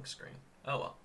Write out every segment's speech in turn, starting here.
blank screen. Oh well.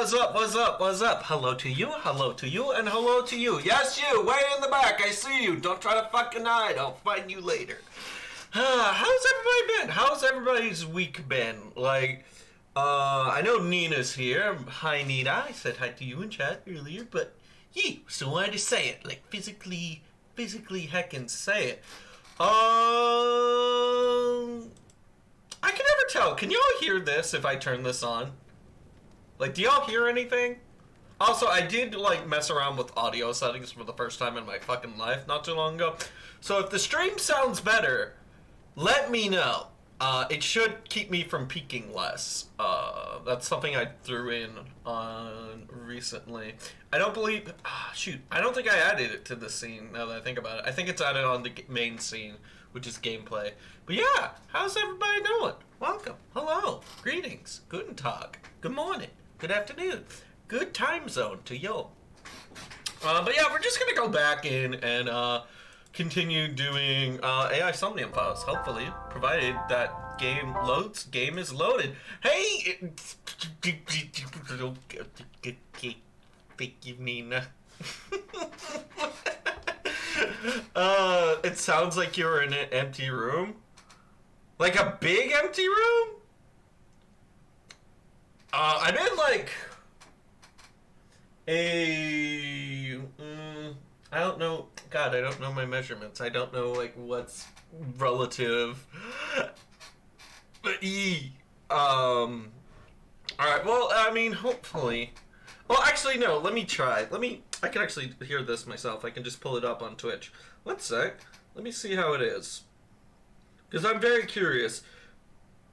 what's up, what's up, what's up? Hello to you, and hello to you. Yes, you, way in the back, I see you. Don't try to fucking hide, I'll find you later. How's everybody been? How's everybody's week been? Like, I know Nina's here. Hi, Nina. I said hi to you in chat earlier, but yeah, so I wanted to say it. Like, physically heckin' say it. I can never tell. Can y'all hear this if I turn this on? Like, do y'all hear anything? Also, I did, like, mess around with audio settings for the first time in my fucking life not too long ago. So if the stream sounds better, let me know. It should keep me from peaking less. That's something I threw in on recently. I don't believe... I don't think I added it to the scene, now that I think about it. I think it's added on the main scene, which is gameplay. But yeah, how's everybody doing? Welcome. Hello. Greetings. Guten Tag. Good morning. Good afternoon. Good time zone to you. But yeah, we're just going to go back in and continue doing AI Insomnia Files, hopefully, provided that game loads. Game is loaded. Hey! Thank you, Nina. It sounds like you're in an empty room. Like a big empty room? I'm in like a... I don't know. God, I don't know my measurements. I don't know, like, what's relative. But, alright, well, I mean, hopefully. Well, actually, no, let me try. I can actually hear this myself. I can just pull it up on Twitch. One sec. Let me see how it is. Because I'm very curious.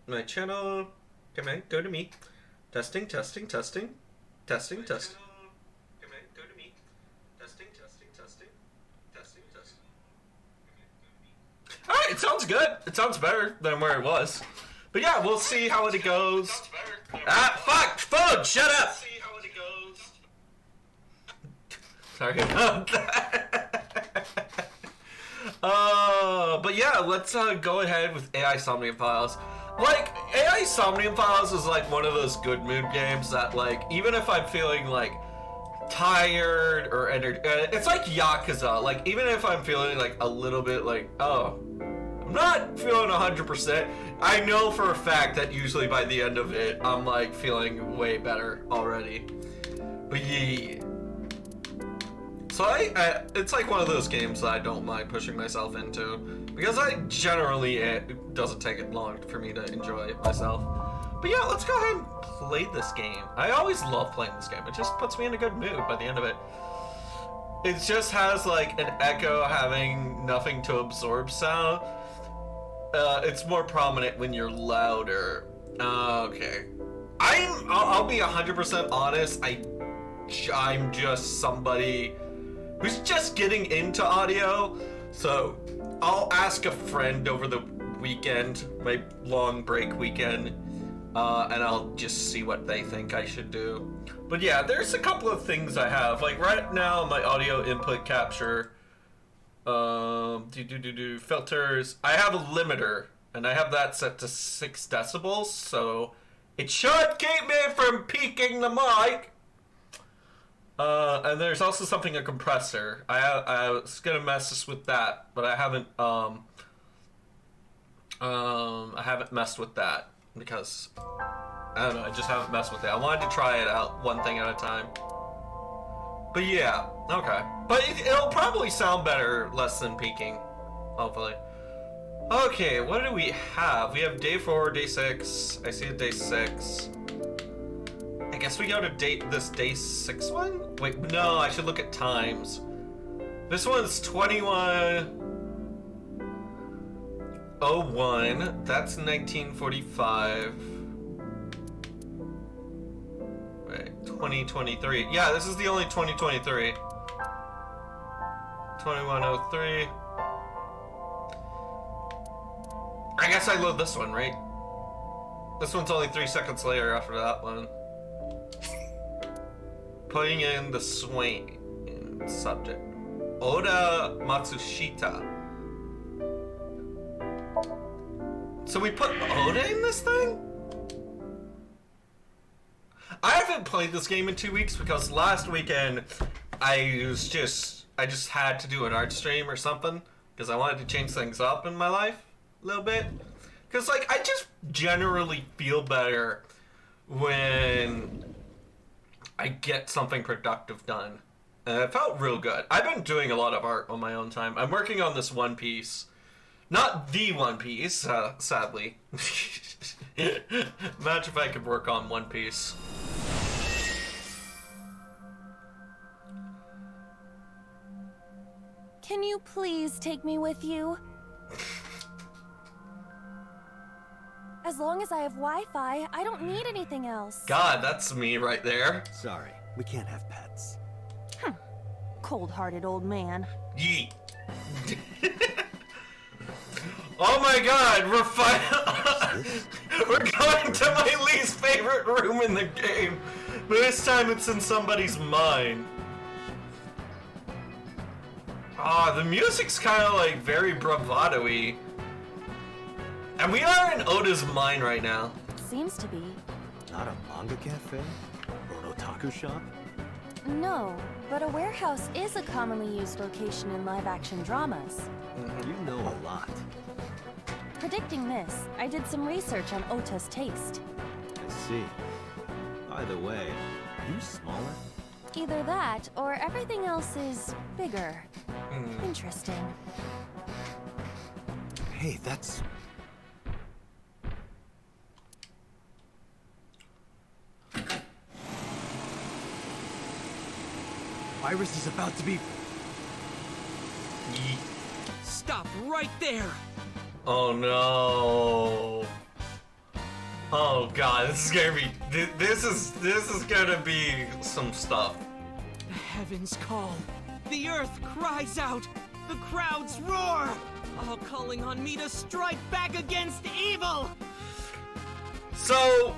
My channel... Come on, go to me. Testing. Come on, go to me. Testing. Alright, it sounds good. It sounds better than where it was. But yeah, we'll see how it goes. Fuck! Phone! Shut up! Sorry about that. But yeah, let's go ahead with AI Insomnia Files. Like, AI Insomnia Files is like one of those good mood games that, like, even if I'm feeling like tired or it's like Yakuza. Like, even if I'm feeling like a little bit like, oh, I'm not feeling 100%, I know for a fact that usually by the end of it, I'm like feeling way better already. But yeah. So it's like one of those games that I don't mind pushing myself into, because it doesn't take it long for me to enjoy myself. But yeah, let's go ahead and play this game. I always love playing this game. It just puts me in a good mood by the end of it. It just has like an echo having nothing to absorb sound. It's more prominent when you're louder. Okay. I'll be 100% honest. I'm just somebody who's just getting into audio, so I'll ask a friend over the weekend, my long break weekend, and I'll just see what they think I should do. But yeah, there's a couple of things I have. Like right now, my audio input capture, filters. I have a limiter, and I have that set to 6 decibels, so it should keep me from peaking the mic. And there's also a compressor. I was gonna mess with that, but I haven't messed with that because I don't know. I just haven't messed with it. I wanted to try it out one thing at a time. But yeah, okay. But it'll probably sound better less than peaking, hopefully. Okay, what do we have? We have day 4, day 6. I see a day 6. I guess we go to this day 6 one? Wait, no, I should look at times. This one's 21:01. That's 1945. Wait, 2023. Yeah, this is the only 2023. 21:03. I guess I load this one, right? This one's only 3 seconds later after that one. Putting in the swing subject. Oda Matsushita. So we put Oda in this thing? I haven't played this game in 2 weeks because last weekend I just had to do an art stream or something because I wanted to change things up in my life a little bit. Because, like, I just generally feel better when I get something productive done. And it felt real good. I've been doing a lot of art on my own time. I'm working on this One Piece. Not the One Piece, sadly. Imagine if I could work on One Piece. Can you please take me with you? As long as I have Wi-Fi, I don't need anything else. God, that's me right there. Sorry, we can't have pets. Cold-hearted old man. Yeet. Oh my god, we're going to my least favorite room in the game. But this time it's in somebody's mind. Ah, the music's kind of like very bravado-y. And we are in Oda's mind right now. Seems to be. Not a manga cafe? Or an otaku shop? No, but a warehouse is a commonly used location in live-action dramas. You know a lot. Predicting this, I did some research on Ota's taste. I see. By the way, are you smaller? Either that, or everything else is bigger. Interesting. Hey, that's... Iris is about to be... Yeet. Stop right there! Oh no. Oh god, this is gonna be this is gonna be some stuff. The heavens call. The earth cries out. The crowds roar. All calling on me to strike back against evil. So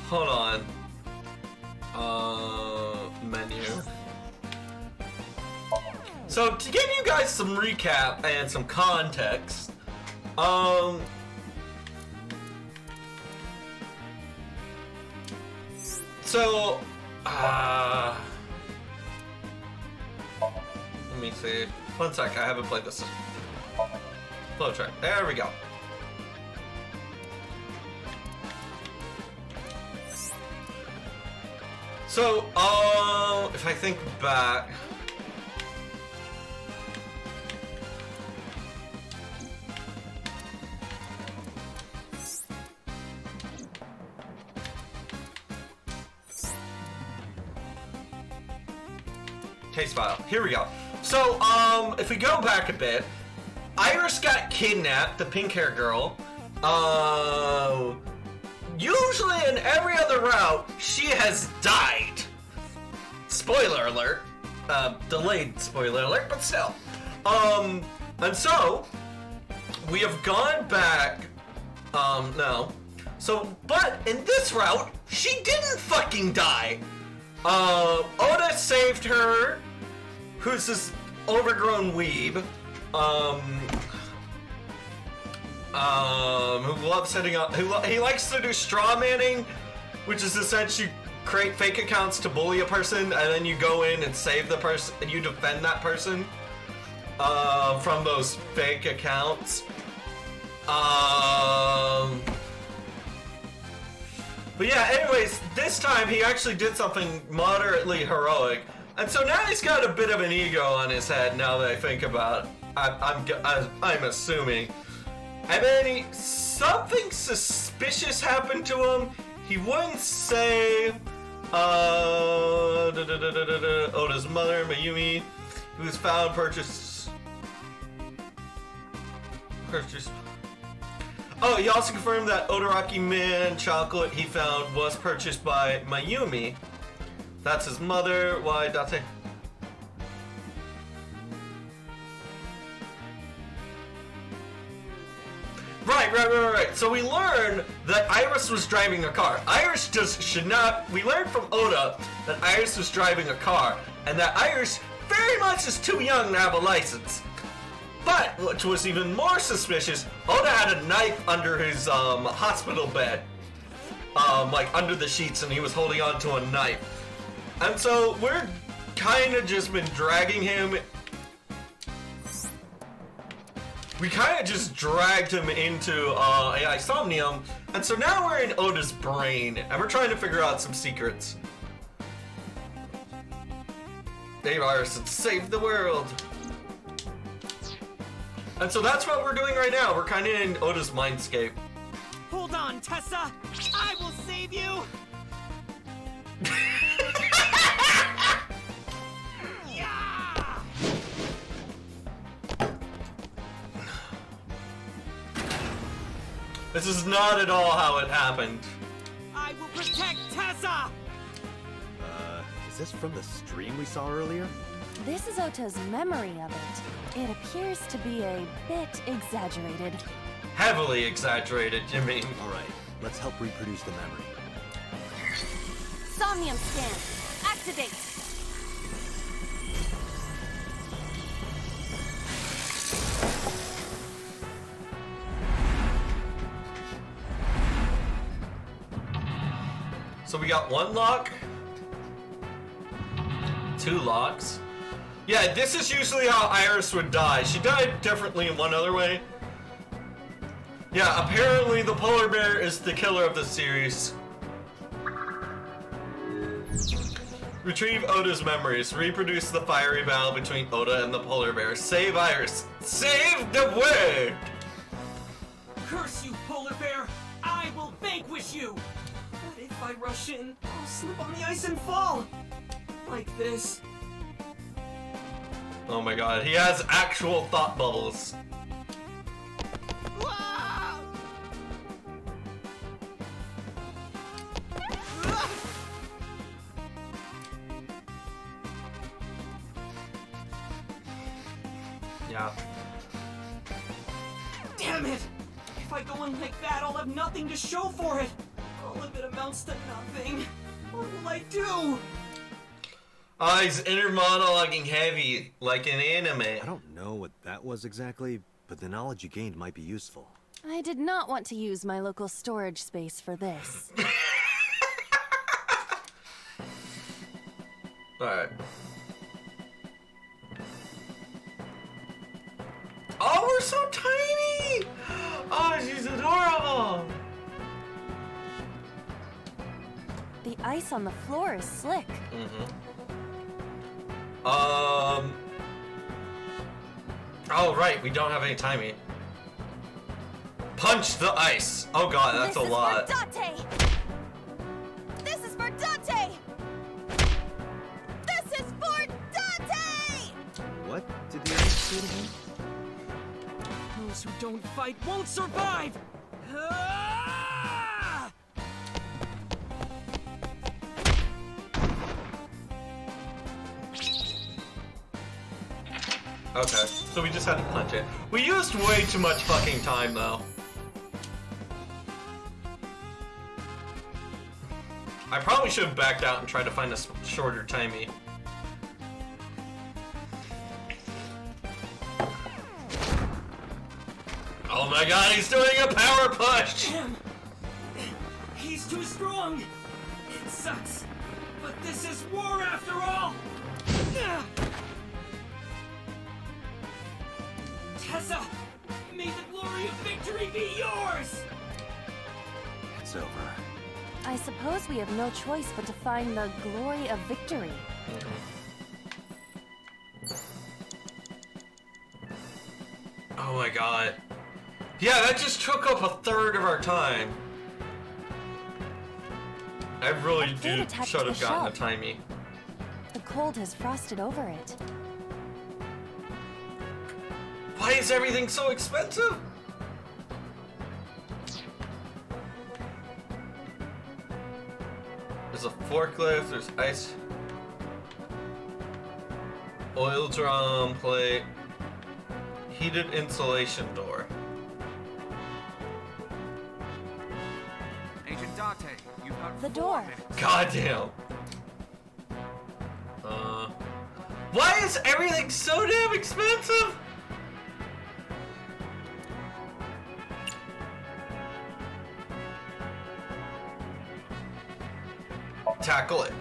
hold on. Menu. So to give you guys some recap and some context, so let me see. One sec, I haven't played this. Flow track. There we go. So, if I think back. Case file. Here we go. So, if we go back a bit, Iris got kidnapped, the pink hair girl. Usually in every other route, she has died. Spoiler alert. Delayed spoiler alert, but still. And so, we have gone back, no. So, but in this route, she didn't fucking die. Oda saved her, who's this overgrown weeb, who loves setting up, he likes to do straw manning, which is essentially create fake accounts to bully a person, and then you go in and save the person, and you defend that person, from those fake accounts. But yeah, anyways, this time he actually did something moderately heroic, and so now he's got a bit of an ego on his head. Now that I think about it, I'm assuming, and then something suspicious happened to him. He wouldn't say. Oda's mother, Mayumi, who was found purchased. Oh, he also confirmed that Odaraki Man chocolate he found was purchased by Mayumi. That's his mother. Why Date? Right. So we learned that Iris was driving a car. Iris just should not. We learned from Oda that Iris was driving a car, and that Iris very much is too young to have a license. But, which was even more suspicious, Oda had a knife under his hospital bed. like under the sheets, and he was holding on to a knife. And so we're kind of just been dragging him. We kind of just dragged him into AI Somnium, and so now we're in Oda's brain, and we're trying to figure out some secrets. A-Virus and save the world. And so that's what we're doing right now. We're kind of in Oda's mindscape. Hold on, Tessa! I will save you! Yeah! This is not at all how it happened. I will protect Tessa! Is this from the stream we saw earlier? This is Ota's memory of it. It appears to be a bit exaggerated. Heavily exaggerated, you mean? Alright, let's help reproduce the memory. Somnium scan. Activate. So we got one lock, two locks. Yeah, this is usually how Iris would die. She died differently in one other way. Yeah, apparently the polar bear is the killer of the series. Retrieve Oda's memories. Reproduce the fiery battle between Oda and the polar bear. Save Iris. Save the world! Curse you, polar bear! I will vanquish you! But if I rush in, I'll slip on the ice and fall! Like this. Oh my god, he has actual thought bubbles. Ah! Yeah. Damn it! If I go in like that, I'll have nothing to show for it! All of it amounts to nothing. What will I do? Oh, he's inner monologuing heavy, like an anime. I don't know what that was exactly, but the knowledge you gained might be useful. I did not want to use my local storage space for this. Alright. Oh, we're so tiny! Oh, she's adorable! The ice on the floor is slick. Oh, right, we don't have any timing. Punch the ice! Oh god, that's a lot. This is for Date! This is for Date! This is for Date! What did the ice say to him? Those who don't fight won't survive! Ah! Okay, so we just had to punch it. We used way too much fucking time, though. I probably should have backed out and tried to find a shorter timey. Oh my god, he's doing a power push! Damn! He's too strong! It sucks, but this is war after all! Tessa, may the glory of victory be yours! It's over. I suppose we have no choice but to find the glory of victory. Oh my god. Yeah, that just took up a third of our time. I really Plate attached should to have the gotten a shelf. timey. The cold has frosted over it. Why is everything so expensive? There's a forklift, there's ice, oil drum plate, heated insulation door. Agent Date, you've got The 4 door. minutes. Goddamn. Why is everything so damn expensive? tackle it.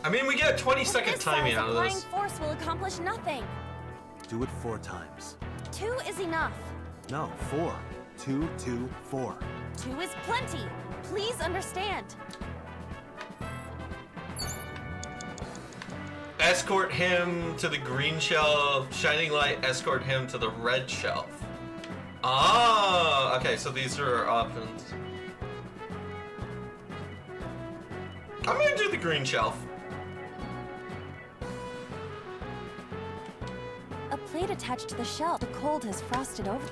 I mean, we get a 20-second timing out of this. Applying force will accomplish nothing. Do it 4 times. 2 is enough. No, 4. 2, 2, 4. 2 is plenty. Please understand. Escort him to the green shelf. Shining light, escort him to the red shelf. Ah, okay, so these are our options. I'm gonna do the green shelf. A plate attached to the shelf. The cold has frosted over.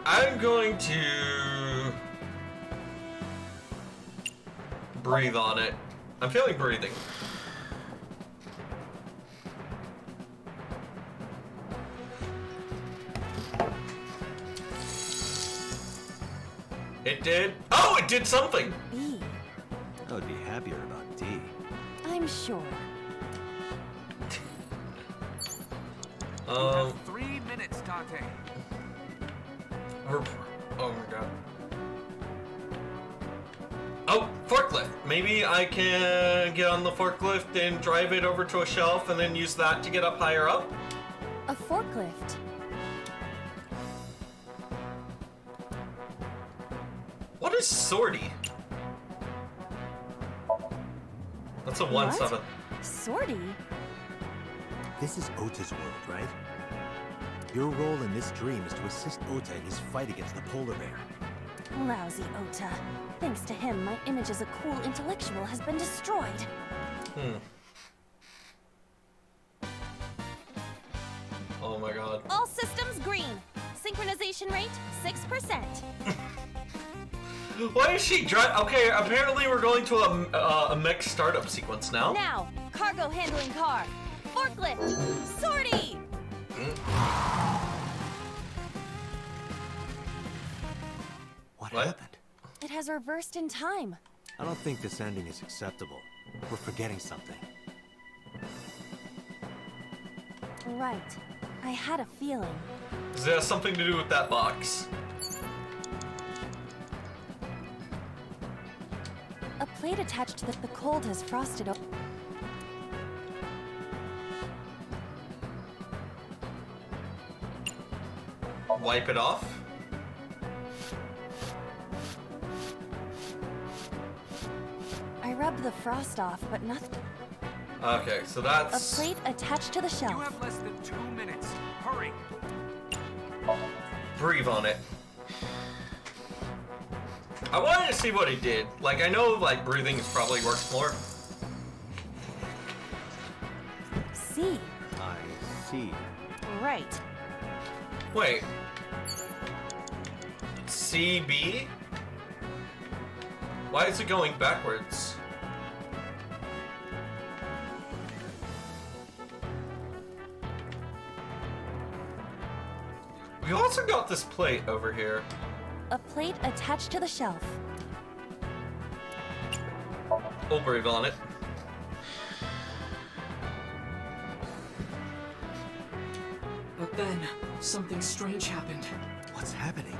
I'm going to breathe on it. I'm feeling breathing. It did. Oh, it did something. B. I would be happier about D. I'm sure. You have 3 minutes, Dante. Oh my god. Oh, forklift. Maybe I can get on the forklift and drive it over to a shelf and then use that to get up higher up? A forklift. What is sortie? That's a 1-7. What? Sortie? This is Ota's world, right? Your role in this dream is to assist Ota in his fight against the polar bear. Lousy Ota. Thanks to him, my image as a cool intellectual has been destroyed. Oh my god. All systems green. Synchronization rate, 6%. Why is she drive? Okay, apparently we're going to a mech startup sequence now. Now, cargo handling car. Forklift. Sortie. What What? happened? It has reversed in time. I don't think this ending is acceptable. We're forgetting something. Right. I had a feeling. Does it have something to do with that box? A plate attached to the cold has frosted over. Wipe it off? I rubbed the frost off, but nothing. Okay, so A that's... plate attached to the You shelf. have less than 2 minutes. Hurry. Breathe on it. I wanted to see what he did. Like, I know, like, breathing is probably works more. C. I see. Right. Wait. CB? Why is it going backwards? We also got this plate over here. A plate attached to the shelf. We'll breathe on it. But then, something strange happened. What's happening?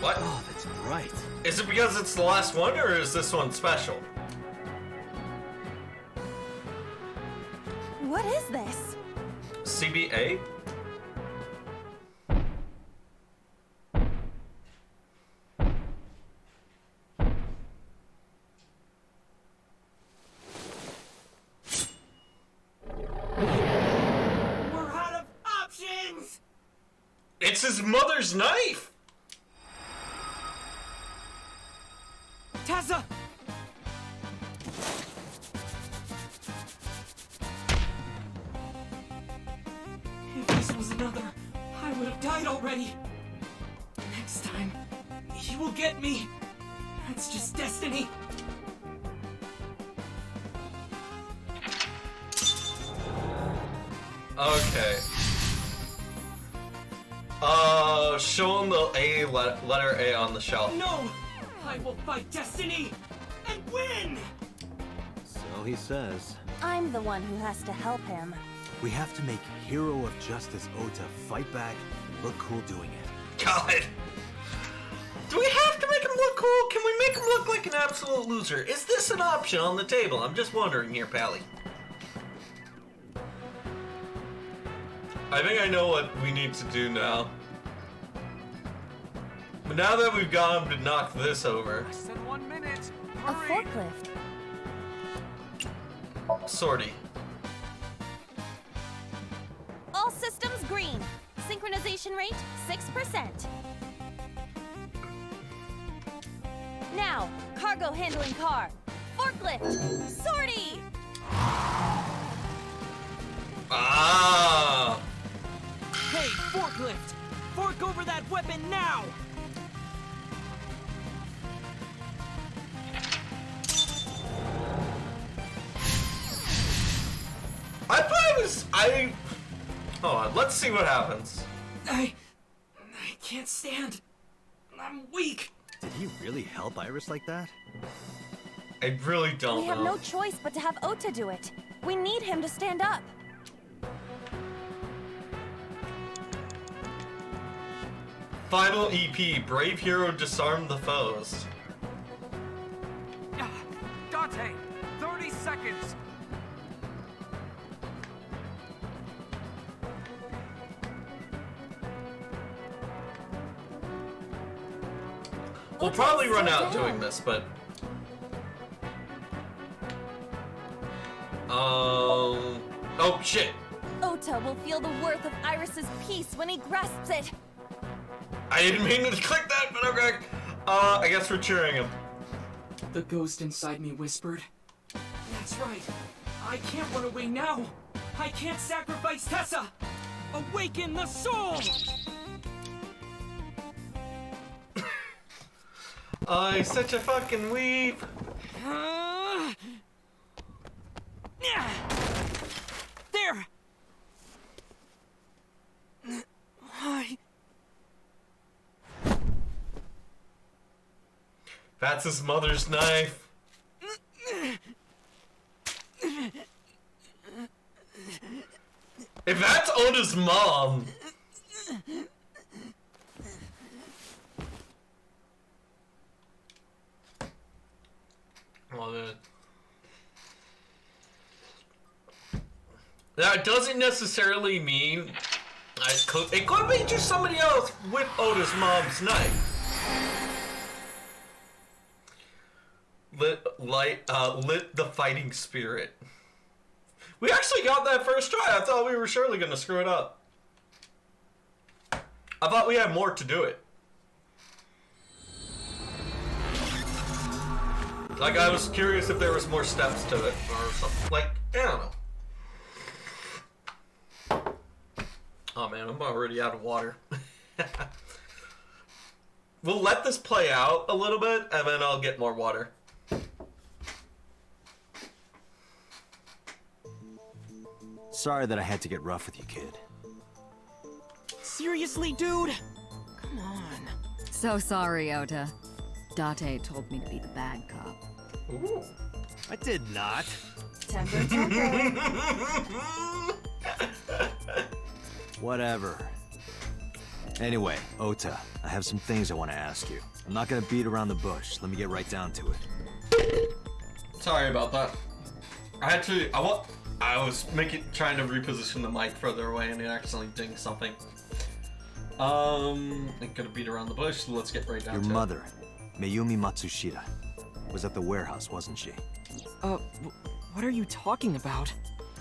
What? Oh, that's bright. Is it because it's the last one, or is this one special? What is this? CBA? We're out of options! It's his mother's knife! Tessa! If this was another, I would have died already. Next time, he will get me. That's just destiny. Okay. Show him the letter A on the shelf. No! I will fight destiny and win! So he says. I'm the one who has to help him. We have to make Hero of Justice Ota fight back and look cool doing it. God. Do we have to make him look cool? Can we make him look like an absolute loser? Is this an option on the table? I'm just wondering here, Pally. I think I know what we need to do now. But now that we've got him to knock this over. Less than 1 minute. A Hurry. forklift. Sortie. All systems green. Synchronization rate 6%. Now, cargo handling car. Forklift. Sortie. Ah! Hey, forklift! Fork over that weapon now! I thought it was... Hold on, let's see what happens. I can't stand. I'm weak. Did he really help Iris like that? I really don't We have know. no choice but to have Ota do it. We need him to stand up. Final EP, Brave Hero Disarm the Foes. Dante, 30 seconds. We'll Ota's probably run still out down. doing this, but... Oh, shit. Ota will feel the worth of Iris's peace when he grasps it. I didn't mean to click that, but okay. I guess we're cheering him. The ghost inside me whispered. That's right. I can't run away now. I can't sacrifice Tessa. Awaken the soul! I'm such a fucking weeb. There! Why? That's his mother's knife. If that's Oda's mom... Well, that doesn't necessarily mean it could be just somebody else with Oda's mom's knife. Lit the fighting spirit. We actually got that first try. I thought we were surely gonna screw it up. I thought we had more to do it. Like, I was curious if there was more steps to it or something. Like, I don't know. Oh man, I'm already out of water. We'll let this play out a little bit, and then I'll get more water. Sorry that I had to get rough with you, kid. Seriously, dude? Come on. So sorry, Ota. Date told me to be the bad cop. Ooh. I did not. Temper, temper. Whatever. Anyway, Ota, I have some things I want to ask you. I'm not gonna beat around the bush. Let me get right down to it. Sorry about that. I was trying to reposition the mic further away and it accidentally dinged something. I'm gonna beat around the bush, so let's get right down to it. Your mother, Mayumi Matsushita, was at the warehouse, wasn't she? What are you talking about?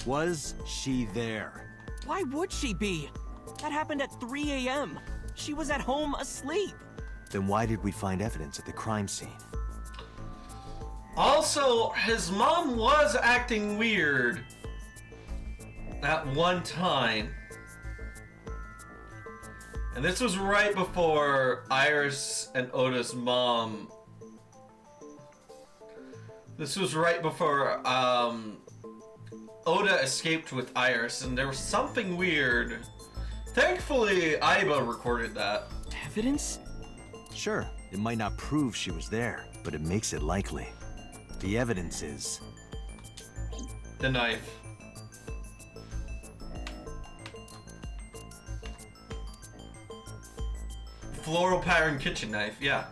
Was she there? Why would she be? That happened at 3 a.m. She was at home asleep. Then why did we find evidence at the crime scene? Also, his mom was acting weird at one time. And this was right before Iris and Oda's mom. This was right before Oda escaped with Iris, and there was something weird. Thankfully, Aiba recorded that. Evidence? Sure, it might not prove she was there, but it makes it likely. The evidence is The knife. Floral pattern kitchen knife, yeah.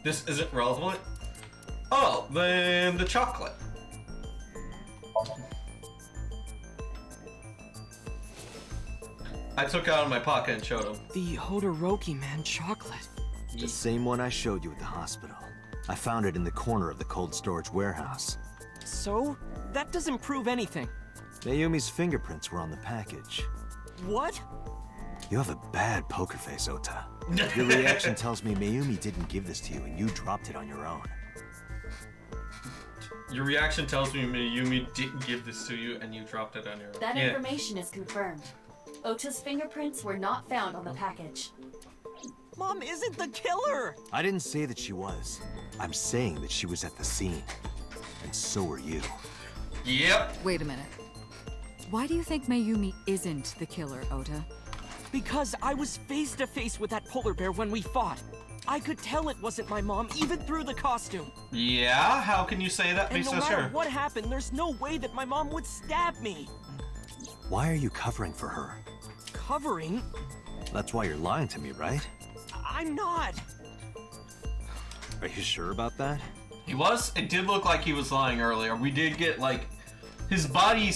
This isn't relevant? Oh, then the chocolate. I took it out of my pocket and showed him. The Hodoroki man chocolate. The same one I showed you at the hospital. I found it in the corner of the cold storage warehouse. So? That doesn't prove anything. Mayumi's fingerprints were on the package. What? You have a bad poker face, Ota. Your reaction tells me Mayumi didn't give this to you and you dropped it on your own. Your reaction tells me Mayumi didn't give this to you and you dropped it on your own. That information is confirmed. Ota's fingerprints were not found on the package. Mom isn't the killer! I didn't say that she was. I'm saying that she was at the scene. And so were you. Yep. Wait a minute. Why do you think Mayumi isn't the killer, Ota? Because I was face to face with that polar bear when we fought. I could tell it wasn't my mom, even through the costume. Yeah? How can you say that? And Be no so matter sure. what happened, there's no way that my mom would stab me. Why are you covering for her? Covering? That's why you're lying to me, right? I'm not. Are you sure about that? He was? It did look like he was lying earlier. We did get, like, his body...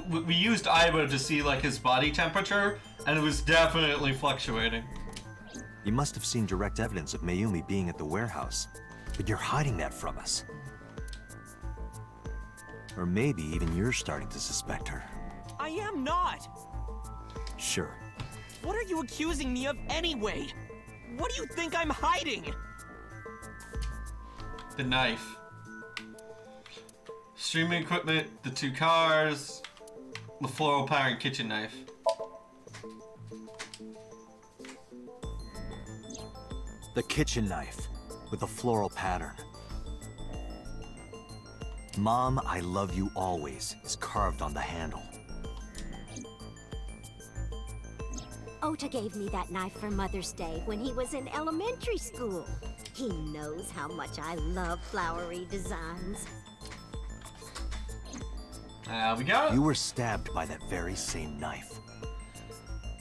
we used Aiba to see, like, his body temperature, and it was definitely fluctuating. You must have seen direct evidence of Mayumi being at the warehouse, but you're hiding that from us. Or maybe even you're starting to suspect her. I am not. Sure. What are you accusing me of anyway? What do you think I'm hiding? The knife. Streaming equipment, the 2 cars, the floral pattern kitchen knife. The kitchen knife with a floral pattern. Mom, I love you always is carved on the handle. Ota gave me that knife for Mother's Day when he was in elementary school. He knows how much I love flowery designs. We got it. You were stabbed by that very same knife.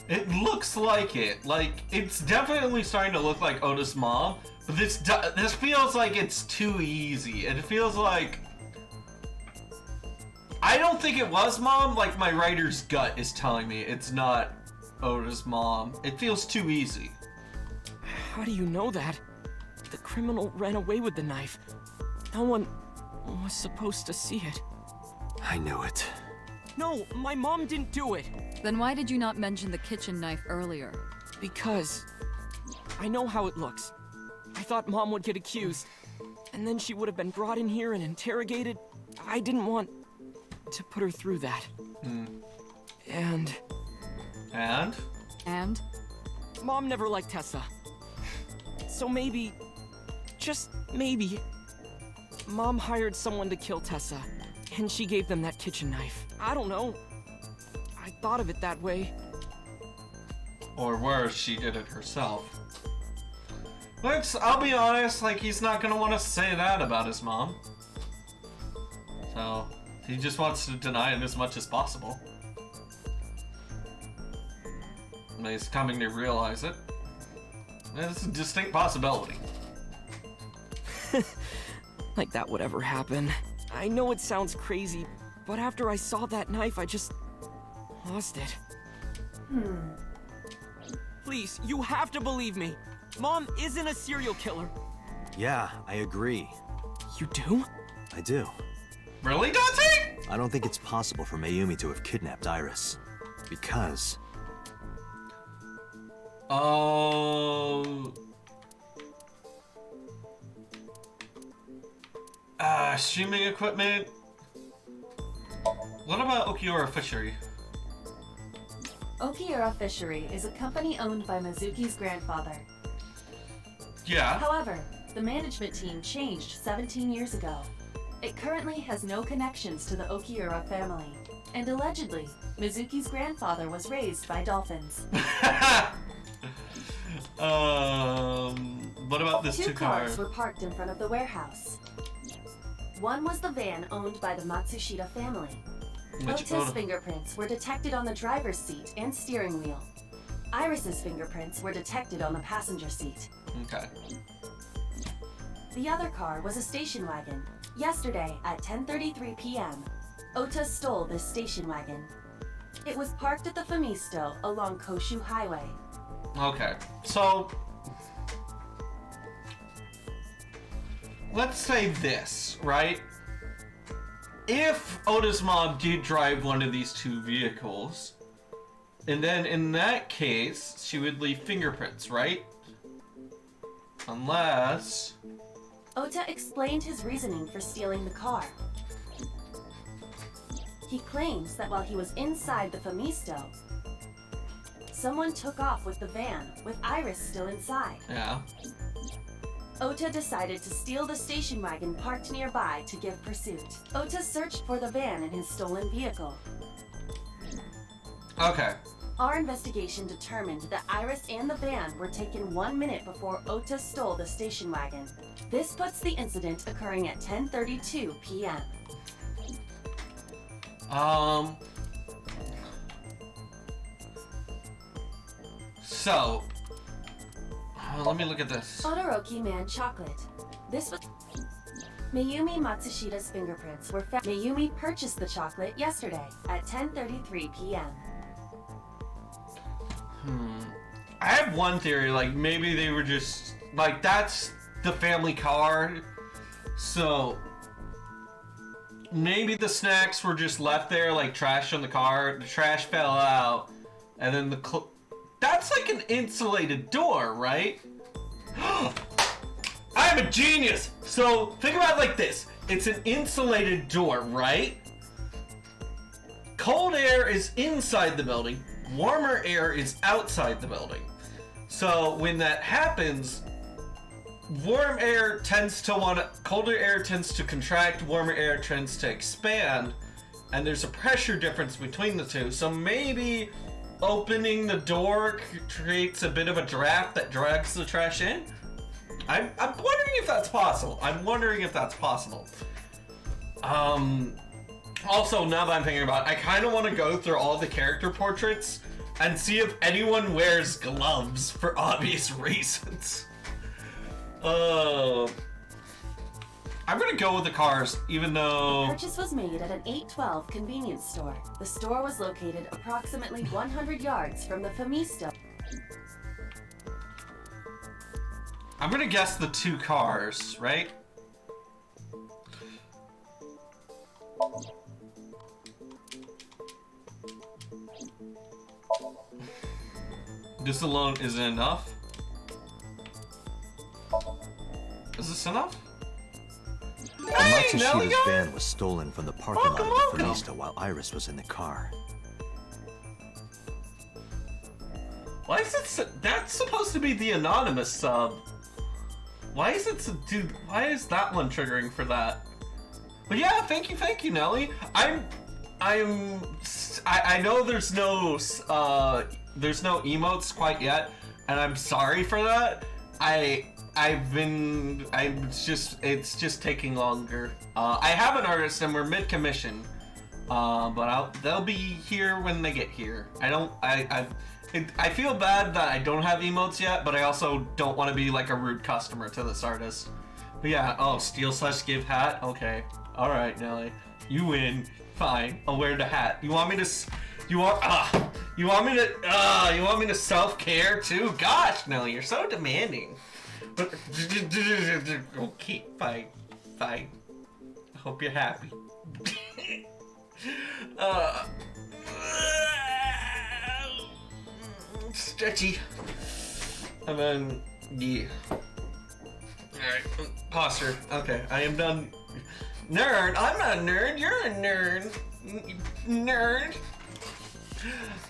It looks like it. Like, it's definitely starting to look like Ota's mom, but this feels like it's too easy. It feels like... I don't think it was mom, like my writer's gut is telling me it's not Ota's mom. It feels too easy. How do you know that? The criminal ran away with the knife. No one was supposed to see it. I knew it. No, my mom didn't do it. Then why did you not mention the kitchen knife earlier? Because I know how it looks. I thought Mom would get accused, and then she would have been brought in here and interrogated. I didn't want to put her through that. And And? Mom never liked Tessa. So maybe, just maybe, Mom hired someone to kill Tessa, and she gave them that kitchen knife. I don't know. I thought of it that way. Or worse, she did it herself. I'll be honest, like, he's not gonna want to say that about his mom. So, he just wants to deny it as much as possible. And he's coming to realize it. It's a distinct possibility. Like that would ever happen. I know it sounds crazy, but after I saw that knife, I just lost it. Please, you have to believe me. Mom isn't a serial killer. Yeah, I agree. You do? I do. Really, Dante? I don't think it's possible for Mayumi to have kidnapped Iris. Because... streaming equipment. What about Okiura Fishery? Okiura Fishery is a company owned by Mizuki's grandfather. Yeah. However, the management team changed 17 years ago. It currently has no connections to the Okiura family, and allegedly, Mizuki's grandfather was raised by dolphins. What about this Two two cars cars? were parked in front of the warehouse. One was the van owned by the Matsushita family. Ota's fingerprints were detected on the driver's seat and steering wheel. Iris's fingerprints were detected on the passenger seat. Okay. The other car was a station wagon. Yesterday at 10:33 p.m., Ota stole this station wagon. It was parked at the Famisto along Koshu Highway. Okay. So let's say this, right? If Ota's mom did drive one of these two vehicles, and then in that case, she would leave fingerprints, right? Unless... Ota explained his reasoning for stealing the car. He claims that while he was inside the Famisto, someone took off with the van, with Iris still inside. Yeah. Ota decided to steal the station wagon parked nearby to give pursuit. Ota searched for the van in his stolen vehicle. Okay. Our investigation determined that Iris and the van were taken 1 minute before Ota stole the station wagon. This puts the incident occurring at 10:32 p.m. So, let me look at this. Todoroki Man chocolate. This was... Mayumi Matsushita's fingerprints were found. Mayumi purchased the chocolate yesterday at 10:33 p.m. I have one theory, like maybe they were just, like that's the family car, so maybe the snacks were just left there like trash in the car, the trash fell out, and then that's like an insulated door, right? I'm a genius! So think about it like this, it's an insulated door, right? Cold air is inside the building, warmer air is outside the building. So when that happens, warm air tends to colder air tends to contract, warmer air tends to expand, and there's a pressure difference between the two. So maybe opening the door creates a bit of a draft that drags the trash in. I'm wondering if that's possible. Also, now that I'm thinking about it, I kind of want to go through all the character portraits and see if anyone wears gloves for obvious reasons. I'm gonna go with the cars, even though... The purchase was made at an 812 convenience store. The store was located approximately 100 yards from the Famisto. I'm gonna guess the two cars, right? This alone isn't enough. Is this enough? Hey, Matsushita's van was stolen from the parking lot of the Welcome. Famisto while Iris was in the car. Why is it that's supposed to be the anonymous sub? Why is it dude, why is that one triggering for that? But yeah, thank you, Nelly. I know there's no emotes quite yet, and I'm sorry for that. It's just taking longer. I have an artist and we're mid-commission, but they'll be here when they get here. I feel bad that I don't have emotes yet, but I also don't want to be like a rude customer to this artist. But yeah, steal/give hat. Okay, all right, Nelly, you win. Fine, I'll wear the hat. You want me to self-care too? Gosh, Nelly, you're so demanding. But okay, fine. I hope you're happy. Stretchy. And then, yeah. Alright, posture. Okay, I am done. Nerd, I'm not a nerd, you're a nerd. Nerd.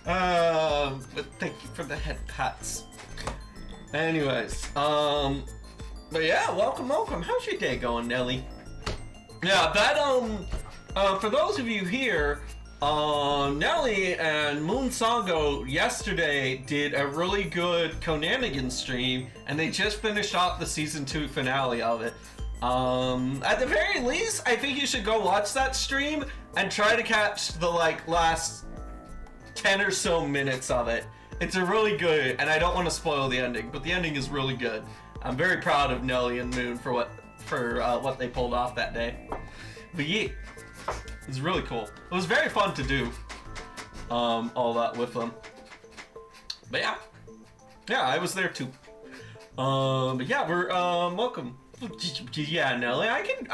But thank you for the head pats. Anyways, but yeah, welcome. How's your day going, Nelly? Yeah, that, for those of you here, Nelly and Moon Sango yesterday did a really good Konanigan stream, and they just finished off the season 2 finale of it. At the very least, I think you should go watch that stream and try to catch the last 10 or so minutes of it. It's a really good, and I don't want to spoil the ending, but the ending is really good. I'm very proud of Nelly and Moon for what they pulled off that day. But yeah, it's really cool. It was very fun to do all that with them. But yeah, I was there too. But yeah, we're welcome. Yeah, Nelly, I can.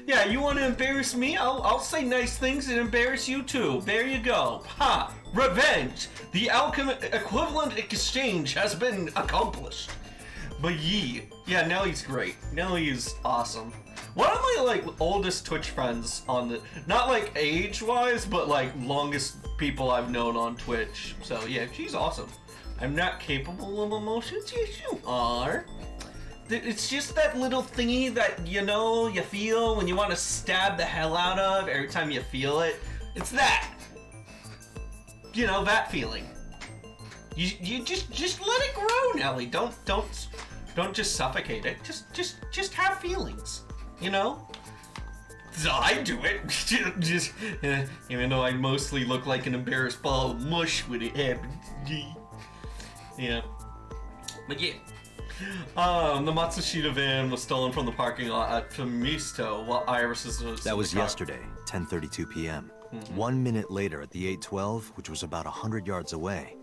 Yeah, you want to embarrass me? I'll say nice things and embarrass you too. There you go. Ha! Revenge. The equivalent exchange has been accomplished. But yeah, Nelly's great. Nelly is awesome. One of my oldest Twitch friends on the, not age-wise, but longest people I've known on Twitch. So yeah, she's awesome. I'm not capable of emotions. Yes, you are. It's just that little thingy that you feel when you want to stab the hell out of every time you feel it. It's that. That feeling. You just let it grow, Nelly. Don't just suffocate it. Just have feelings. So I do it. just even though I mostly look like an embarrassed ball of mush when it happens. Yeah. But yeah. The Matsushita van was stolen from the parking lot at Famisto while Iris was That was yesterday, 10:32 p.m. 1 minute later at the 812, which was about 100 yards away,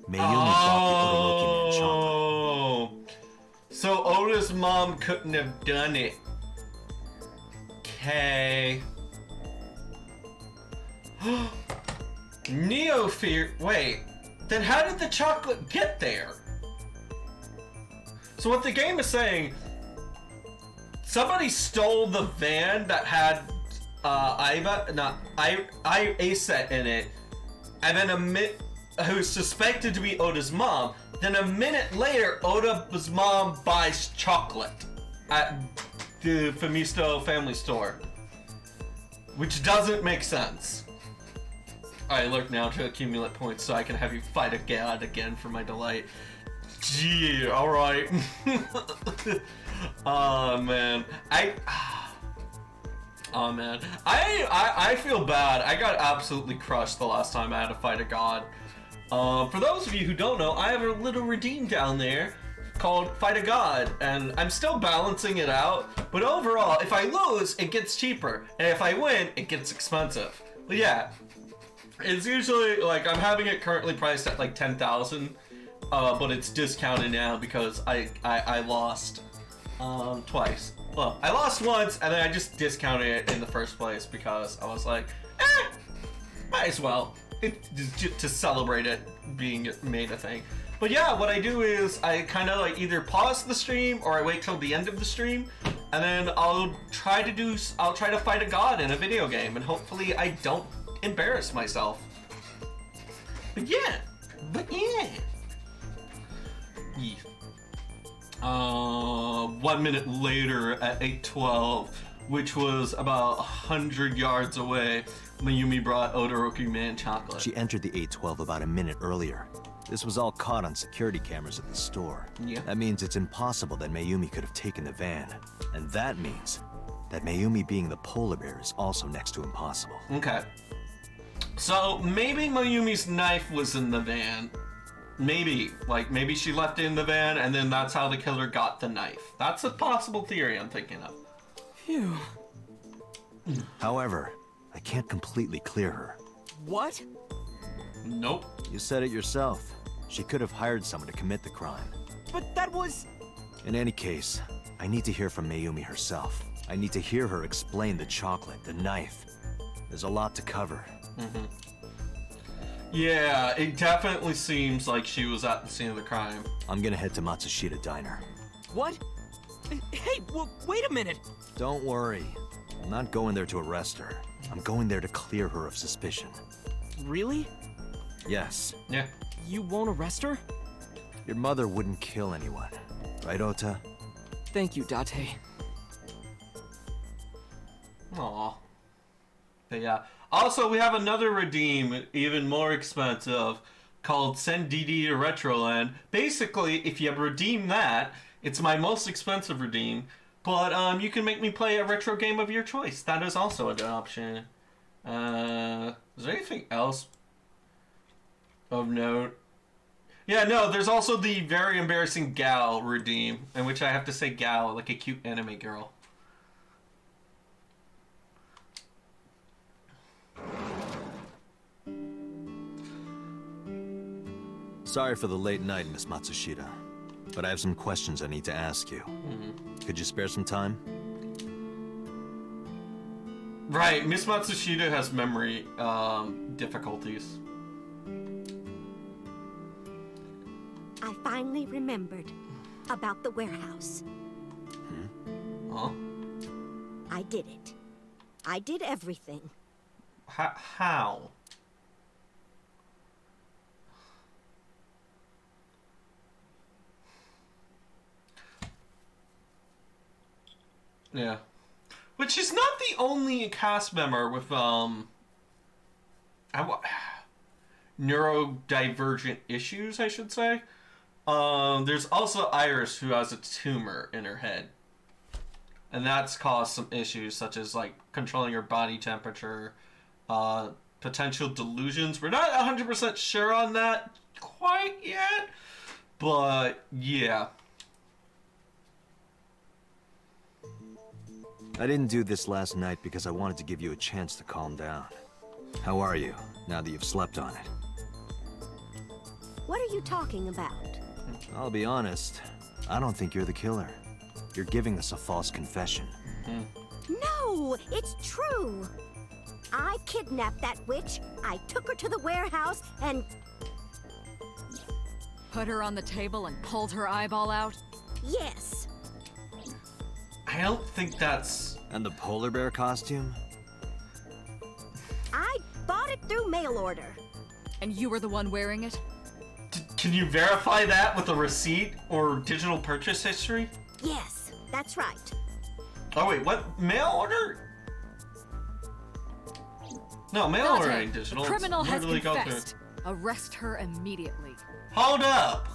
Mayumi bought the Todoroki man chocolate. So Oda's mom couldn't have done it. Okay. Neofear. Wait. Then how did the chocolate get there? So what the game is saying, somebody stole the van that had Aset in it, and then who's suspected to be Oda's mom. Then a minute later, Oda's mom buys chocolate at the Famisto family store, which doesn't make sense. I look now to accumulate points so I can have you fight a god again for my delight. Gee, alright. Oh man. Oh man. I feel bad. I got absolutely crushed the last time I had to fight a god. For those of you who don't know, I have a little redeem down there called Fight a God, and I'm still balancing it out, but overall, if I lose, it gets cheaper, and if I win, it gets expensive. But yeah, it's usually, I'm having it currently priced at 10,000, but it's discounted now because I lost twice. Well, I lost once, and then I just discounted it in the first place because I was like, might as well, to celebrate it being made a thing. But yeah, what I do is I kind of either pause the stream or I wait till the end of the stream, and then I'll try to fight a god in a video game, and hopefully I don't embarrass myself. But yeah. 1 minute later at 8:12, which was about 100 yards away, Mayumi brought Todoroki man chocolate. She entered the 812 about a minute earlier. This was all caught on security cameras at the store. Yeah. That means it's impossible that Mayumi could have taken the van. And that means that Mayumi being the polar bear is also next to impossible. Okay. So maybe Mayumi's knife was in the van. Maybe. Maybe she left it in the van and then that's how the killer got the knife. That's a possible theory I'm thinking of. Phew. However, I can't completely clear her. What? Nope. You said it yourself. She could have hired someone to commit the crime. But that was... In any case, I need to hear from Mayumi herself. I need to hear her explain the chocolate, the knife. There's a lot to cover. Mm-hmm. Yeah, it definitely seems like she was at the scene of the crime. I'm gonna head to Matsushita Diner. What? Hey, wait a minute! Don't worry. I'm not going there to arrest her. I'm going there to clear her of suspicion. Really? Yes. Yeah. You won't arrest her? Your mother wouldn't kill anyone. Right, Ota? Thank you, Date. Aw. But yeah, Also, we have another redeem, even more expensive, called Send DD to Retroland. Basically, if you redeem that, it's my most expensive redeem, but you can make me play a retro game of your choice. That is also an option. Is there anything else of note? Yeah, no, there's also the very embarrassing gal redeem, in which I have to say gal like a cute anime girl. Sorry for the late night, Miss Matsushita, but I have some questions I need to ask you. Could you spare some time? Right, Miss Matsushita has memory difficulties. I finally remembered about the warehouse. Huh? I did it. I did everything. How? Yeah. Which is not the only cast member with neurodivergent issues, I should say. There's also Iris, who has a tumor in her head. And that's caused some issues, such as, like, controlling her body temperature, potential delusions. We're not 100% sure on that quite yet, but yeah. I didn't do this last night because I wanted to give you a chance to calm down. How are you, now that you've slept on it? What are you talking about? I'll be honest, I don't think you're the killer. You're giving us a false confession. No, it's true. I kidnapped that witch, I took her to the warehouse, and... Put her on the table and pulled her eyeball out? yes. I don't think that's... And the polar bear costume? I bought it through mail order. And you were the one wearing it? Can you verify that with a receipt or digital purchase history? Yes, that's right. Oh wait, what? Mail order? No, mail order ain't digital. The criminal It's has literally go through- confessed. Arrest her immediately. Hold up!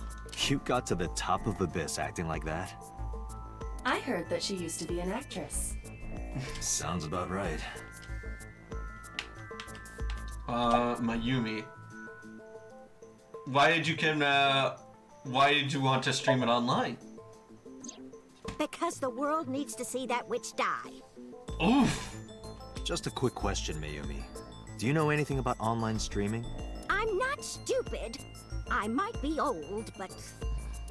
You got to the top of the abyss acting like that? I heard that she used to be an actress. Sounds about right. Mayumi. Why did you want to stream it online? Because the world needs to see that witch die. Oof! Just a quick question, Mayumi. Do you know anything about online streaming? I'm not stupid. I might be old, but...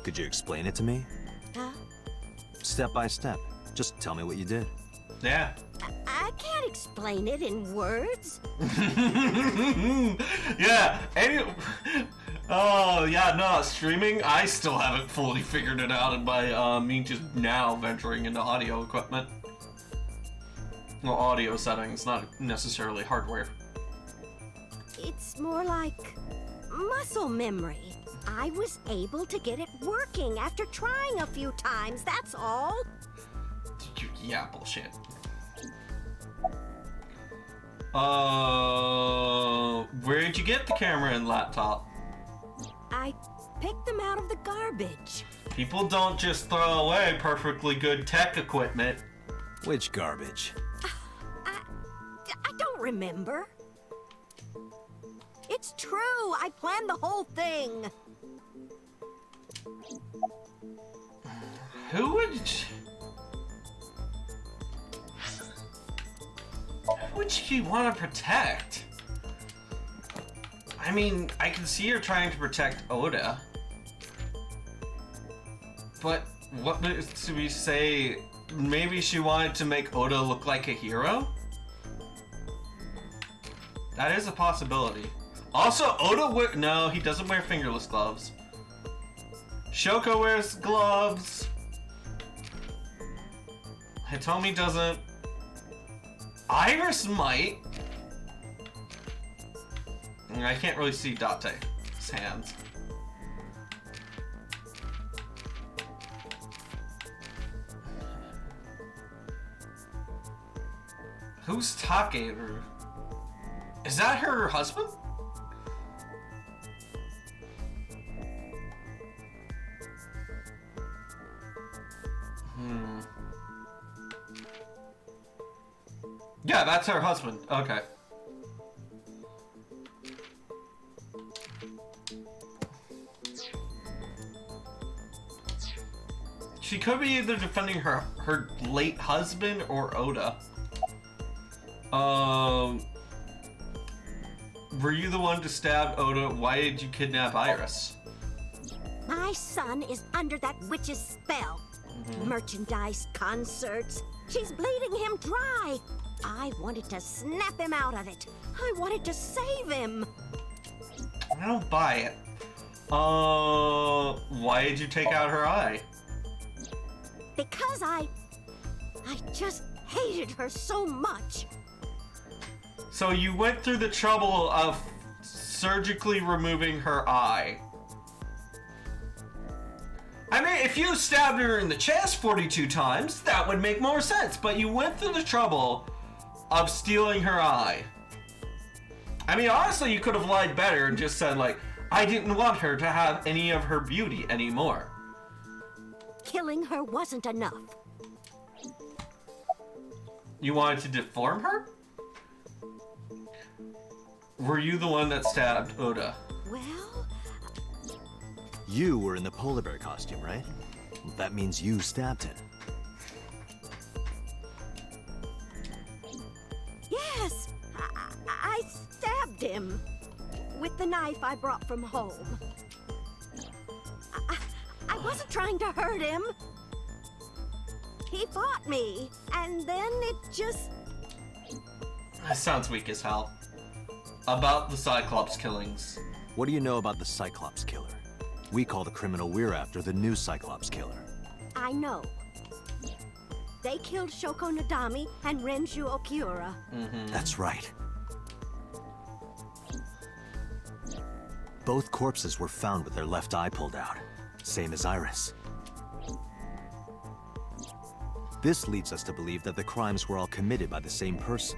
Could you explain it to me? Step by step. Just tell me what you did. Yeah. I can't explain it in words. Yeah. Oh, yeah, no, streaming, I still haven't fully figured it out, and by me just now venturing into audio equipment. Well, audio settings, not necessarily hardware. It's more like muscle memory. I was able to get it working after trying a few times, that's all. Yeah, bullshit. Where did you get the camera and laptop? I picked them out of the garbage. People don't just throw away perfectly good tech equipment. Which garbage? I don't remember. It's true, I planned the whole thing. Who would you want to protect? I mean, I can see you're trying to protect Oda. But what do we say? Maybe she wanted to make Oda look like a hero? That is a possibility. Also, Oda no, he doesn't wear fingerless gloves. Shoko wears gloves. Hitomi doesn't. Iris might. I can't really see Date's hands. Who's Takeru? Is that her husband? Yeah, that's her husband. Okay. She could be either defending her late husband or Oda. Were you the one to stab Oda? Why did you kidnap Iris? My son is under that witch's spell. Merchandise, concerts. She's bleeding him dry. I wanted to snap him out of it. I wanted to save him. I don't buy it. Why did you take out her eye? Because I just hated her so much. So you went through the trouble of surgically removing her eye. I mean, if you stabbed her in the chest 42 times, that would make more sense. But you went through the trouble of stealing her eye. I mean, honestly, you could have lied better and just said, like, I didn't want her to have any of her beauty anymore. Killing her wasn't enough. You wanted to deform her? Were you the one that stabbed Oda? Well, You were in the polar bear costume, right? That means you stabbed it. yes, I stabbed him with the knife I brought from home. I wasn't trying to hurt him. He fought me, and then it just... That sounds weak as hell. About the Cyclops killings. What do you know about the Cyclops killer? We call the criminal we're after the new Cyclops killer. I know. They killed Shoko Nadami and Renju Okiura. That's right. Both corpses were found with their left eye pulled out. Same as Iris. This leads us to believe that the crimes were all committed by the same person.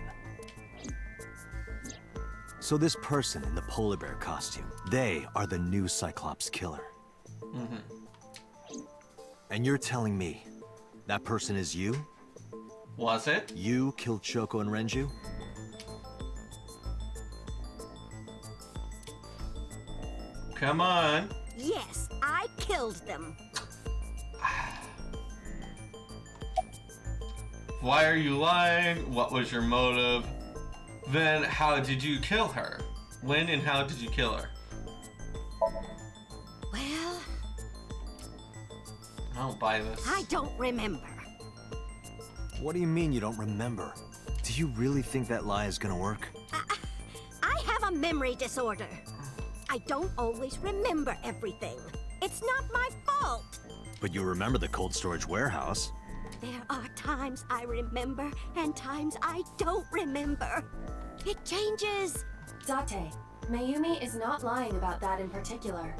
So this person in the polar bear costume, they are the new Cyclops killer. And you're telling me that person is you? Was it? You killed Shoko and Renju? Come on. Yes, I killed them. Why are you lying? What was your motive? Then how did you kill her? When and how did you kill her? Well, I don't buy this. I don't remember. What do you mean you don't remember? Do you really think that lie is gonna work? I have a memory disorder. I don't always remember everything. It's not my fault. But you remember the cold storage warehouse. There are times I remember and times I don't remember. It changes. Date, Mayumi is not lying about that in particular.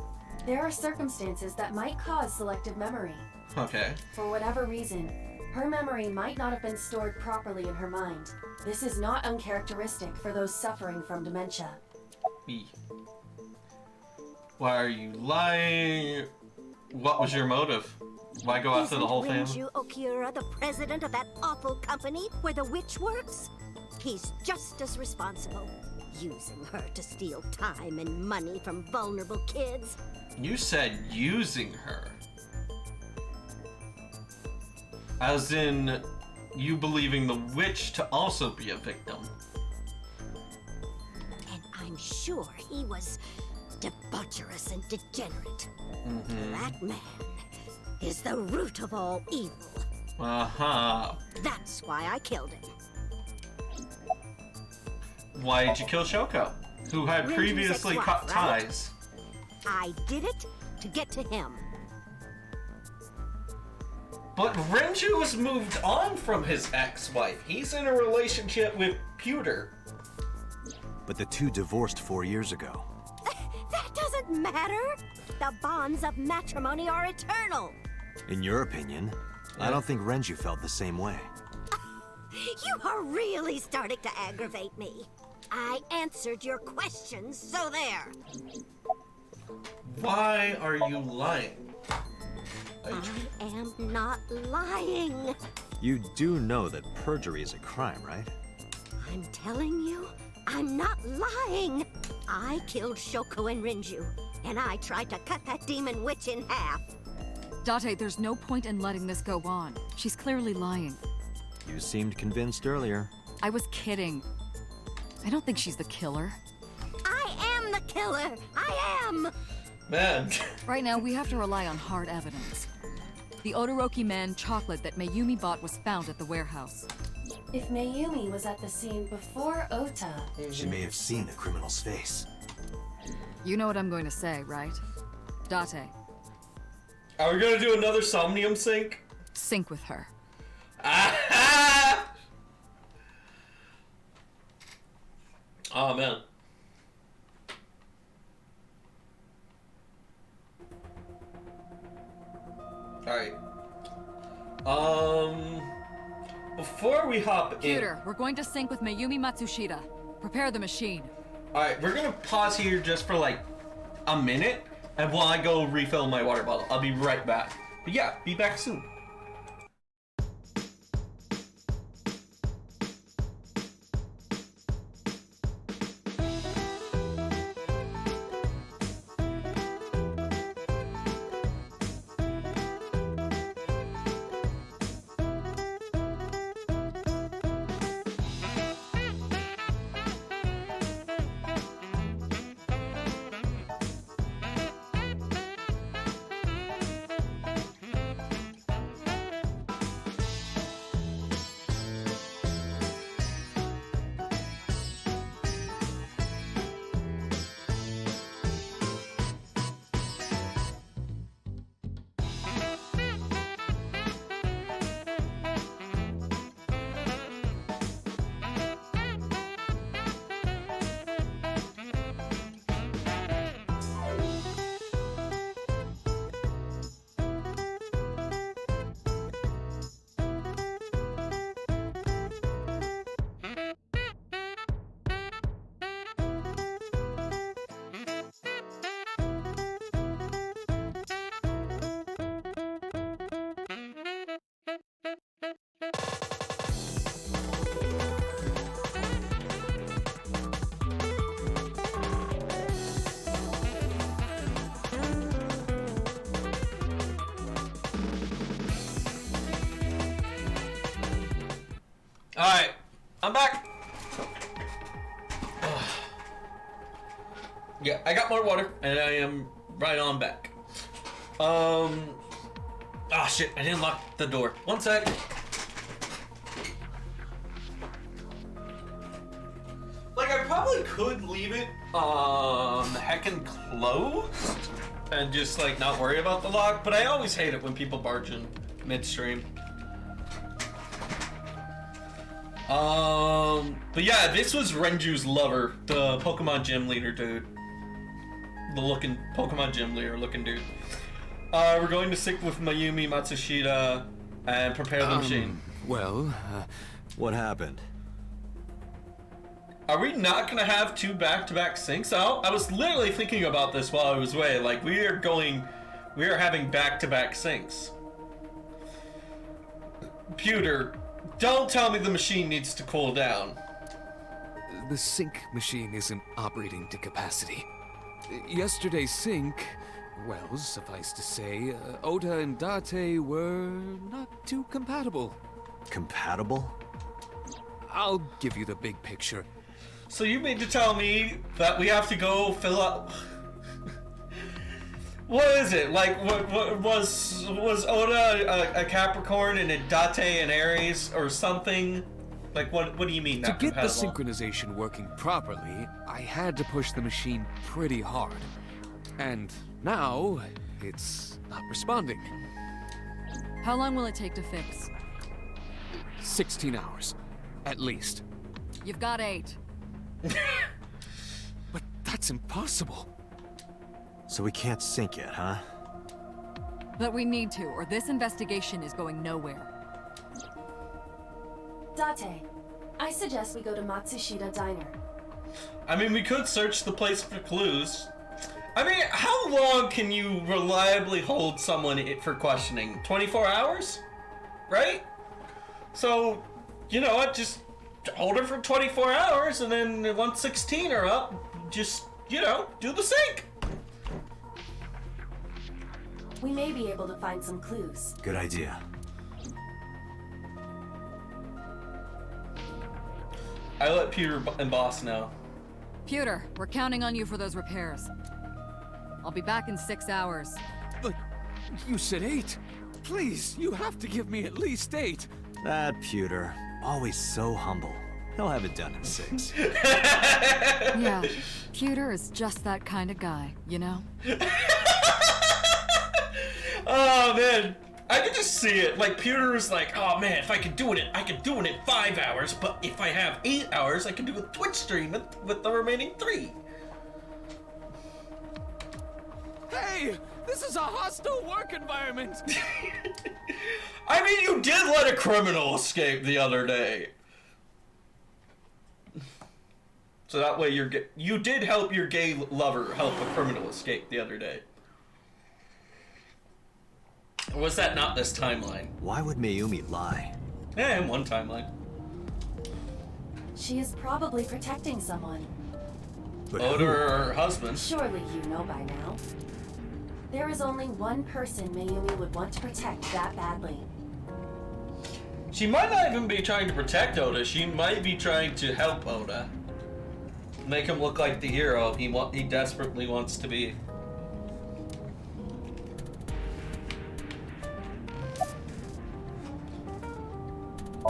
There are circumstances that might cause selective memory. Okay. For whatever reason, her memory might not have been stored properly in her mind. This is not uncharacteristic for those suffering from dementia. E. Why are you lying? What was your motive? Why go after the whole family? Renju Okiura the president of that awful company where the witch works? He's just as responsible, using her to steal time and money from vulnerable kids. You said using her. As in, you believing the witch to also be a victim. And I'm sure he was debaucherous and degenerate. That man is the root of all evil. That's why I killed him. Why did you kill Shoko, who had Renju's previously ex-wife, cut right? ties? I did it to get to him. But Renju has moved on from his ex-wife. He's in a relationship with Pewter. But the two divorced 4 years ago. That doesn't matter. The bonds of matrimony are eternal. In your opinion, I don't think Renju felt the same way. You are really starting to aggravate me. I answered your questions, so there. Why are you lying? I am not lying. You do know that perjury is a crime, right? I'm telling you, I'm not lying. I killed Shoko and Rinju, and I tried to cut that demon witch in half. Date, there's no point in letting this go on. She's clearly lying. You seemed convinced earlier. I was kidding. I don't think she's the killer. I am the killer. I am. Man. Right now, we have to rely on hard evidence. The Odoroki Man chocolate that Mayumi bought was found at the warehouse. If Mayumi was at the scene before Ota, She may have seen the criminal's face. You know what I'm going to say, right? Date, Are we gonna do another Somnium sync? sync with her. Ah! Oh man. Alright. Before we hop in. Computer, we're going to sync with Mayumi Matsushita. Prepare the machine. Alright, we're gonna pause here just for like a minute, and while I go refill my water bottle, I'll be right back. But yeah, be back soon. Alright, I'm back. Yeah, I got more water, and I am right on back. Oh shit, I didn't lock the door. One sec. Like, I probably could leave it, heckin' closed, and just, like, not worry about the lock, but I always hate it when people barge in midstream. But yeah, this was Renju's lover, the Pokemon gym leader dude. The Pokemon gym leader looking dude. We're going to stick with Mayumi Matsushita and prepare the machine. Well, What happened? Are we not gonna have two back-to-back syncs out? I was literally thinking about this while I was away. Like, we are having back-to-back syncs. Computer, don't tell me the machine needs to cool down. the sync machine isn't operating to capacity. Yesterday's sync, well, suffice to say, Ota and Date were not too compatible. Compatible? I'll give you the big picture. So you mean to tell me that we have to go fill up... What is it? Like, what was Ota a Capricorn and a Date an Aries or something? Like, what do you mean To not get the compatible? synchronization working properly, I had to push the machine pretty hard. And now, it's not responding. How long will it take to fix? 16 hours, at least. You've got 8. But that's impossible. So we can't sync yet, huh? But we need to, or this investigation is going nowhere. Date, I suggest we go to Matsushita Diner. I mean, we could search the place for clues. I mean, how long can you reliably hold someone for questioning? 24 hours? Right? So, you know what, just hold her for 24 hours, and then once 16 are up, just, you know, do the sync. We may be able to find some clues. Good idea. I let Peter and Boss know. Pewter, we're counting on you for those repairs. I'll be back in 6 hours. But you said 8. Please, you have to give me at least 8. That Pewter, always so humble. He'll have it done in 6. Yeah, Pewter is just that kind of guy, you know? Oh man, I can just see it. Like Pewter is like, oh man, if I could do it, I could do it in 5 hours. But if I have 8 hours, I can do a Twitch stream with the remaining 3. Hey, this is a hostile work environment. I mean, you did let a criminal escape the other day. So that way you did help your gay lover help a criminal escape the other day. Or was that not this timeline? Why would Mayumi lie? In one timeline. She is probably protecting someone. But Oda or her husband. Surely you know by now. There is only one person Mayumi would want to protect that badly. She might not even be trying to protect Oda. She might be trying to help Oda. Make him look like the hero he desperately wants to be.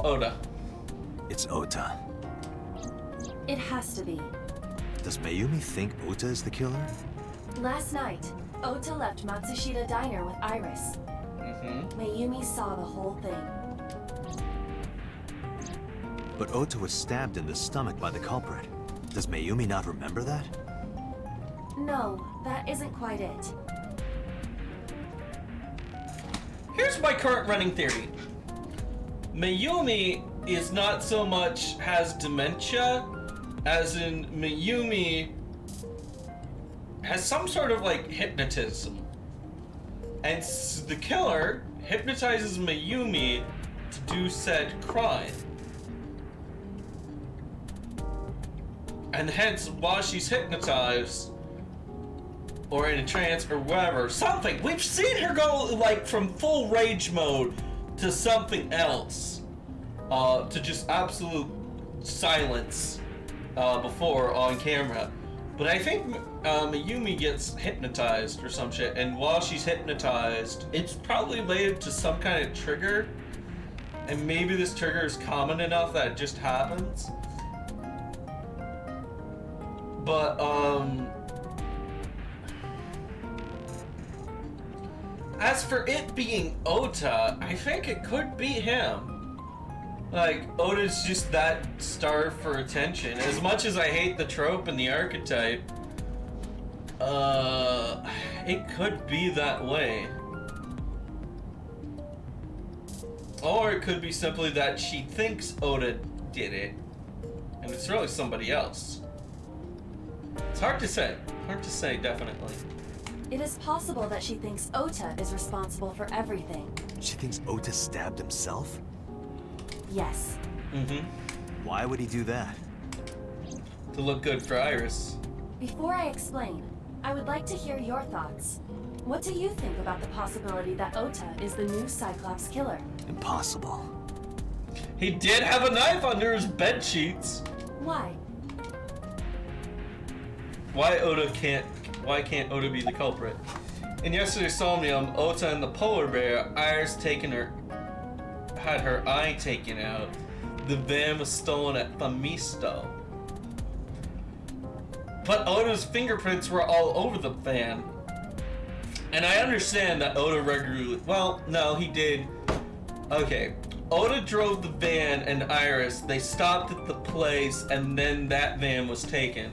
Oda. It's Ota. It has to be. Does Mayumi think Ota is the killer? Last night, Ota left Matsushita Diner with Iris. Mayumi saw the whole thing. But Ota was stabbed in the stomach by the culprit. Does Mayumi not remember that? No, that isn't quite it. Here's my current running theory. Mayumi is not so much has dementia, as in Mayumi has some sort of like hypnotism. And the killer hypnotizes Mayumi to do said crime. And hence, while she's hypnotized, or in a trance, or whatever, something, we've seen her go like from full rage mode to something else, to just absolute silence before on camera. But I think Mayumi gets hypnotized or some shit, and while she's hypnotized, it's probably related to some kind of trigger, and maybe this trigger is common enough that it just happens. But, as for it being Ota, I think it could be him. Like, Ota's just that starved for attention. As much as I hate the trope and the archetype, it could be that way. Or it could be simply that she thinks Ota did it, and it's really somebody else. It's hard to say. Hard to say, definitely. It is possible that she thinks Ota is responsible for everything. She thinks Ota stabbed himself? Yes. Why would he do that? To look good for Iris. Before I explain, I would like to hear your thoughts. What do you think about the possibility that Ota is the new Cyclops killer? Impossible. He did have a knife under his bed sheets. Why? Why can't Ota be the culprit? In yesterday's Somnium, Ota and the polar bear, Iris had her eye taken out. The van was stolen at Famisto. But Ota's fingerprints were all over the van. And I understand that Ota regularly, well, no, he did. Okay, Ota drove the van and Iris, they stopped at the place and then that van was taken.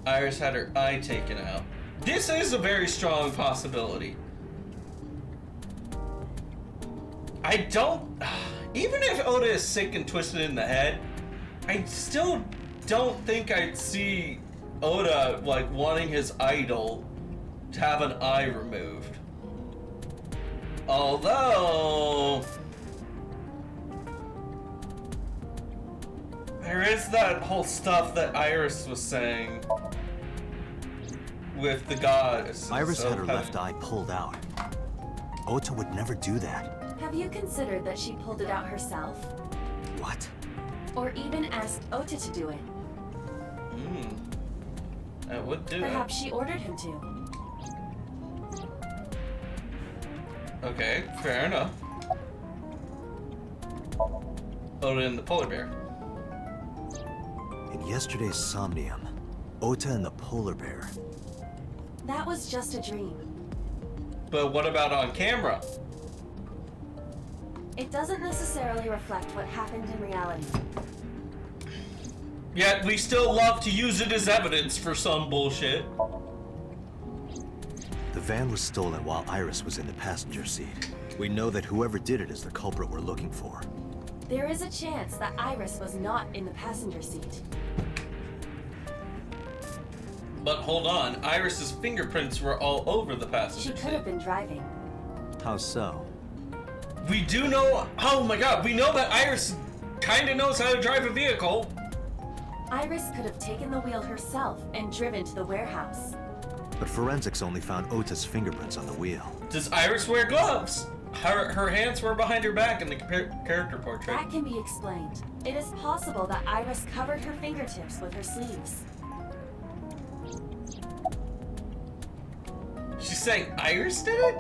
Iris had her eye taken out. This is a very strong possibility. I don't... Even if Oda is sick and twisted in the head, I still don't think I'd see Oda, like, wanting his idol to have an eye removed. Although... there is that whole stuff that Iris was saying with the goddess. Iris had her left eye pulled out. Ota would never do that. Have you considered that she pulled it out herself? What? Or even asked Ota to do it? That would do it. Perhaps she ordered him to. Okay, fair enough. Oda and the polar bear. In yesterday's Somnium, Ota and the polar bear. That was just a dream. But what about on camera? It doesn't necessarily reflect what happened in reality. Yet we still love to use it as evidence for some bullshit. The van was stolen while Iris was in the passenger seat. We know that whoever did it is the culprit we're looking for. There is a chance that Iris was not in the passenger seat. But hold on, Iris's fingerprints were all over the passenger She could seat. have been driving. How so? We do know, oh my god, we know that Iris kinda knows how to drive a vehicle. Iris could have taken the wheel herself and driven to the warehouse. But forensics only found Ota's fingerprints on the wheel. Does Iris wear gloves? Her hands were behind her back in the character portrait. That can be explained. It is possible that Iris covered her fingertips with her sleeves. She's saying Iris did it?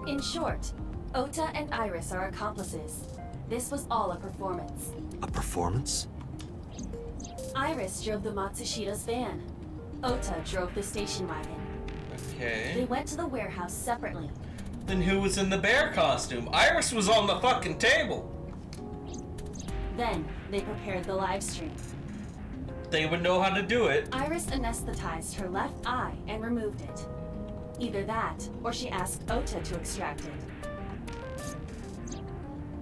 In short, Ota and Iris are accomplices. This was all a performance. A performance? Iris drove the Matsushida's van. Ota drove the station wagon. They Okay. went to the warehouse separately. Then who was in the bear costume? Iris was on the fucking table. Then, they prepared the live stream. They would know how to do it. Iris anesthetized her left eye and removed it. Either that, or she asked Ota to extract it.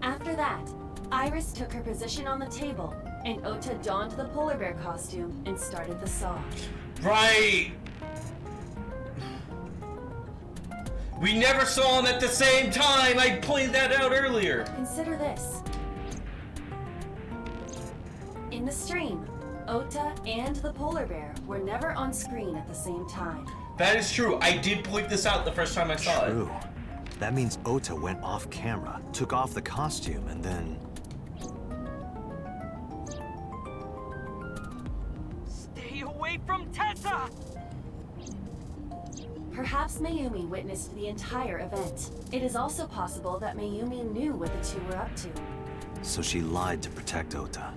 After that, Iris took her position on the table, and Ota donned the polar bear costume and started the saw. Right. We never saw them at the same time. I pointed that out earlier. Consider this. In the stream, Ota and the polar bear were never on screen at the same time. That is true. I did point this out the first time I saw True. That means Ota went off camera, took off the costume, and then... Stay away from Tessa! Perhaps Mayumi witnessed the entire event. It is also possible that Mayumi knew what the two were up to. So she lied to protect Ota.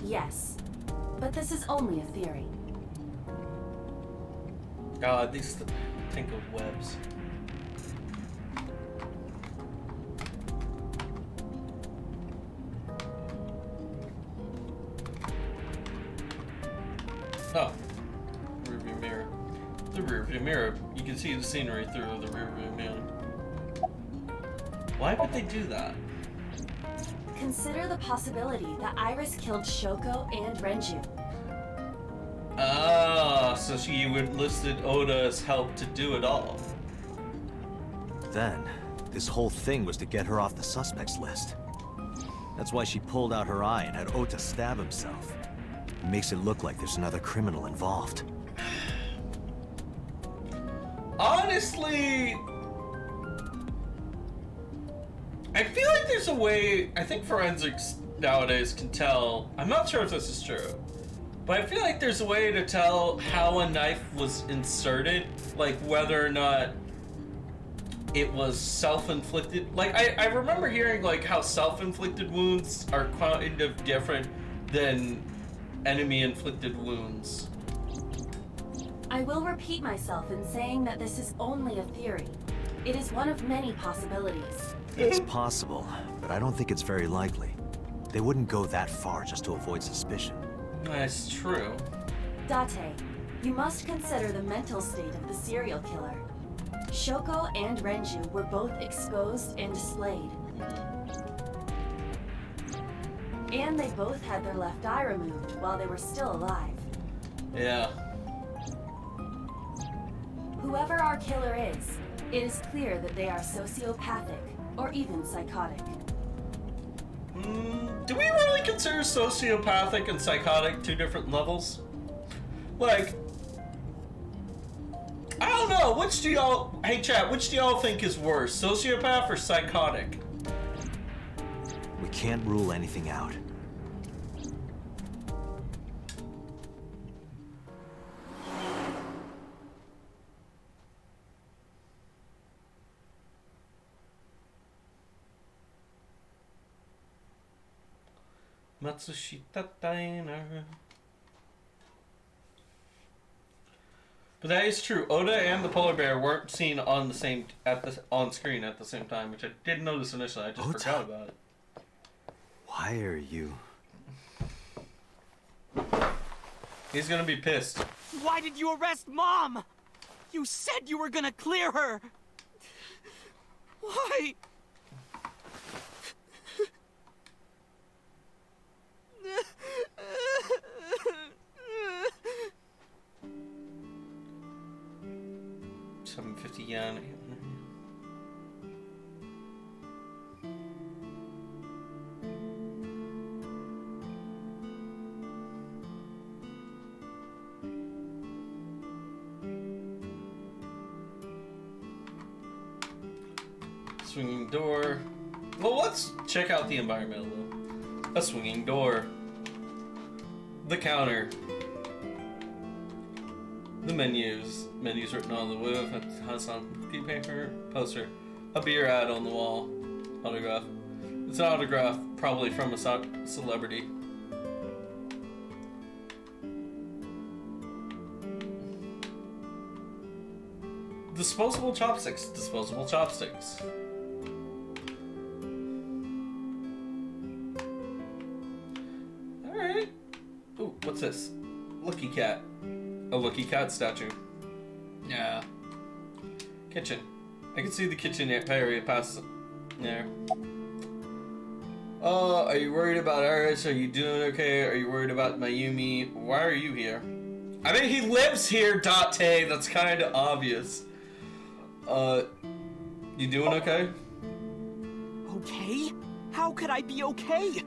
Yes, but this is only a theory. it. God, these think of webs. Oh, rearview mirror. The rearview mirror. You can see the scenery through the rearview mirror. Why would they do that? Consider the possibility that Iris killed Shoko and Renju. Ah, so she enlisted Oda's help to do it all. Then, this whole thing was to get her off the suspects list. That's why she pulled out her eye and had Ota stab himself. It makes it look like there's another criminal involved. Honestly, I feel like there's a way, I think forensics nowadays can tell, I'm not sure if this is true, but I feel like there's a way to tell how a knife was inserted, like whether or not it was self-inflicted. Like, I remember hearing like how self-inflicted wounds are kind of different than enemy-inflicted wounds. I will repeat myself in saying that this is only a theory. It is one of many possibilities. It's possible, but I don't think it's very likely. They wouldn't go that far just to avoid suspicion. That's true. Date, you must consider the mental state of the serial killer. Shoko and Renju were both exposed and displayed. And they both had their left eye removed while they were still alive. Yeah. Whoever our killer is, it is clear that they are sociopathic or even psychotic. Do we really consider sociopathic and psychotic two different levels? Like, I don't know. Which do y'all... Hey, chat, which do y'all think is worse? Sociopath or psychotic? We can't rule anything out. Matsushita Diner. But that is true. Oda and the polar bear weren't seen on the same on screen at the same time, which I did notice initially. I just Ota? forgot about it. Why are you... He's gonna be pissed. Why did you arrest Mom? You said you were gonna clear her. Why? $750 yen. Swinging door. Well, let's check out the environmental though. A swinging door. The counter. The menus. Menus written on the roof. Has on key paper. Poster. A beer ad on the wall. Autograph. It's an autograph, probably from a celebrity. Disposable chopsticks. Disposable chopsticks. Alright. Ooh, what's this? Lucky cat. A lucky cat statue. Yeah. Kitchen. I can see the kitchen area past there. Oh, are you worried about Iris? Are you doing okay? Are you worried about Mayumi? Why are you here? I mean, he lives here, Date. That's kind of obvious. You doing okay? Okay? How could I be okay?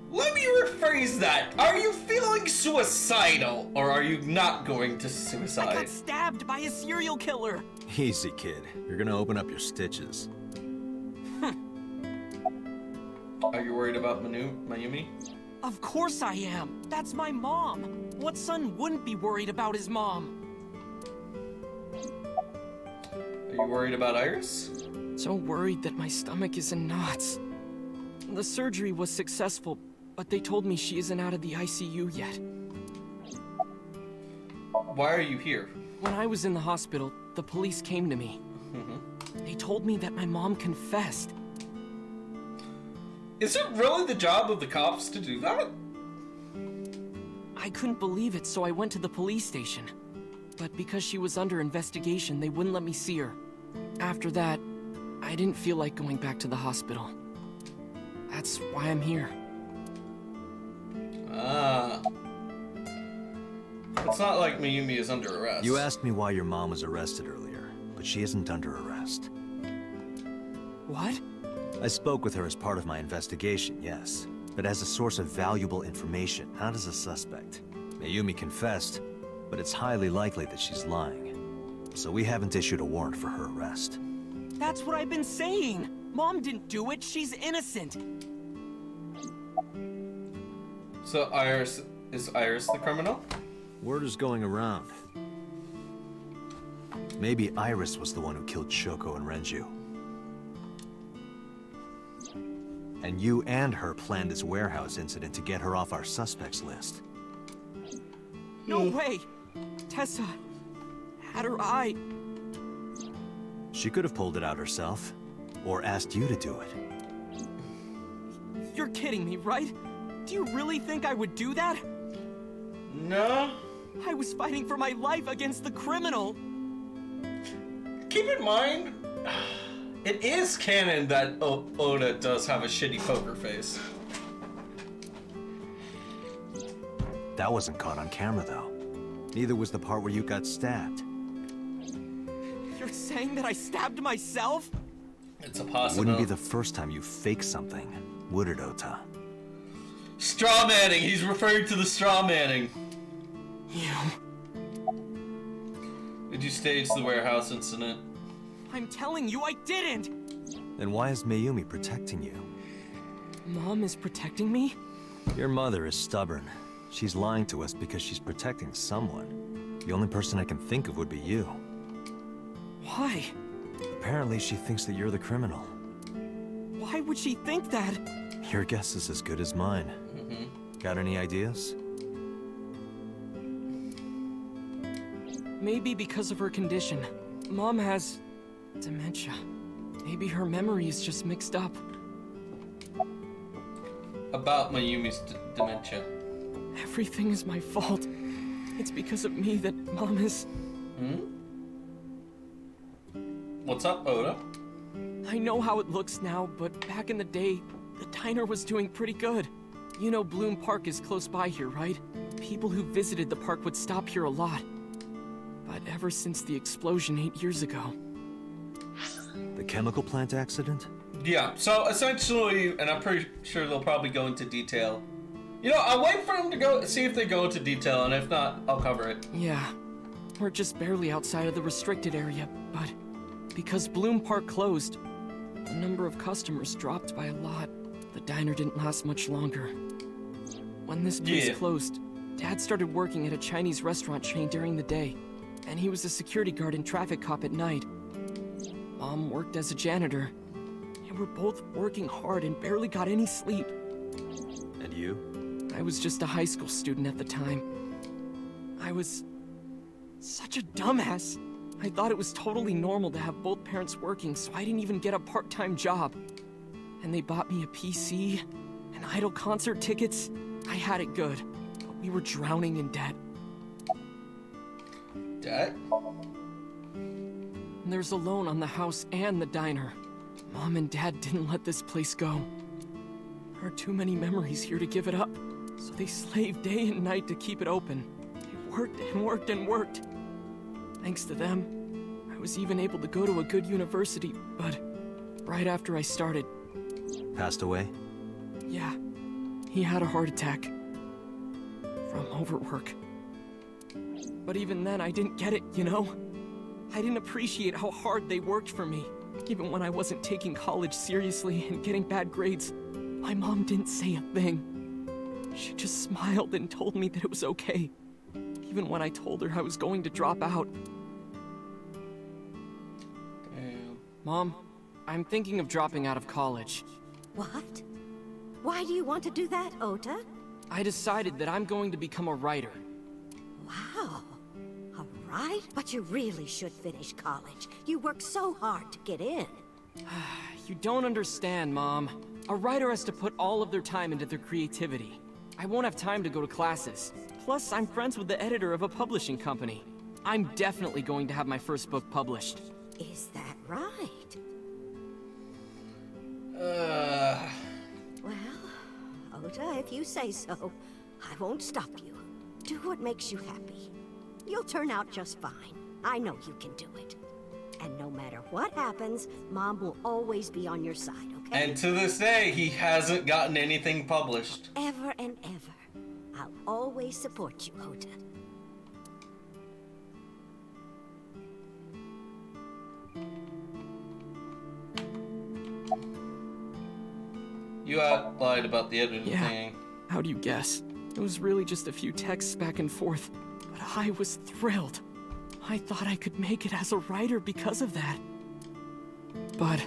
Let me rephrase that. Are you feeling suicidal, or are you not going to I suicide? got stabbed by a serial killer. Easy, kid. You're gonna open up your stitches. Are you worried about Mayumi? Of course I am. That's my mom. What son wouldn't be worried about his mom? Are you worried about Iris? So worried that my stomach is in knots. The surgery was successful, but they told me she isn't out of the ICU yet. Why are you here? When I was in the hospital, the police came to me. They told me that my mom confessed. Is it really the job of the cops to do that? I couldn't believe it, so I went to the police station. But because she was under investigation, they wouldn't let me see her. After that, I didn't feel like going back to the hospital. That's why I'm here. Ah. It's not like Mayumi is under arrest. You asked me why your mom was arrested earlier, but she isn't under arrest. What? I spoke with her as part of my investigation, yes, but as a source of valuable information, not as a suspect. Mayumi confessed, but it's highly likely that she's lying. So we haven't issued a warrant for her arrest. That's what I've been saying! Mom didn't do it, she's innocent! So is Iris the criminal? Word is going around. Maybe Iris was the one who killed Shoko and Renju. And you and her planned this warehouse incident to get her off our suspects list. No way! Tessa had her eye. She could have pulled it out herself, or asked you to do it. You're kidding me, right? Do you really think I would do that? No. I was fighting for my life against the criminal. Keep in mind, it is canon that Oda does have a shitty poker face. That wasn't caught on camera, though. Neither was the part where you got stabbed. You're saying that I stabbed myself? It's a It possibility. wouldn't be the first time you faked something, would it, Ota? Straw manning. He's referring to the straw manning. You. Did you stage the warehouse incident? I'm telling you, I didn't! Then why is Mayumi protecting you? Mom is protecting me? Your mother is stubborn. She's lying to us because she's protecting someone. The only person I can think of would be you. Why? Apparently, she thinks that you're the criminal. Why would she think that? Your guess is as good as mine. Got any ideas? Maybe because of her condition. Mom has dementia. Maybe her memory is just mixed up. About Mayumi's dementia. Everything is my fault. It's because of me that Mom is... What's up, Oda? I know how it looks now, but back in the day, the diner was doing pretty good. You know Bloom Park is close by here, right? People who visited the park would stop here a lot. But ever since the explosion 8 years ago... The chemical plant accident? Yeah, so essentially, and I'm pretty sure they'll probably go into detail. You know, I'll wait for them to go, see if they go into detail, and if not, I'll cover it. Yeah, we're just barely outside of the restricted area, but because Bloom Park closed, the number of customers dropped by a lot. The diner didn't last much longer. When this place closed, Dad started working at a Chinese restaurant chain during the day, and he was a security guard and traffic cop at night. Mom worked as a janitor, and we're both working hard and barely got any sleep. And you? I was just a high school student at the time. I was such a dumbass. I thought it was totally normal to have both parents working, so I didn't even get a part-time job. And they bought me a PC and idol concert tickets. I had it good, but we were drowning in debt. Debt? And there's a loan on the house and the diner. Mom and Dad didn't let this place go. There are too many memories here to give it up, so they slaved day and night to keep it open. They worked and worked and worked. Thanks to them, I was even able to go to a good university, but right after I started... Passed away? Yeah, he had a heart attack. From overwork. But even then, I didn't get it, you know? I didn't appreciate how hard they worked for me. Even when I wasn't taking college seriously and getting bad grades, my mom didn't say a thing. She just smiled and told me that it was okay. Even when I told her I was going to drop out. Damn. Mom, I'm thinking of dropping out of college. What? Why do you want to do that, Ota? I decided that I'm going to become a writer. Wow. All right, but you really should finish college. You worked so hard to get in. You don't understand, Mom. A writer has to put all of their time into their creativity. I won't have time to go to classes. Plus, I'm friends with the editor of a publishing company. I'm definitely going to have my first book published. Is that right? Well, Ota, if you say so, I won't stop you. Do what makes you happy. You'll turn out just fine. I know you can do it. And no matter what happens, Mom will always be on your side, okay? And to this day, he hasn't gotten anything published. Ever and ever. I'll always support you, Ota. You lied about the editing Yeah. thing. How do you guess? It was really just a few texts back and forth, but I was thrilled. I thought I could make it as a writer because of that. But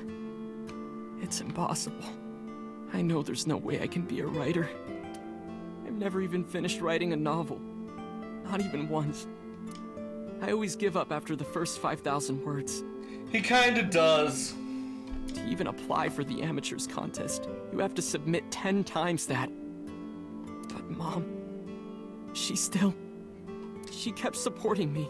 it's impossible. I know there's no way I can be a writer. I've never even finished writing a novel. Not even once. I always give up after the first 5,000 words. He kinda does. To even apply for the amateurs contest, you have to submit 10 times that. But Mom, she kept supporting me.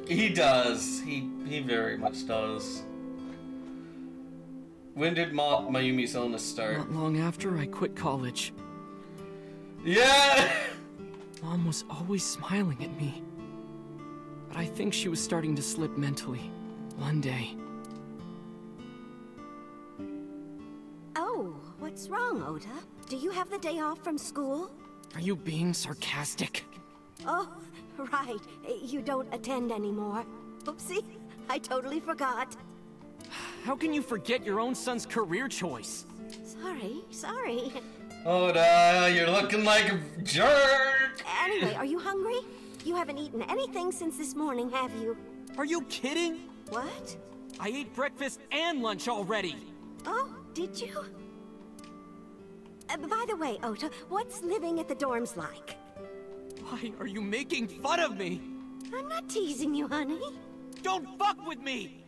He does. He very much does. When did Mayumi's illness start? Not long after I quit college. Yeah! Mom was always smiling at me. But I think she was starting to slip mentally. One day. Oh, what's wrong, Ota? Do you have the day off from school? Are you being sarcastic? Oh, right. You don't attend anymore. Oopsie, I totally forgot. How can you forget your own son's career choice? Sorry. Oda, you're looking like a jerk! Anyway, are you hungry? You haven't eaten anything since this morning, have you? Are you kidding? What? I ate breakfast and lunch already. Oh, did you? By the way, Ota, what's living at the dorms like? Why are you making fun of me? I'm not teasing you, honey. Don't fuck with me!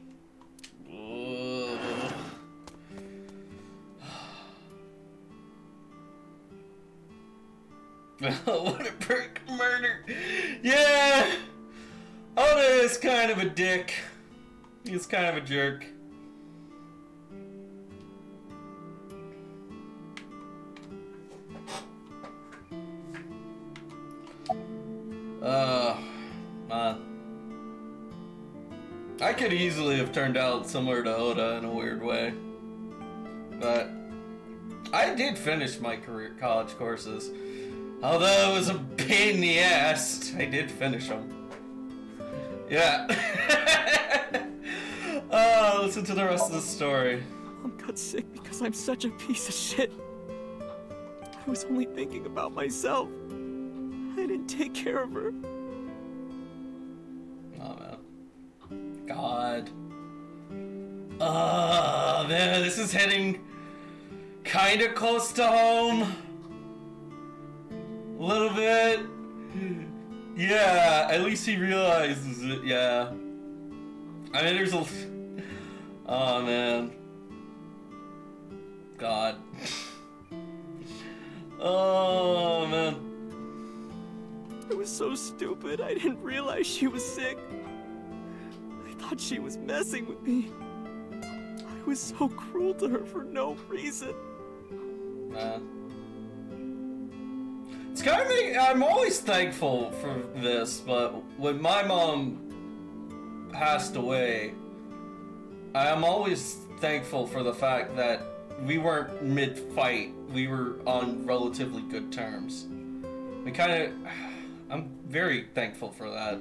What a prick murder. Yeah! Oda is kind of a dick. He's kind of a jerk. Man. I could easily have turned out similar to Oda in a weird way. But I did finish my college courses. Although it was a pain in the ass, I did finish them. Yeah. Listen to the rest of the story. Mom got sick because I'm such a piece of shit. I was only thinking about myself. I didn't take care of her. Oh, man. God. Oh, man, this is hitting kind of close to home. A little bit. Yeah, at least he realizes it, yeah. I mean, there's a... Oh, man. God. Oh, man. I was so stupid, I didn't realize she was sick. I thought she was messing with me. I was so cruel to her for no reason. Man. It's kind of I'm always thankful for this, but when my mom passed away, I am always thankful for the fact that we weren't mid-fight. We were on relatively good terms. I'm very thankful for that.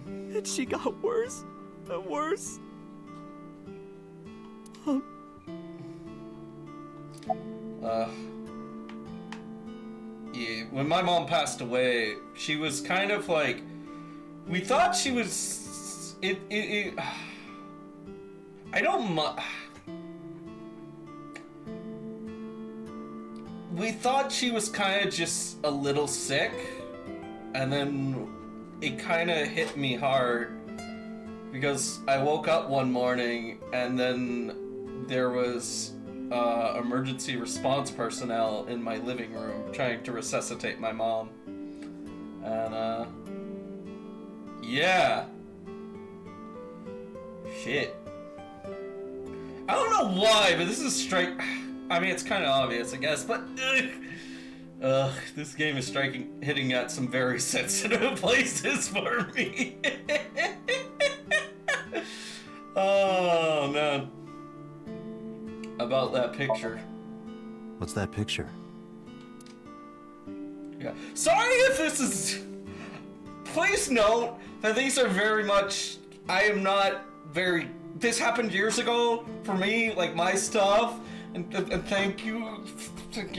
And she got worse and worse. Yeah, when my mom passed away, she was kind of like, we thought she was, we thought she was kind of just a little sick, and then it kind of hit me hard, because I woke up one morning, and then there was emergency response personnel in my living room trying to resuscitate my mom. And, yeah. Shit. I don't know why, but this is straight... I mean, it's kind of obvious, I guess, but... this game is hitting at some very sensitive places for me. Oh, man. About that picture. What's that picture? Yeah. Sorry if this is... Please note that these are very much... I am not very... This happened years ago for me, like my stuff, and thank you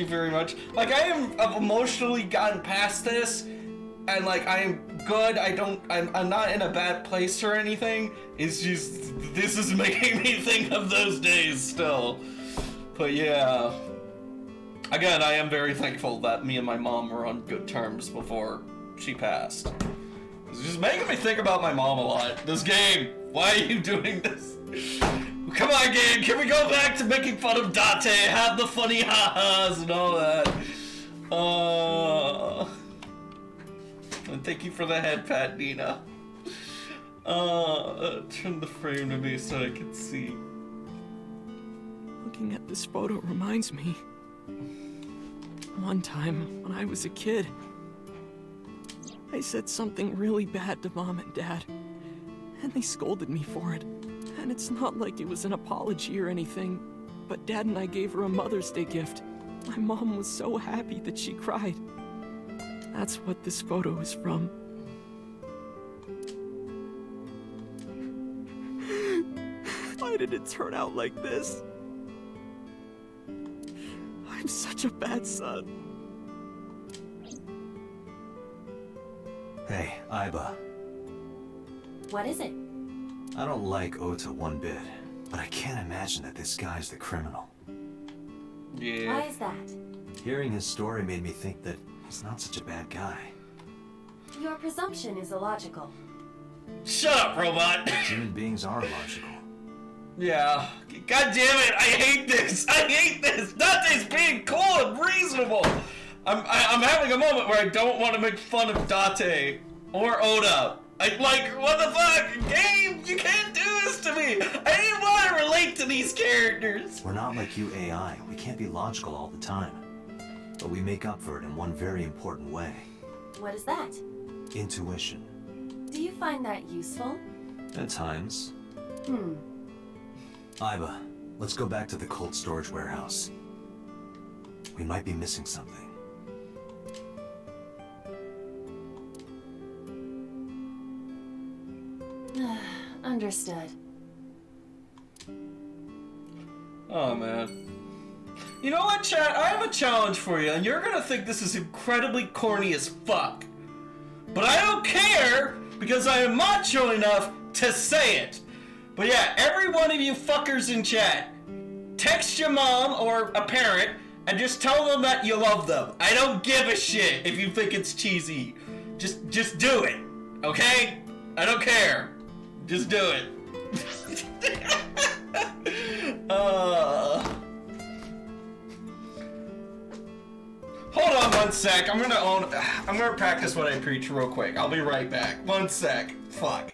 very much. Like, I've emotionally gotten past this, and like, I am good, I'm not in a bad place or anything. It's just, this is making me think of those days still. But yeah. Again, I am very thankful that me and my mom were on good terms before she passed. It's just making me think about my mom a lot. This game, why are you doing this? Come on, game, can we go back to making fun of Date, have the funny ha-has and all that? And thank you for the head pat, Nina. Turn the frame to me so I can see. Looking at this photo reminds me. One time, when I was a kid, I said something really bad to Mom and Dad, and they scolded me for it. And it's not like it was an apology or anything, but Dad and I gave her a Mother's Day gift. My mom was so happy that she cried. That's what this photo is from. Why did it turn out like this? I'm such a bad son. Hey, Iba. What is it? I don't like Ota one bit, but I can't imagine that this guy's the criminal. Yeah. Why is that? Hearing his story made me think that he's not such a bad guy. Your presumption is illogical. Shut up, robot! Human beings are logical. Yeah. God damn it! I hate this! I hate this! Dante's being cool and reasonable! I'm having a moment where I don't want to make fun of Dante or Oda. What the fuck? Game, you can't do this to me! I didn't want to relate to these characters! We're not like you AI. We can't be logical all the time. But we make up for it in one very important way. What is that? Intuition. Do you find that useful? At times. Hmm. Iba, let's go back to the cold storage warehouse. We might be missing something. Understood. Oh, man. You know what, chat? I have a challenge for you, and you're gonna think this is incredibly corny as fuck. But I don't care, because I am macho enough to say it. But yeah, every one of you fuckers in chat, text your mom or a parent, and just tell them that you love them. I don't give a shit if you think it's cheesy. Just do it, okay? I don't care. Just do it. Hold on one sec. I'm gonna practice what I preach real quick. I'll be right back. One sec. Fuck.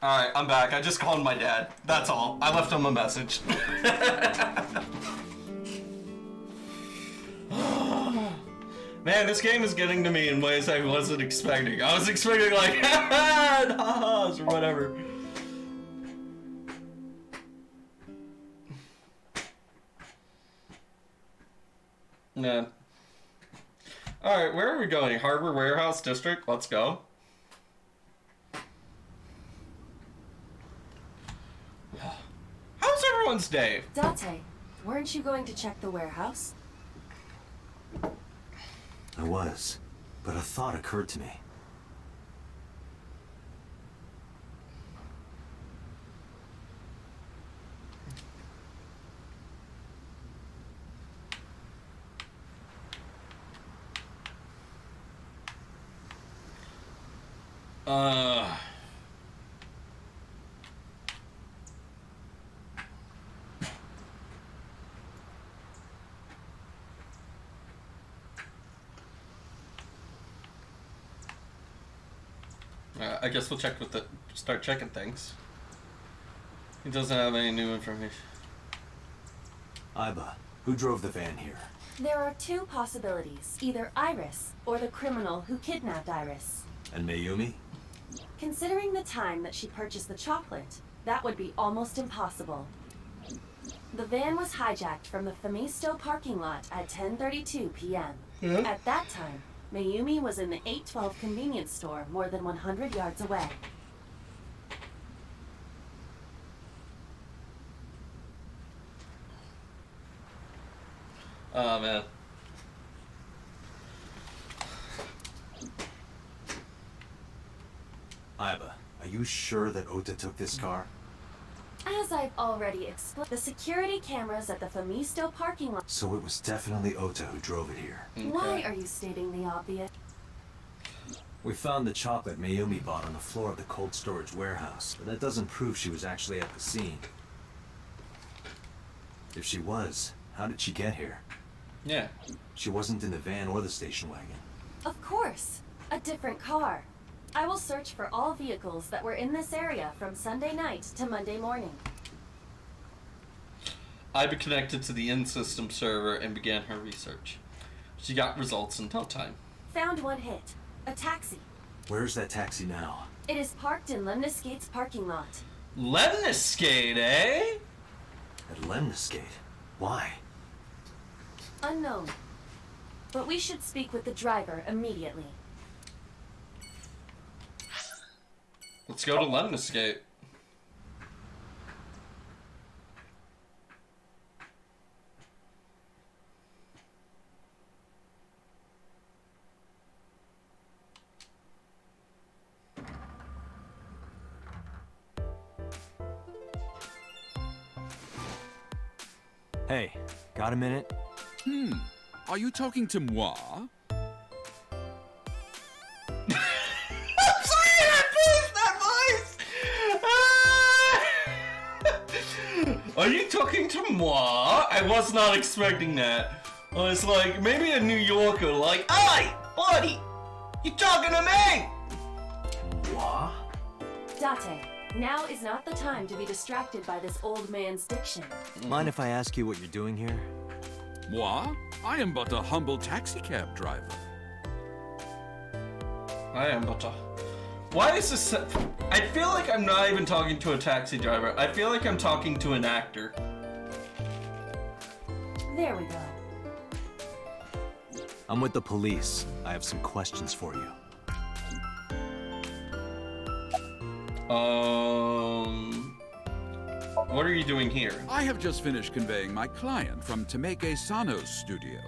Alright, I'm back. I just called my dad. That's all. I left him a message. Man, this game is getting to me in ways I wasn't expecting. I was expecting like, ha-ha, or whatever. Man. Alright, where are we going? Harbor Warehouse District? Let's go. How's everyone's day? Dante, weren't you going to check the warehouse? I was, but a thought occurred to me. I guess we'll start checking things. He doesn't have any new information. Iba, who drove the van here? There are two possibilities. Either Iris, or the criminal who kidnapped Iris. And Mayumi? Considering the time that she purchased the chocolate, that would be almost impossible. The van was hijacked from the Famisto parking lot at 10:32 p.m. Yeah. At that time, Mayumi was in the 812 convenience store more than 100 yards away. Oh, man. Iba, are you sure that Ota took this car? As I've already explained, the security cameras at the Famisto parking lot. So it was definitely Ota who drove it here. Why are you stating the obvious? We found the chocolate Mayumi bought on the floor of the cold storage warehouse, but that doesn't prove she was actually at the scene. If she was, how did she get here? Yeah. She wasn't in the van or the station wagon. Of course, a different car. I will search for all vehicles that were in this area from Sunday night to Monday morning. Iba connected to the in-system server and began her research. She got results in no time. Found one hit. A taxi. Where's that taxi now? It is parked in Lemniscate's parking lot. Lemniscate, eh? At Lemniscate? Why? Unknown. But we should speak with the driver immediately. Let's go to Lemniscate. Hey, got a minute? Are you talking to moi? I'm sorry, that voice! Are you talking to moi? I was not expecting that. I was like, maybe a New Yorker, like, hey, buddy, you talking to me? Moi? Date, now is not the time to be distracted by this old man's diction. Mind if I ask you what you're doing here? Moi? I am but a humble taxicab driver. I am, but why is this? I feel like I'm not even talking to a taxi driver. I feel like I'm talking to an actor. There we go. I'm with the police. I have some questions for you. What are you doing here? I have just finished conveying my client from Tameke Sano's studio.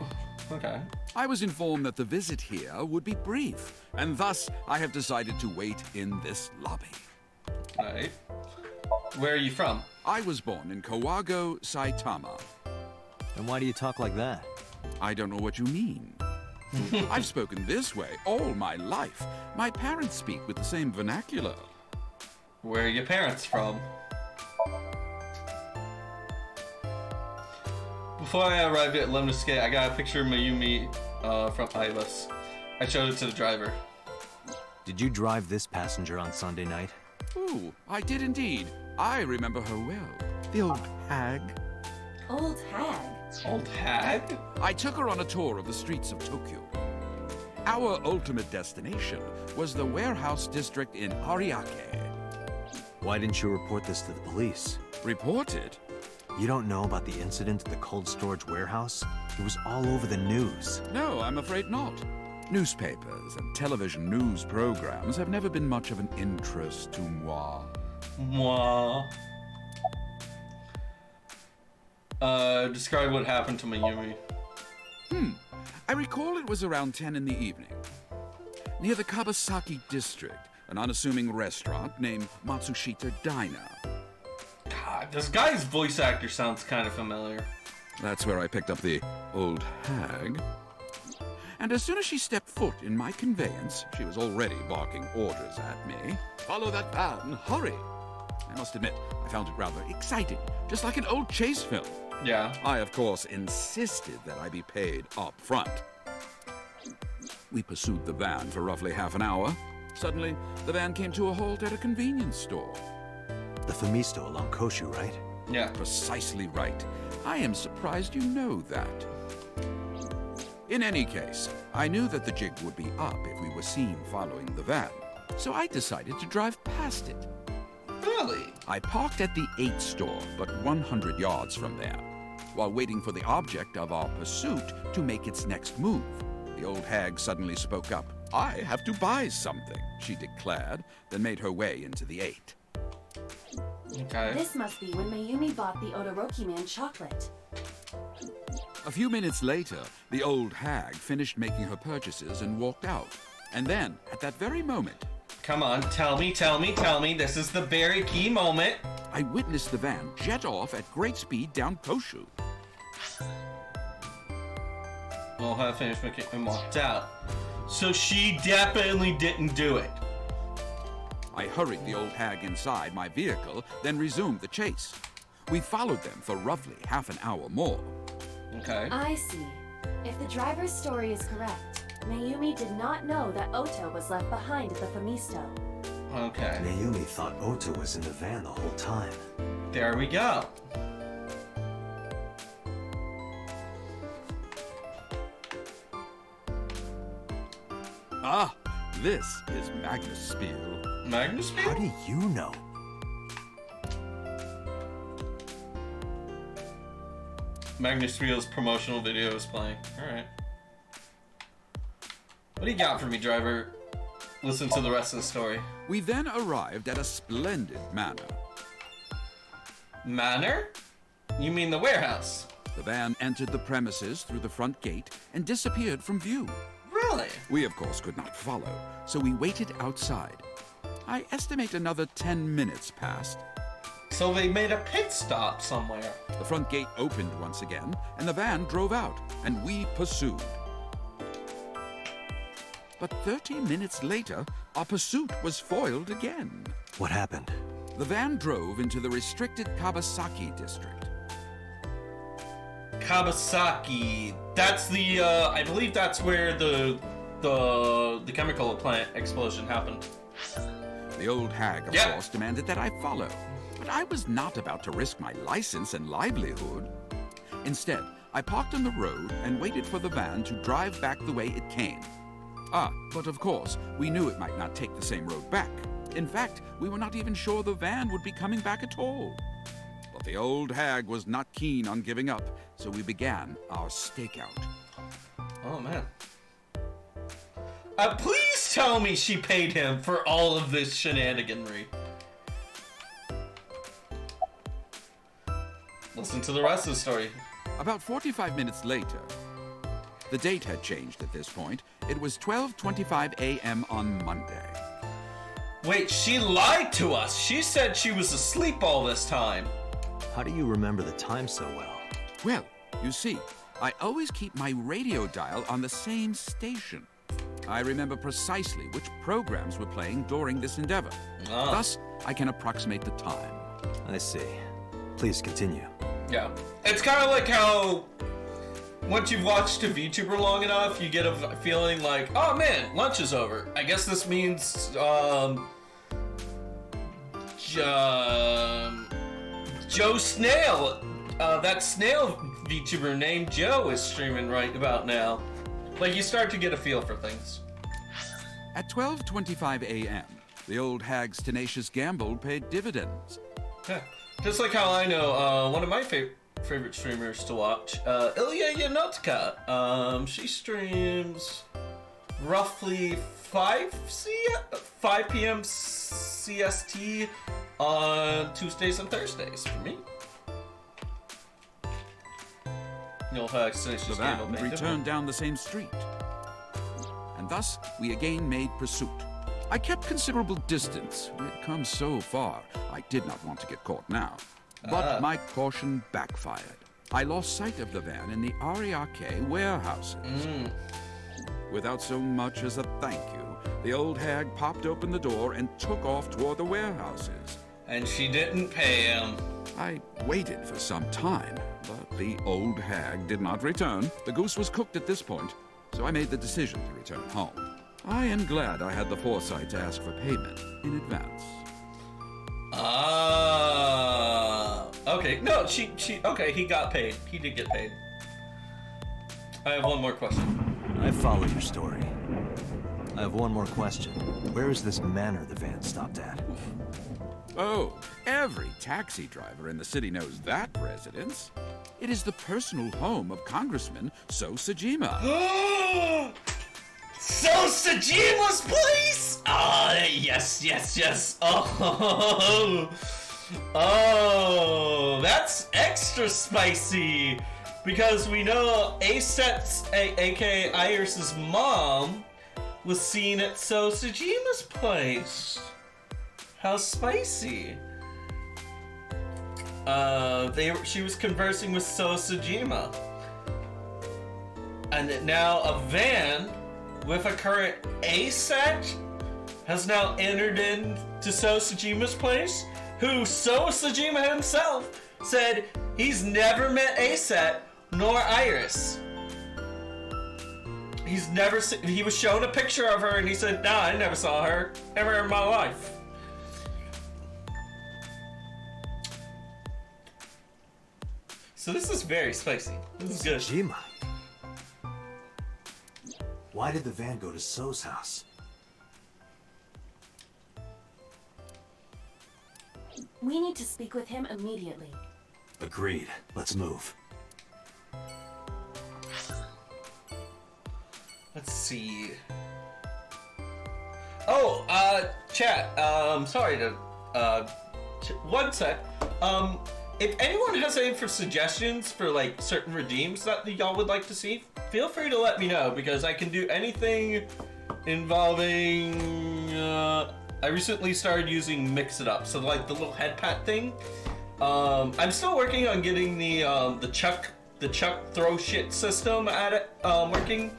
Okay. I was informed that the visit here would be brief, and thus I have decided to wait in this lobby. Alright. Where are you from? I was born in Kawago, Saitama. And why do you talk like that? I don't know what you mean. I've spoken this way all my life. My parents speak with the same vernacular. Where are your parents from? Before I arrived at Lemniscate, I got a picture of Mayumi from Ibis. I showed it to the driver. Did you drive this passenger on Sunday night? Ooh, I did indeed. I remember her well. The old hag. Old hag? Old hag? I took her on a tour of the streets of Tokyo. Our ultimate destination was the warehouse district in Ariake. Why didn't you report this to the police? Reported? You don't know about the incident at the cold storage warehouse? It was all over the news. No, I'm afraid not. Newspapers and television news programs have never been much of an interest to moi. Moi. Describe what happened to Mayumi. I recall it was around 10 in the evening. Near the Kabasaki district, an unassuming restaurant named Matsushita Diner. God, this guy's voice actor sounds kind of familiar. That's where I picked up the old hag. And as soon as she stepped foot in my conveyance, she was already barking orders at me. Follow that van, hurry! I must admit, I found it rather exciting, just like an old chase film. Yeah. I, of course, insisted that I be paid up front. We pursued the van for roughly half an hour. Suddenly, the van came to a halt at a convenience store. The Famisto along Koshu, right? Yeah. Precisely right. I am surprised you know that. In any case, I knew that the jig would be up if we were seen following the van, so I decided to drive past it. Really? I parked at the 8 store, but 100 yards from there, while waiting for the object of our pursuit to make its next move. The old hag suddenly spoke up. I have to buy something, she declared, then made her way into the 8. Okay. This must be when Mayumi bought the Odoroki Man chocolate. A few minutes later, the old hag finished making her purchases and walked out. And then, at that very moment... Come on, tell me. This is the very key moment. I witnessed the van jet off at great speed down Koshu. Well, how finished and walked out. So she definitely didn't do it. I hurried the old hag inside my vehicle, then resumed the chase. We followed them for roughly half an hour more. Okay. I see. If the driver's story is correct, Mayumi did not know that Ota was left behind at the Famisto. Okay. Mayumi thought Ota was in the van the whole time. There we go. Ah, this is Magnus Spiel. Magnus Spiel? How do you know? Magnus Spiel's promotional video is playing. Alright. What do you got for me, driver? Listen to the rest of the story. We then arrived at a splendid manor. Manor? You mean the warehouse? The van entered the premises through the front gate and disappeared from view. Really? We, of course, could not follow, so we waited outside. I estimate another 10 minutes passed. So they made a pit stop somewhere. The front gate opened once again, and the van drove out, and we pursued. But 30 minutes later, our pursuit was foiled again. What happened? The van drove into the restricted Kabasaki district. Kabasaki. That's the, I believe that's where the chemical plant explosion happened. The old hag, of course, demanded that I follow. But I was not about to risk my license and livelihood. Instead, I parked on the road and waited for the van to drive back the way it came. But of course, we knew it might not take the same road back. In fact, we were not even sure the van would be coming back at all. But the old hag was not keen on giving up, so we began our stakeout. Oh, man. Please tell me she paid him for all of this shenaniganry. Listen to the rest of the story. About 45 minutes later, the date had changed at this point. It was 12:25 a.m. on Monday. Wait, she lied to us. She said she was asleep all this time. How do you remember the time so well? Well, you see, I always keep my radio dial on the same station. I remember precisely which programs were playing during this endeavor. Thus, I can approximate the time. I see. Please continue. Yeah. It's kind of like how once you've watched a VTuber long enough, you get a feeling like, oh man, lunch is over. I guess this means, Joe Snail, that snail VTuber named Joe is streaming right about now. Like, you start to get a feel for things. At 12:25 a.m., the old hag's tenacious gamble paid dividends. Yeah. Just like how I know one of my favorite streamers to watch, Ilya Yanotka. She streams roughly 5 p.m. CST on Tuesdays and Thursdays for me. The van returned down the same street, and thus we again made pursuit. I kept considerable distance. We had come so far, I did not want to get caught now. But my caution backfired. I lost sight of the van in the Ariake warehouses. Without so much as a thank you, the old hag popped open the door and took off toward the warehouses. And she didn't pay him. I waited for some time, but the old hag did not return. The goose was cooked at this point, so I made the decision to return home. I am glad I had the foresight to ask for payment in advance. Okay. No, okay, he got paid. He did get paid. I have one more question. I follow your story. I have one more question. Where is this manor the van stopped at? Oh, every taxi driver in the city knows that residence. It is the personal home of Congressman So Sajima. So Sajima's place? Yes. Oh, that's extra spicy. Because we know Aset's, aka Iris's mom, was seen at So Sajima's place. How spicy. she was conversing with Sosajima. And now a van with a current A set has now entered into Sosajima's place, who Sosajima himself said he's never met Aset nor Iris. He was shown a picture of her and he said, nah, I never saw her ever in my life. So this is very spicy. This is good. Sojima. Why did the van go to So's house? We need to speak with him immediately. Agreed. Let's move. Let's see. Oh, chat. Sorry to, one sec. If anyone has any suggestions for like certain redeems that y'all would like to see, feel free to let me know because I can do anything involving. I recently started using Mix It Up, so like the little head pat thing. I'm still working on getting the chuck throw shit system at it working.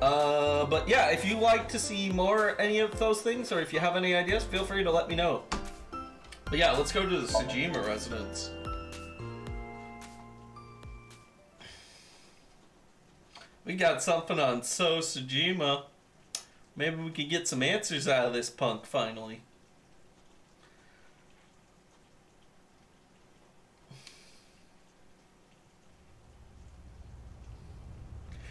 But yeah, if you like to see more any of those things, or if you have any ideas, feel free to let me know. But yeah, let's go to the Sojima residence. We got something on Sojima. Maybe we could get some answers out of this punk finally.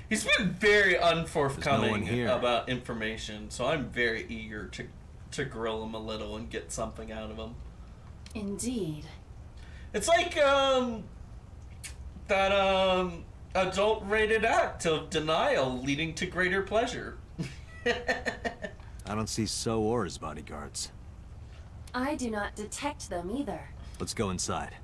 He's been very unforthcoming about information, so I'm very eager to grill him a little and get something out of him. Indeed. It's like that adult-rated act of denial leading to greater pleasure. I don't see So or his bodyguards. I do not detect them either. Let's go inside.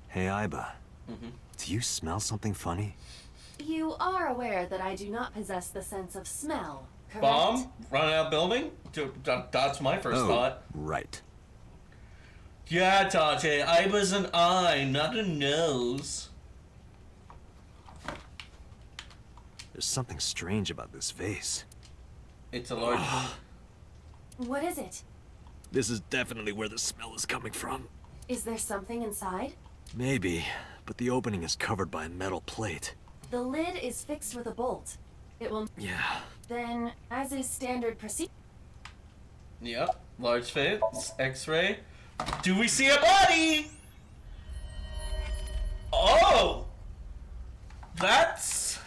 Hey, Iba. Do you smell something funny? You are aware that I do not possess the sense of smell, correct? Bomb? Run out of building? That's my first thought. Right. Yeah, Tate, Iba's an eye, not a nose. There's something strange about this vase. It's a large one. What is it? This is definitely where the smell is coming from. Is there something inside? Maybe, but the opening is covered by a metal plate. The lid is fixed with a bolt. It will... Yeah. Then, as is standard procedure... Yep, large face, X-ray. Do we see a body? Oh! That's...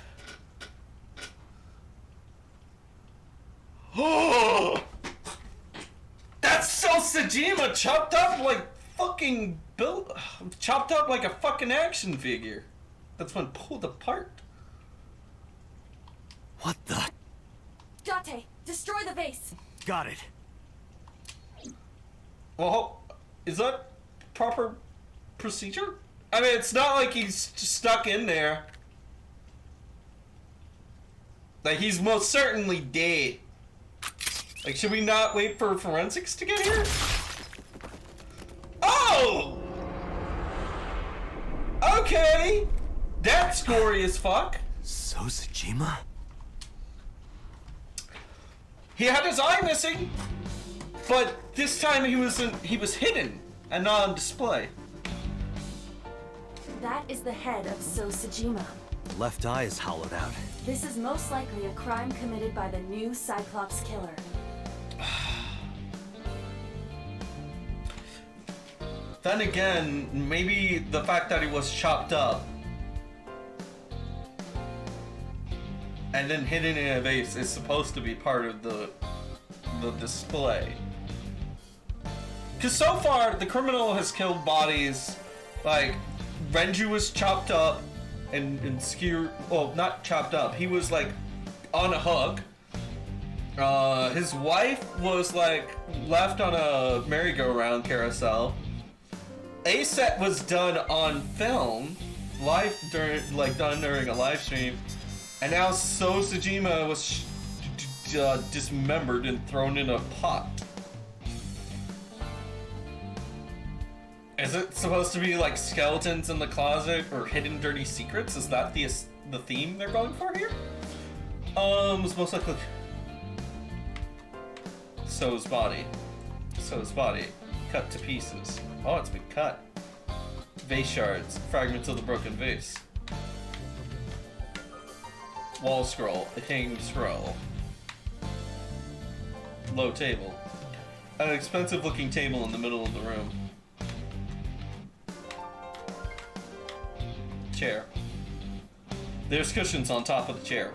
Oh! That's so Sojima chopped up like fucking chopped up like a fucking action figure. That's been pulled apart. What the? Date, destroy the vase! Got it. Well, is that proper procedure? I mean, it's not like he's just stuck in there. Like, he's most certainly dead. Like, should we not wait for forensics to get here? Oh! Okay! That's gory as fuck. Sojima? He had his eye missing, but this time he was hidden and not on display. That is the head of Sojima. Left eye is hollowed out. This is most likely a crime committed by the new Cyclops killer. Then again, maybe the fact that he was chopped up and then hidden in a vase is supposed to be part of the display. Because so far, the criminal has killed bodies, like, Renju was chopped up and skewered, well, not chopped up, he was, like, on a hook. His wife was, like, left on a merry-go-round carousel. A set was done on film, done during a live stream, and now So Sejima was dismembered and thrown in a pot. Is it supposed to be like skeletons in the closet or hidden dirty secrets? Is that the theme they're going for here? It's most likely So's body. So's body. Cut to pieces. Oh, it's been cut. Vase shards. Fragments of the broken vase. Wall scroll. A hanging scroll. Low table. An expensive looking table in the middle of the room. Chair. There's cushions on top of the chair.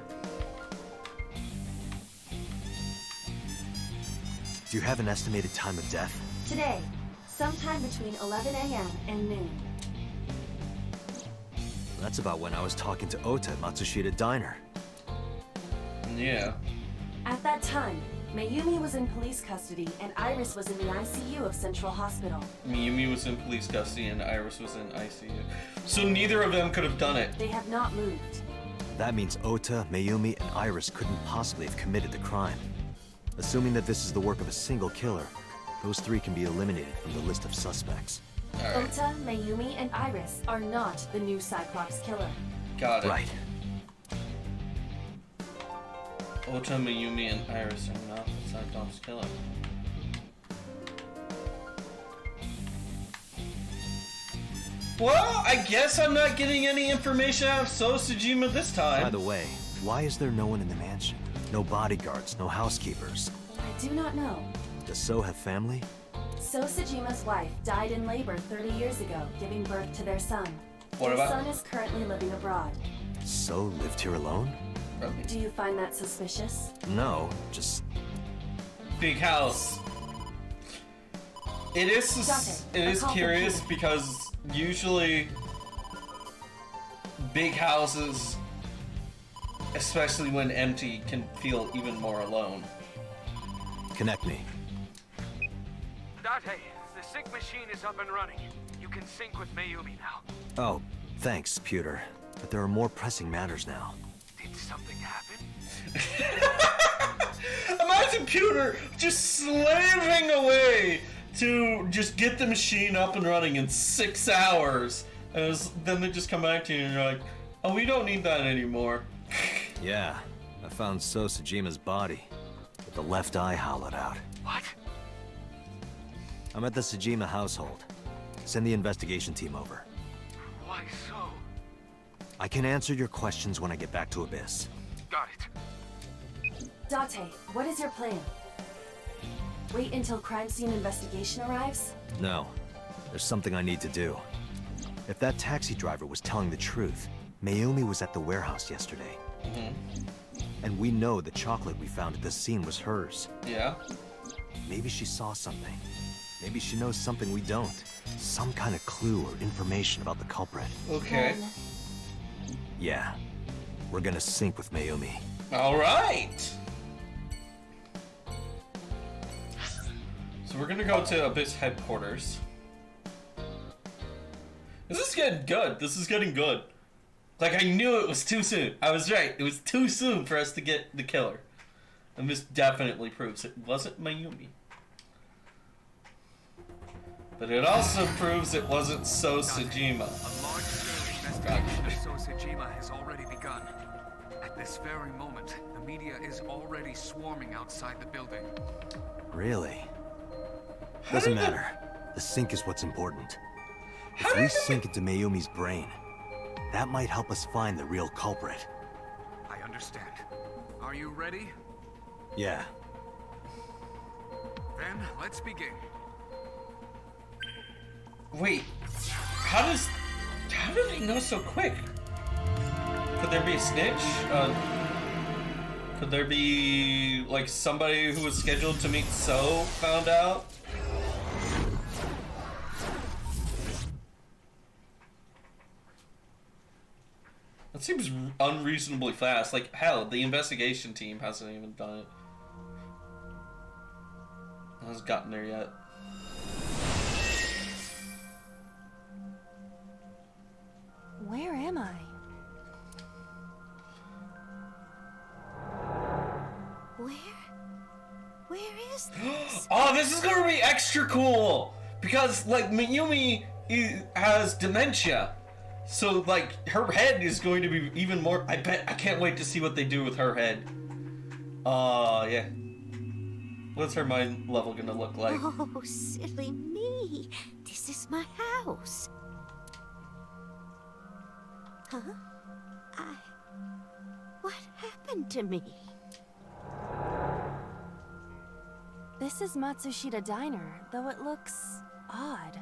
Do you have an estimated time of death? Today, sometime between 11 a.m. and noon. That's about when I was talking to Ota at Matsushita Diner. Yeah. At that time, Mayumi was in police custody and Iris was in the ICU of Central Hospital. Mayumi was in police custody and Iris was in ICU. So neither of them could have done it. They have not moved. That means Ota, Mayumi, and Iris couldn't possibly have committed the crime. Assuming that this is the work of a single killer, those three can be eliminated from the list of suspects. All right. Ota, Mayumi, and Iris are not the new Cyclops killer. Got it. Right. Ota, Mayumi, and Iris are not the Cyclops killer. Well, I guess I'm not getting any information out of So Sejima this time. By the way, why is there no one in the mansion? No bodyguards, no housekeepers. I do not know. Does So have family? So Sejima's wife died in labor 30 years ago, giving birth to their son. What Their about- son is currently living abroad. So lived here alone? Do you find that suspicious? No, just... Big house. It is curious because usually big houses, especially when empty, can feel even more alone. Connect me. Date, the sync machine is up and running. You can sync with Mayumi now. Oh, thanks, Pewter. But there are more pressing matters now. Did something happen? Imagine Pewter just slaving away to just get the machine up and running in 6 hours. And then they just come back to you and you're like, oh, we don't need that anymore. Yeah, I found So Sejima's body, with the left eye hollowed out. What? I'm at the Sejima household. Send the investigation team over. Why so? I can answer your questions when I get back to Abyss. Got it. Date, what is your plan? Wait until crime scene investigation arrives? No, there's something I need to do. If that taxi driver was telling the truth, Mayumi was at the warehouse yesterday. And we know the chocolate we found at the scene was hers. Yeah? Maybe she saw something. Maybe she knows something we don't. Some kind of clue or information about the culprit. Okay. Then Yeah, we're gonna sync with Mayumi. Alright! So we're gonna go to Abyss headquarters. This is getting good. This is getting good. Like, I knew it was too soon. I was right. It was too soon for us to get the killer. And this definitely proves it wasn't Mayumi. But it also proves it wasn't So Sejima. A large-scale investigation of So Sejima has already begun. At this very moment, the media is already swarming outside the building. Really? Doesn't matter. The sync is what's important. If we sink into Mayumi's brain, that might help us find the real culprit. I understand. Are you ready? Yeah. Then, let's begin. Wait, how do they know so quick? Could there be a snitch? Could there be, like, somebody who was scheduled to meet So found out? That seems unreasonably fast. Like, hell, the investigation team hasn't even done it. Hasn't gotten there yet. am I? Where is this? Oh, this is gonna be extra cool! Because, like, Mayumi has dementia. So, like, her head is going to be even more... I can't wait to see what they do with her head. Yeah. What's her mind level gonna look like? Oh, silly me. This is my house. Huh? What happened to me? This is Matsushita Diner, though it looks odd.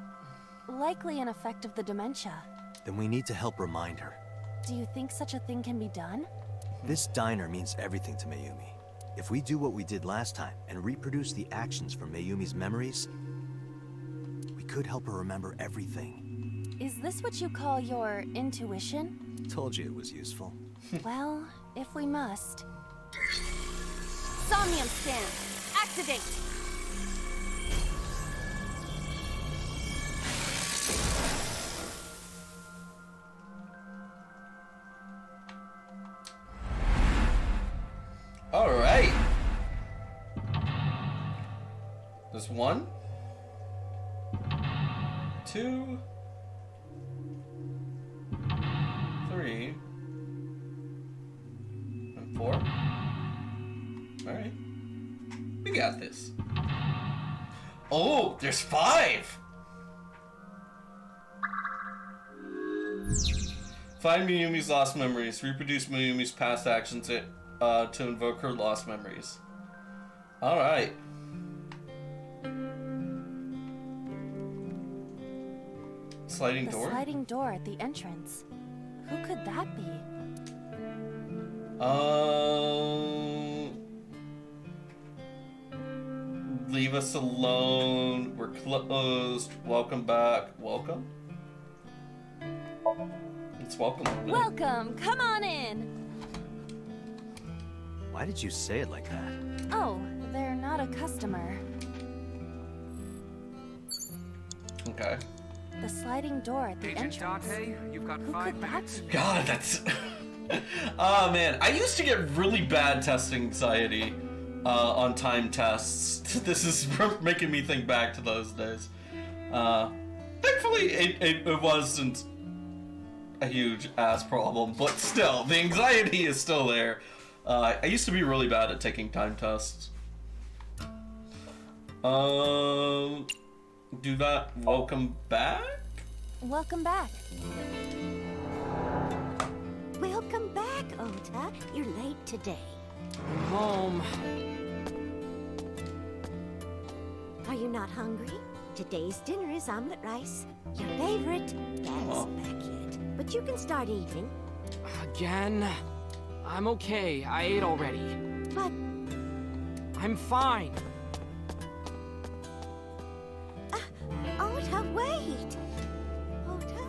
Likely an effect of the dementia. Then we need to help remind her. Do you think such a thing can be done? This diner means everything to Mayumi. If we do what we did last time and reproduce the actions from Mayumi's memories, we could help her remember everything. Is this what you call your intuition? Told you it was useful. Well, if we must. Somnium scan! Activate! Alright. There's 1, 2, 3, and 4. Alright. We got this. Oh, there's 5! Find Mayumi's lost memories. Reproduce Mayumi's past actions to invoke her lost memories. Alright. Sliding door? The sliding door at the entrance. Who could that be? Leave us alone. We're closed. Welcome back. Welcome? It's welcome. Welcome! Come on in! Why did you say it like that? Oh, they're not a customer. Okay. The sliding door at the Agent entrance. Date, you've got Who 5 could that minutes. be? God, that's... Oh, man. I used to get really bad test anxiety on time tests. This is making me think back to those days. Thankfully, it wasn't a huge ass problem, but still, the anxiety is still there. I used to be really bad at taking time tests. Do that. Welcome back? Welcome back. Welcome back, Ota. You're late today. Home. Are you not hungry? Today's dinner is omelet rice. Your favorite. Dad isn't back yet, but you can start eating. Again? I'm okay. I ate already. But I'm fine. Ota, wait. Ota?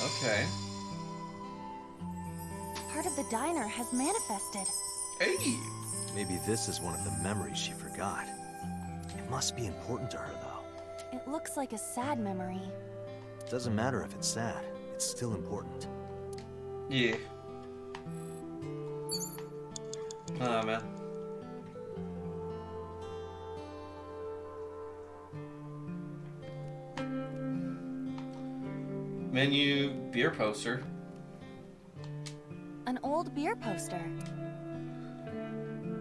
Okay. Part of the diner has manifested. Hey! Maybe this is one of the memories she forgot. It must be important to her, though. It looks like a sad memory. Doesn't matter if it's sad. It's still important. Yeah. Oh, man. Menu, beer poster. An old beer poster.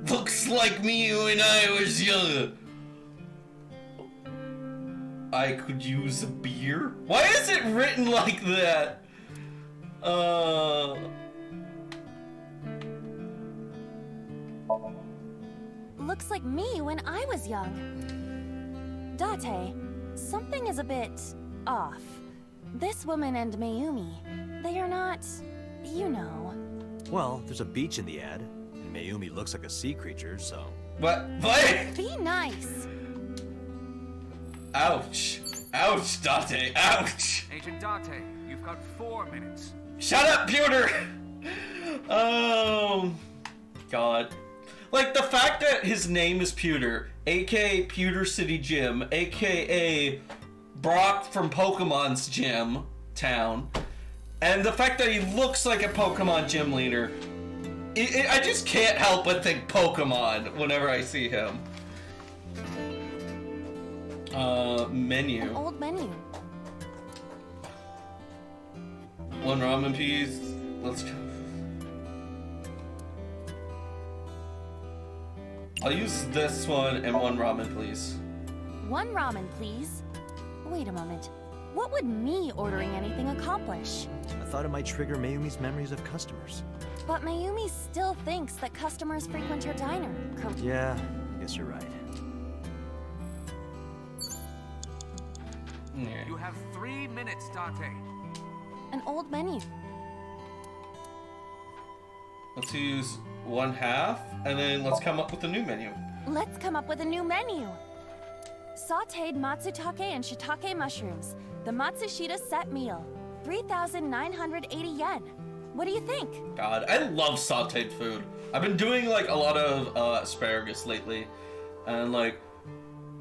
Looks like me when I was younger. I could use a beer? Why is it written like that? Looks like me when I was young. Date, something is a bit off. This woman and Mayumi, they are not, you know. Well, there's a beach in the ad, and Mayumi looks like a sea creature, so... What? Be nice. Ouch. Ouch, Date. Ouch. Agent Date, you've got 4 minutes. Shut up, Pewter! God. Like, the fact that his name is Pewter, aka Pewter City Gym, aka Brock from Pokemon's gym town, and the fact that he looks like a Pokemon gym leader, I just can't help but think Pokemon whenever I see him. Menu. An old menu. 1 ramen piece. Let's go. I'll use this one and 1 ramen, please. 1 ramen, please. Wait a moment. What would me ordering anything accomplish? I thought it might trigger Mayumi's memories of customers. But Mayumi still thinks that customers frequent her diner. Yeah, I guess you're right. Yeah. You have 3 minutes, Date. An old menu. Let's use 1/2, and then let's come up with a new menu. Let's come up with a new menu. Sautéed matsutake and shiitake mushrooms. The Matsushita set meal. 3,980 yen. What do you think? God, I love sauteed food. I've been doing like a lot of asparagus lately, and like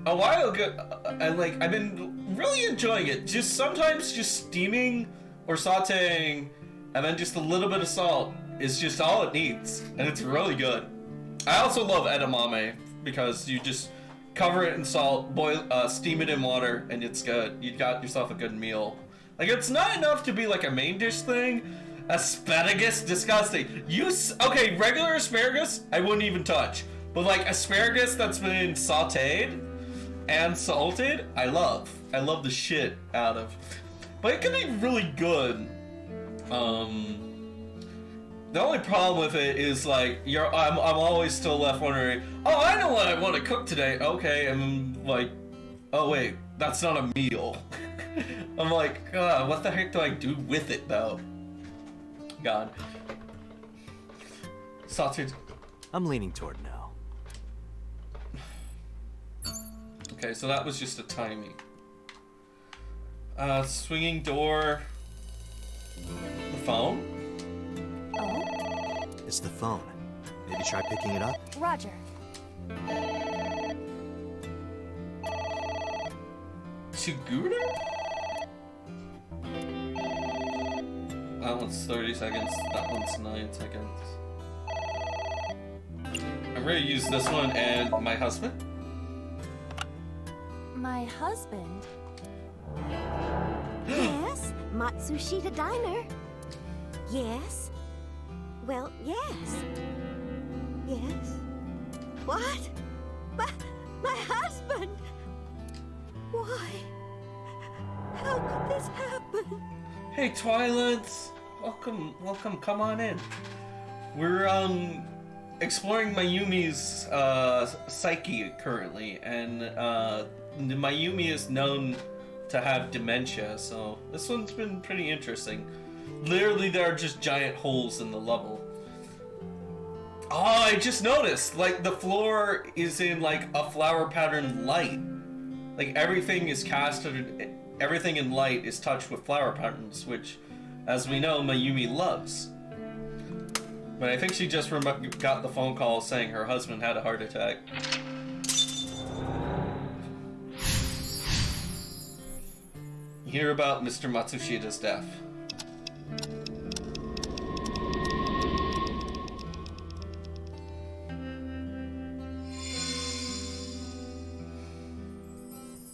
a while ago, and like I've been really enjoying it. Just sometimes just steaming or sauteing, and then just a little bit of salt is just all it needs, and it's really good. I also love edamame because you just cover it in salt, boil, steam it in water, and it's good. You got yourself a good meal. Like, it's not enough to be like a main dish thing. Asparagus, disgusting. Okay, regular asparagus, I wouldn't even touch. But like asparagus that's been sauteed and salted, I love. I love the shit out of. But it can be really good. The only problem with it is like I'm always still left wondering, oh, I know what I want to cook today. Okay, and then like, oh wait, that's not a meal. I'm like, God, what the heck do I do with it though? God. Sauteed. I'm leaning toward no. Okay, so that was just a timing. Swinging door. The phone? Oh? It's the phone. Maybe try picking it up? Roger. Shigura? That one's 30 seconds, that one's 9 seconds. I'm ready to use this one and my husband. My husband? Yes, Matsushita Diner. Yes. Well, yes. Yes. What? My husband? Why? How could this happen? Hey Twilights! Welcome, come on in. We're exploring Mayumi's psyche currently, and Mayumi is known to have dementia, so this one's been pretty interesting. Literally, there are just giant holes in the level. Oh, I just noticed, like, the floor is in, like, a flower pattern light. Like, everything is casted, everything in light is touched with flower patterns, which, as we know, Mayumi loves. But I think she just got the phone call saying her husband had a heart attack. You hear about Mr. Matsushita's death.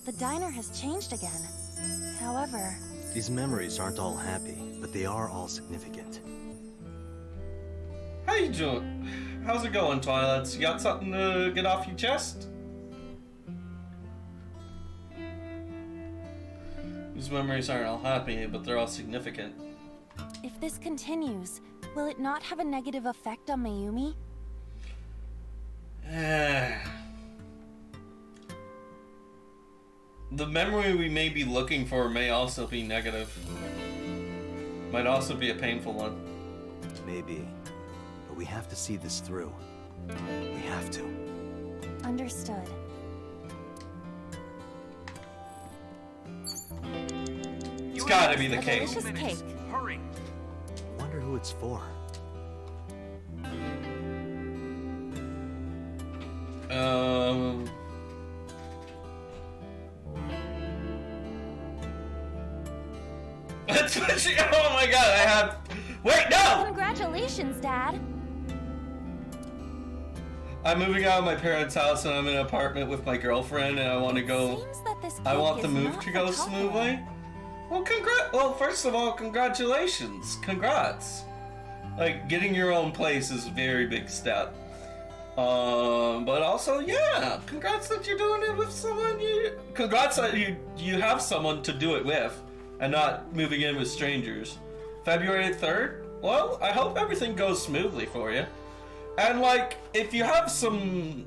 The diner has changed again. However... These memories aren't all happy, but they are all significant. How you doing? How's it going, Twilights? You got something to get off your chest? These memories aren't all happy, but they're all significant. If this continues, will it not have a negative effect on Mayumi? The memory we may be looking for may also be negative. Might also be a painful one. Maybe. But we have to see this through. We have to. Understood. It's gotta be the A cake. delicious cake. Hurry. Wonder who it's for. That's what she. Oh my god! I have. Wait, no! Congratulations, Dad. I'm moving out of my parents' house and I'm in an apartment with my girlfriend and I want to go. Seems that this I want cake the is move not to for go chocolate. smoothly. Well, first of all, congratulations. Congrats. Like, getting your own place is a very big step. But also, yeah, congrats that you're doing it with someone congrats that you have someone to do it with and not moving in with strangers. February 3rd? Well, I hope everything goes smoothly for you. And like, if you have some,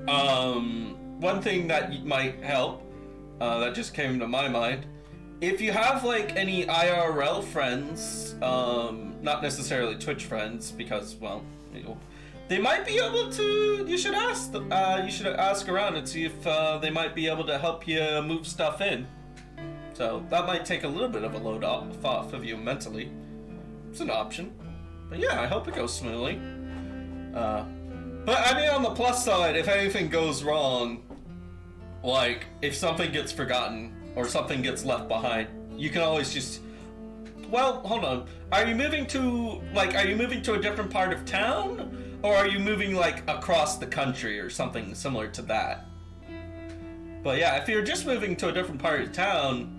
one thing that might help, that just came to my mind, if you have like any IRL friends, not necessarily Twitch friends, because, well, you know, they might be able to, you should ask around and see if, they might be able to help you move stuff in. So, that might take a little bit of a load off of you mentally. It's an option. But yeah, I hope it goes smoothly. But I mean, on the plus side, if anything goes wrong, like if something gets forgotten or something gets left behind, you can always just. Well, hold on. Are you moving to a different part of town, or are you moving like across the country or something similar to that? But yeah, if you're just moving to a different part of town,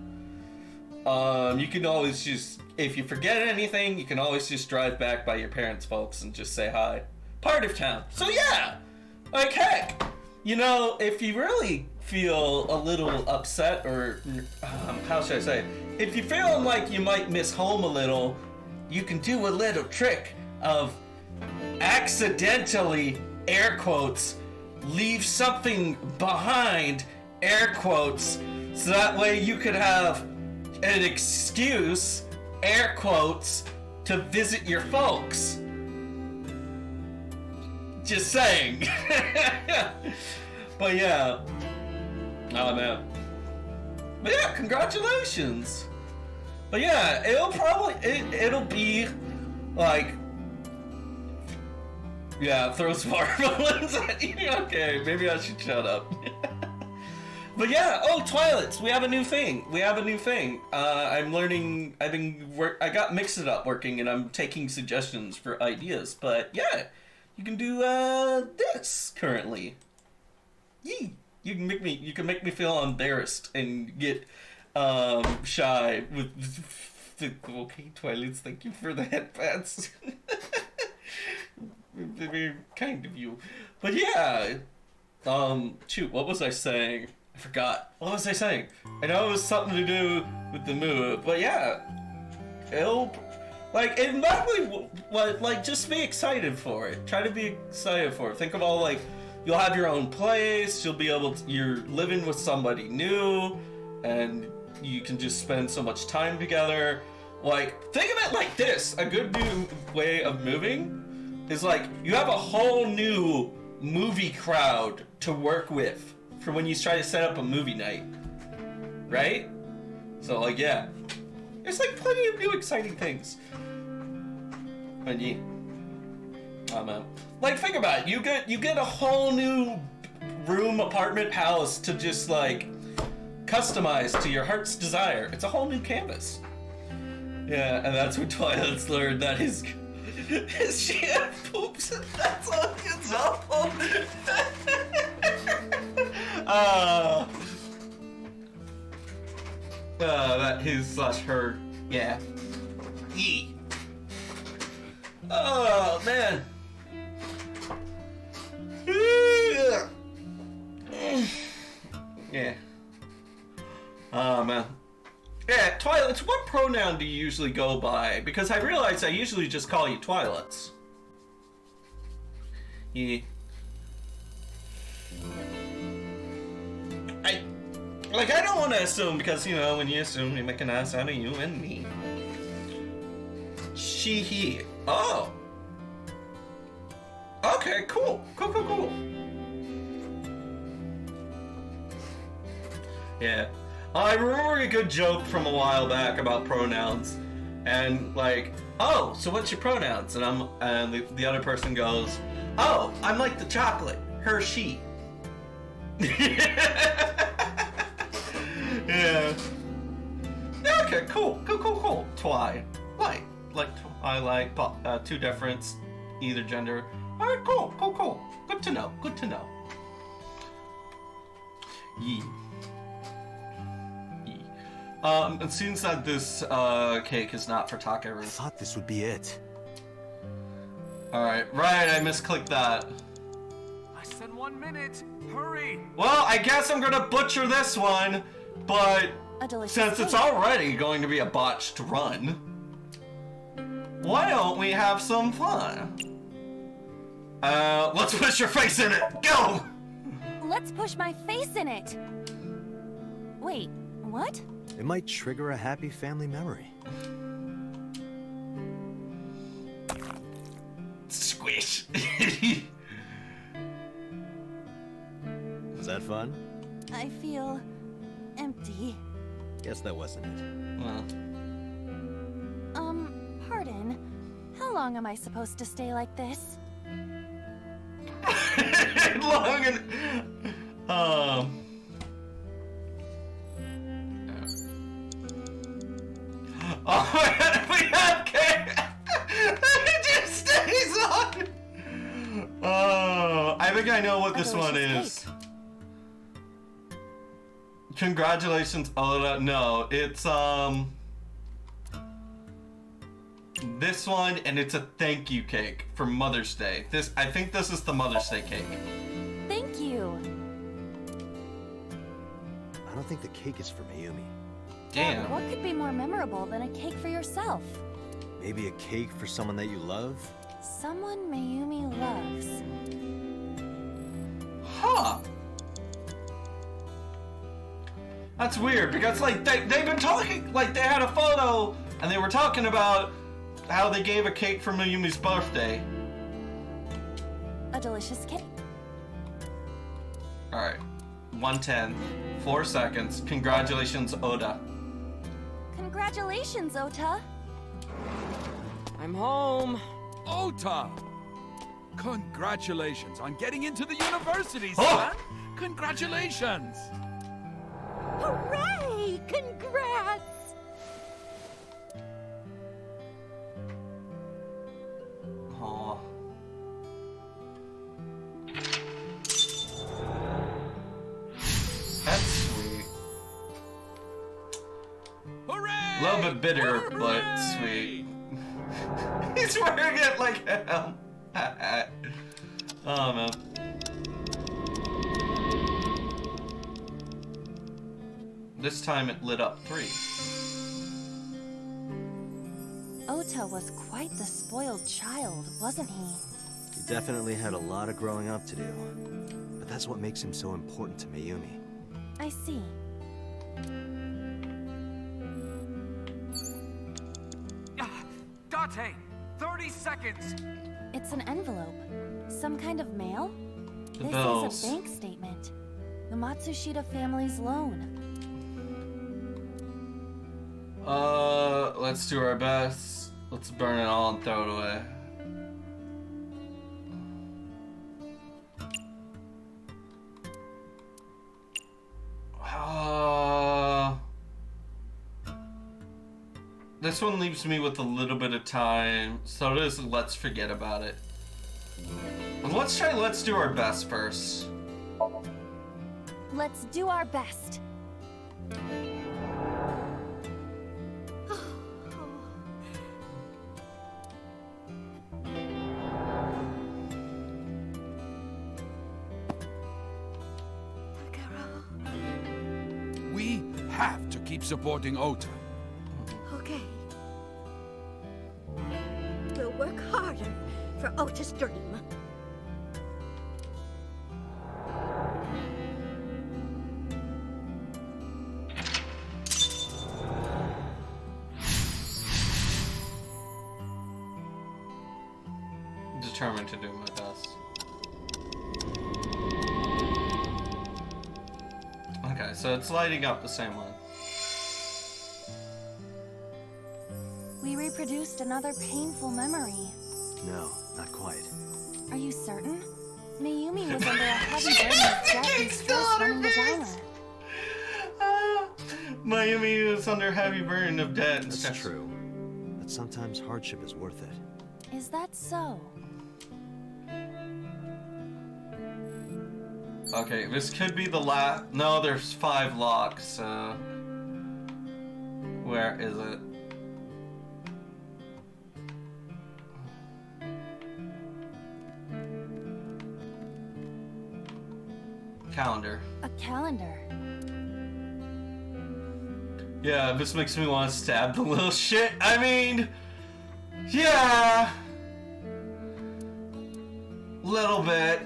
you can always just. If you forget anything, you can always just drive back by your parents' folks and just say hi. Part of town. So yeah, like heck, you know, if you really feel a little upset or, how should I say it? If you feel like you might miss home a little, you can do a little trick of accidentally, air quotes, leave something behind, air quotes, so that way you could have an excuse, air quotes, to visit your folks. Just saying. But yeah. Oh man. But yeah, congratulations. But yeah, it'll be like, yeah, throw some watermelons at you. Okay, maybe I should shut up. But yeah, Twilets, we have a new thing. I'm learning, I got Mix It Up working and I'm taking suggestions for ideas, but yeah, you can do, this currently. Yee! You can make me feel embarrassed and get, shy with, okay, Twilets, thank you for the headpats. Very kind of you. But yeah, shoot, what was I saying? I forgot. What was I saying? I know it was something to do with the move, but yeah, it might be, just be excited for it. Try to be excited for it. Think of all, like, you'll have your own place, you're living with somebody new, and you can just spend so much time together. Like, think of it like this. A good new way of moving is, like, you have a whole new movie crowd to work with for when you try to set up a movie night, right? So, like, yeah, there's like plenty of new exciting things. And like, think about it. You get a whole new room, apartment, house to just like customize to your heart's desire. It's a whole new canvas. Yeah, and that's what Twilight's learned, that his shit poops, and that's all it's awful. That his/her, yeah. Yee. Oh man. Yeah. Oh man. Yeah, Twilets, what pronoun do you usually go by? Because I realize I usually just call you Twilets. Yeah. I don't want to assume, because, you know, when you assume, you make an ass out of you and me. She, he. Oh. Okay, cool. Cool. Yeah. I remember a good joke from a while back about pronouns, and like, oh, so what's your pronouns? And the other person goes, oh, I'm like the chocolate. Hershey. Yeah. Okay, cool. Twilight. Like Twilight, two difference, either gender. Alright, cool. Good to know. Yee. It seems that this cake is not for I Takeru. thought this would be it. Alright, right, I misclicked that. Less than 1 minute. Hurry! Well, I guess I'm gonna butcher this one, but A delicious since it's cake. already going to be a botched run, why don't we have some fun? Let's put your face in it. Go! Let's push my face in it. Wait, what? It might trigger a happy family memory. Squish. Was that fun? I feel empty. Guess that wasn't it. Well, Pardon. How long am I supposed to stay like this? long and oh, we have cake. It just stays on. Oh, I think I know what this one is. Congratulations, Oda. No, it's this one, and it's a thank you cake for Mother's Day. I think this is the Mother's Day cake. Thank you. I don't think the cake is for Mayumi. Damn. What could be more memorable than a cake for yourself? Maybe a cake for someone that you love? Someone Mayumi loves. Huh. That's weird, because like they've been talking, like they had a photo and they were talking about how they gave a cake for Mayumi's birthday. A delicious cake. Alright. 110. 4 seconds. Congratulations, Oda. Congratulations, Ota. I'm home. Ota! Congratulations on getting into the university, Oh! son! Congratulations! Hooray! Congrats! Aw. That's sweet. Hooray! A little bit bitter, Hooray! but sweet. He's wearing it like him. Oh man. This time it lit up 3. Ota was quite the spoiled child, wasn't he? He definitely had a lot of growing up to do. But that's what makes him so important to Mayumi. I see. Date! 30 seconds! It's an envelope. Some kind of mail? The This bells. is a bank statement. The Matsushita family's loan. Let's do our best. Let's burn it all and throw it away. This one leaves me with a little bit of time, so it is let's forget about it. Let's try let's do our best first. Let's do our best. We have to keep supporting Ota. Okay. We'll work harder for Ota's dream. Determined to do my best. Okay, so it's lighting up the same one. We reproduced another painful memory. No, not quite. Are you certain? Mayumi was under a heavy burden of debt and stress running the diner. Mayumi was under a heavy burden of debt and That's stress. true. But sometimes hardship is worth it. Is that so? Okay, this could be the last. No, there's 5 locks. Where is it? Calendar. A calendar. Yeah, this makes me want to stab the little shit. I mean, yeah, little bit.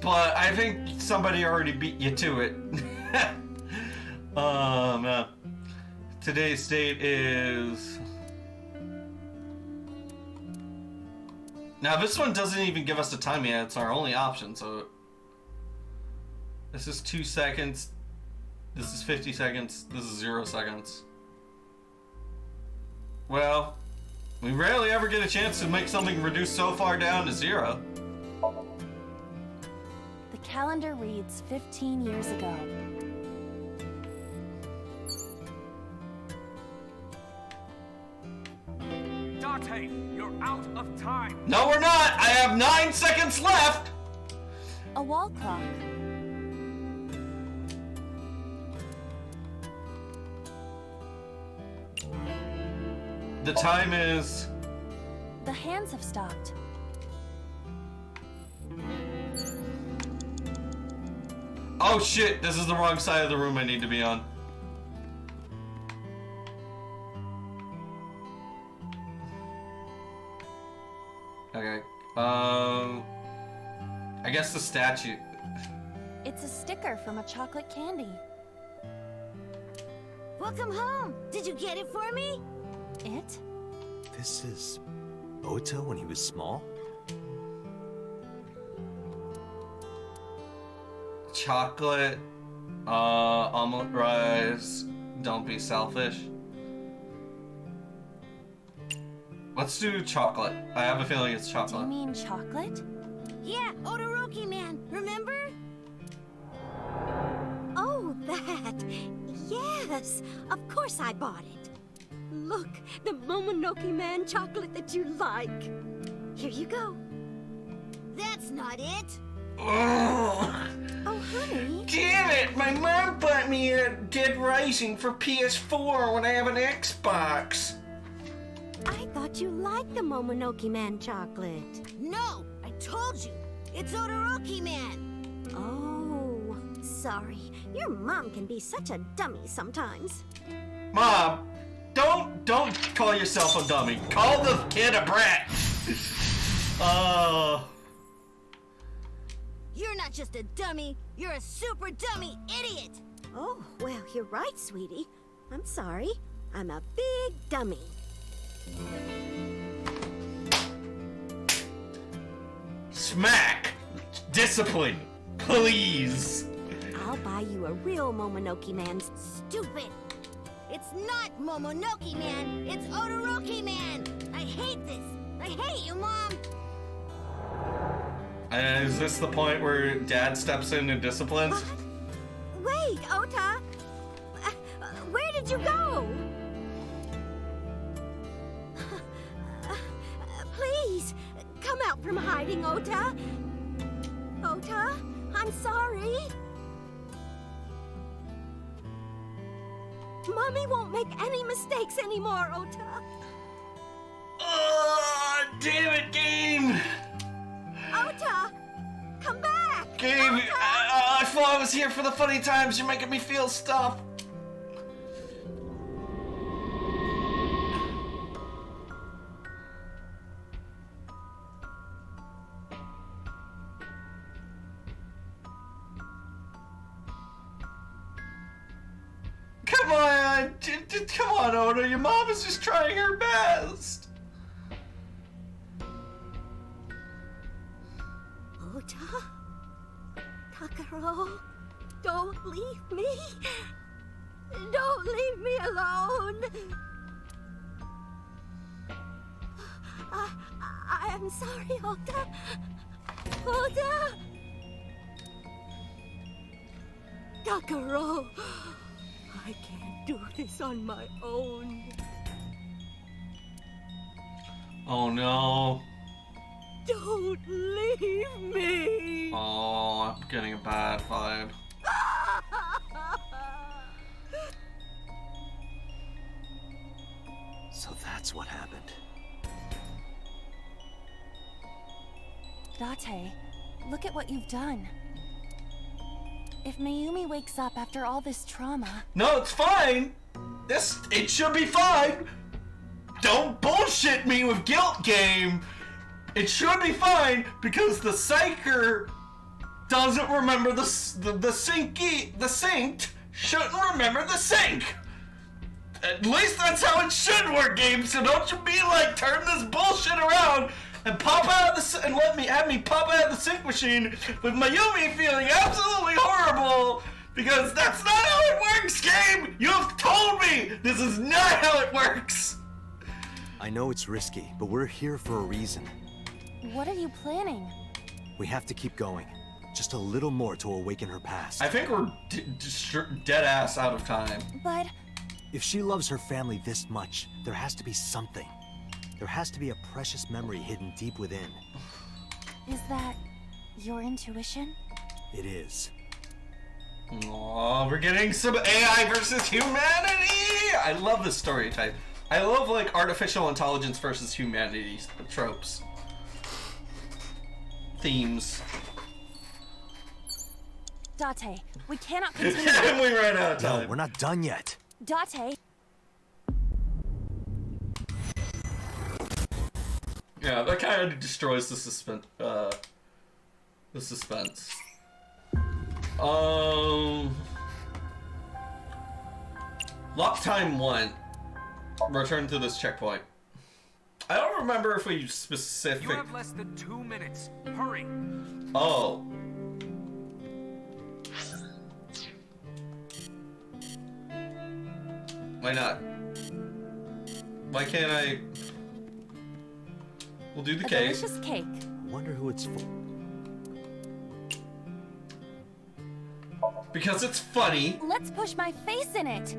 But I think somebody already beat you to it. Man. Today's date is... Now this one doesn't even give us the time yet. It's our only option, so... This is 2 seconds. This is 50 seconds. This is 0 seconds. Well, we rarely ever get a chance to make something reduce so far down to 0. The calendar reads 15 years ago. Date, you're out of time. No, we're not! I have 9 seconds left! A wall clock. The time is... The hands have stopped. Oh shit, this is the wrong side of the room I need to be on. Okay, I guess the statue. It's a sticker from a chocolate candy. Welcome home. Did you get it for me? It? This is Ota when he was small? Chocolate, omelet rice, don't be selfish. Let's do chocolate. I have a feeling it's Do you chocolate. mean chocolate? Yeah, Odoroki Man, remember? Oh, that. Yes, of course I bought it. Look, the Momonoke Man chocolate that you like. Here you go. That's not it. Oh, Oh, honey. damn it! My mom bought me a Dead Rising for PS4 when I have an Xbox. I thought you liked the Momonoke Man chocolate. No, I told you. It's Odoroki Man. Oh, sorry. Your mom can be such a dummy sometimes. Mom, don't call yourself a dummy. Call the kid a brat. You're not just a dummy, you're a super dummy idiot! Oh, well, you're right, sweetie. I'm sorry. I'm a big dummy. Smack! Discipline! Please! I'll buy you a real Momonoke Man. Stupid! It's not Momonoke Man, it's Odoroki Man! I hate this! I hate you, Mom! Is this the point where Dad steps in and disciplines? Wait, Ota! Where did you go? Please, come out from hiding, Ota! Ota, I'm sorry. Mommy won't make any mistakes anymore, Ota. Oh, damn it, Game! Ota, come back! Game, Ota! I thought I was here for the funny times. You're making me feel stuff. Come on, come on, Oda. Your mom is just trying her best. Ota? Takaro, don't leave me. Don't leave me alone. I am sorry, Ota. Oda! Kakaro! I can't do this on my own. Oh no. Don't leave me! Oh, I'm getting a bad vibe. So that's what happened. Date, look at what you've done. If Mayumi wakes up after all this trauma... No, it's fine! It should be fine! Don't bullshit me with guilt game! It should be fine because the psyker doesn't remember the synced shouldn't remember the sync! At least that's how it should work, game, so don't you be like, turn this bullshit around and pop out of the and have me pop out of the sync machine with Mayumi feeling absolutely horrible because that's not how it works, game! You have told me this is not how it works! I know it's risky, but we're here for a reason. What are you planning? We have to keep going. Just a little more to awaken her past. I think we're dead ass out of time. But... If she loves her family this much, there has to be something. There has to be a precious memory hidden deep within. Is that your intuition? It is. Oh, we're getting some AI versus humanity! I love this story type. I love, like, artificial intelligence versus humanity tropes. Themes. Date, we cannot continue. And we ran out of time. No, we're not done yet. Date. Yeah, that kind of destroys the suspense. Lock time 1. Return to this checkpoint. I don't remember if we specific. You have less than 2 minutes. Hurry. Oh. Why not? Why can't I? We'll do the cake. Delicious cake. I wonder who it's for. Because it's funny. Let's push my face in it.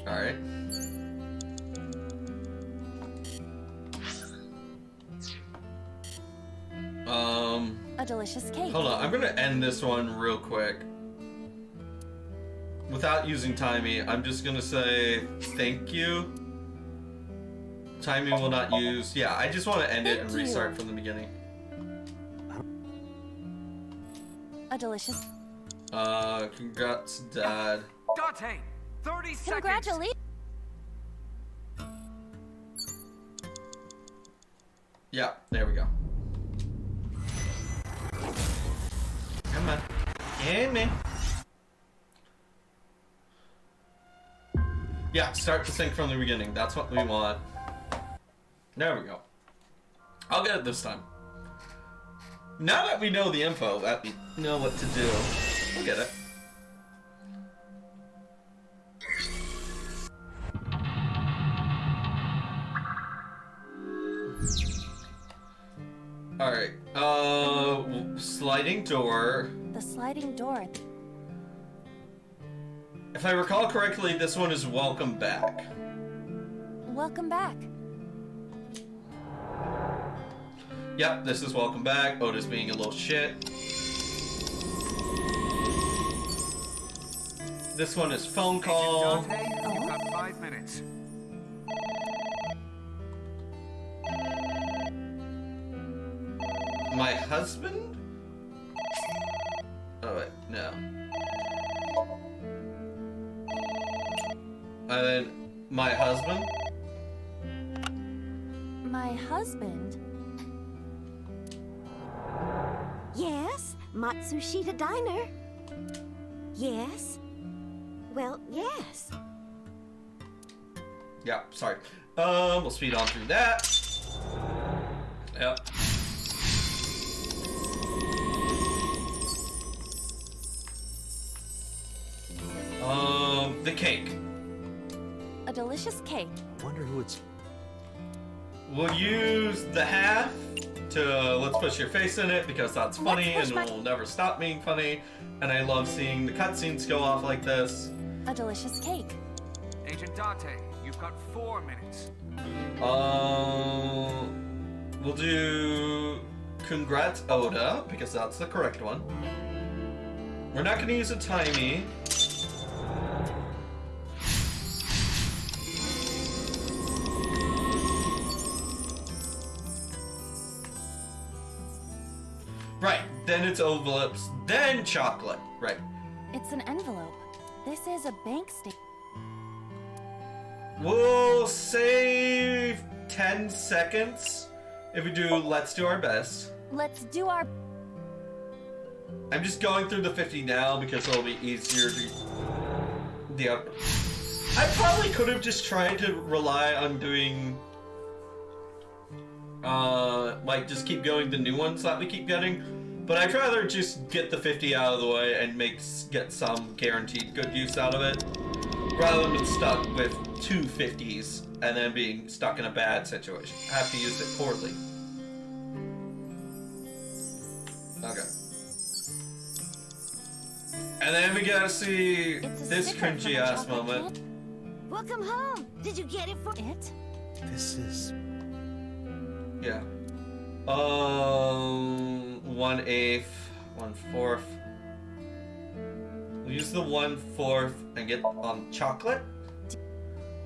Alright. A delicious cake. Hold on, I'm gonna end this one real quick. Without using timey, I'm just gonna say thank you. Timey will not use. Yeah, I just want to end it and restart from the beginning. A delicious. Congrats, Dad. Date, 30 seconds. Congratulations. Yeah, there we go. Come on. Come in. Yeah, start the sync from the beginning. That's what we want. There we go. I'll get it this time. Now that we know the info, that we know what to do, we'll get it. Alright, sliding door. The sliding door. If I recall correctly, this one is welcome back. Welcome back. Yep, this is welcome back. Otis being a little shit. This one is phone call. Date, you've got 5 minutes. My husband? Oh wait, no. And then my husband? My husband? Yes, Matsushita Diner. Yes. Well, yes. Yeah, sorry. We'll speed on through that. Yep. The cake. A delicious cake. I wonder who it's... we'll use the half to let's push your face in it because that's funny and will never stop being funny. And I love seeing the cutscenes go off like this. A delicious cake. Agent Date, you've got 4 minutes. We'll do congrats Oda because that's the correct one. We're not gonna use a timey. Right, then it's envelopes, then chocolate. Right. It's an envelope. This is a bank statement. We'll save 10 seconds if we do let's do our best. Let's do our... I'm just going through the 50 now because it'll be easier to... Yeah. I probably could have just tried to rely on doing... like, just keep going the new ones that we keep getting. But I'd rather just get the 50 out of the way and get some guaranteed good use out of it. Rather than stuck with 2 50s and then being stuck in a bad situation. I have to use it poorly. Okay. And then we gotta see this cringy ass moment. Welcome home. Did you get it for it? This is... Yeah. 1/8, 1/4. We'll use the 1/4 and get on chocolate.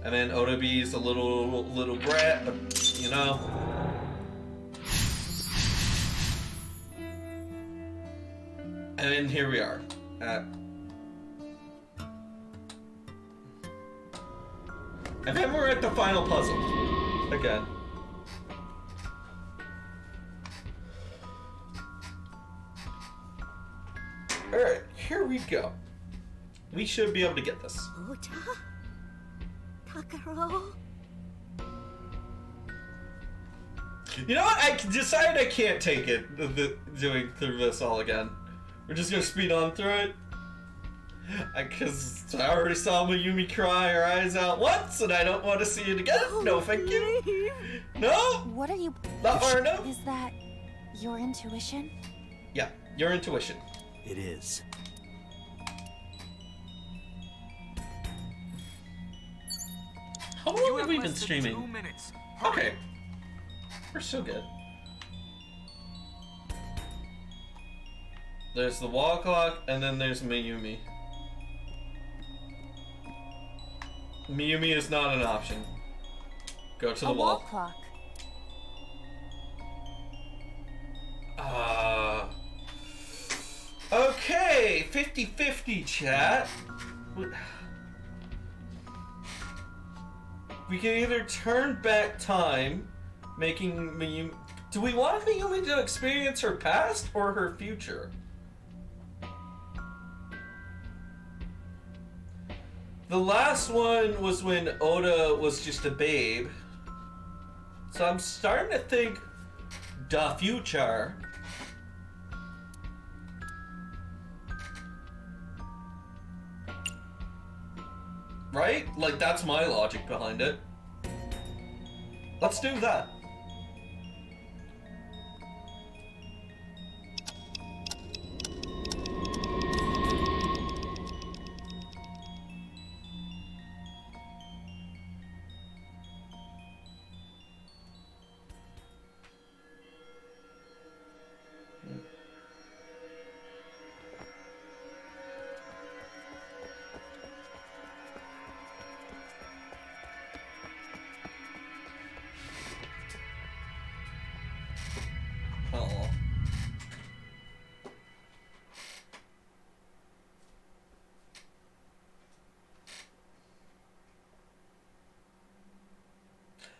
And then Oda B's a little brat, but you know. And then here we are. And then we're at the final puzzle. Again. Alright, here we go. We should be able to get this. Ota? Takaro? You know what? I decided I can't take it, doing through this all again. We're just gonna speed on through it. Because I already saw Mayumi cry her eyes out once, and I don't want to see it again. No, thank you. No? What are you... Not far enough? Is that your intuition? Yeah, your intuition. It is. How long have we been less than streaming? 2 minutes. Okay. We're so good. There's the wall clock, and then there's Mayumi. Mayumi is not an option. Go to the wall. Clock. Okay, 50-50 chat. We can either turn back time, making Mayumi... Do we want Mayumi to experience her past or her future? The last one was when Oda was just a babe. So I'm starting to think the future. Right? Like, that's my logic behind it. Let's do that. Oh.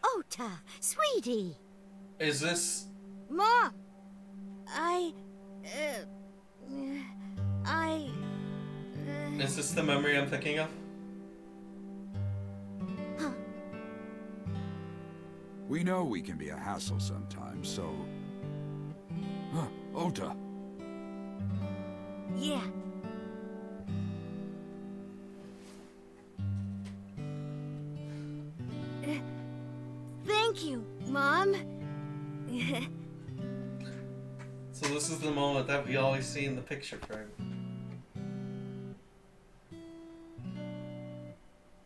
Ota, sweetie. Is this... Mom. Is this the memory I'm thinking of? We know we can be a hassle sometimes, so... Huh, Ota. Yeah. Thank Thank you, Mom. So this is the moment that we always see in the picture frame.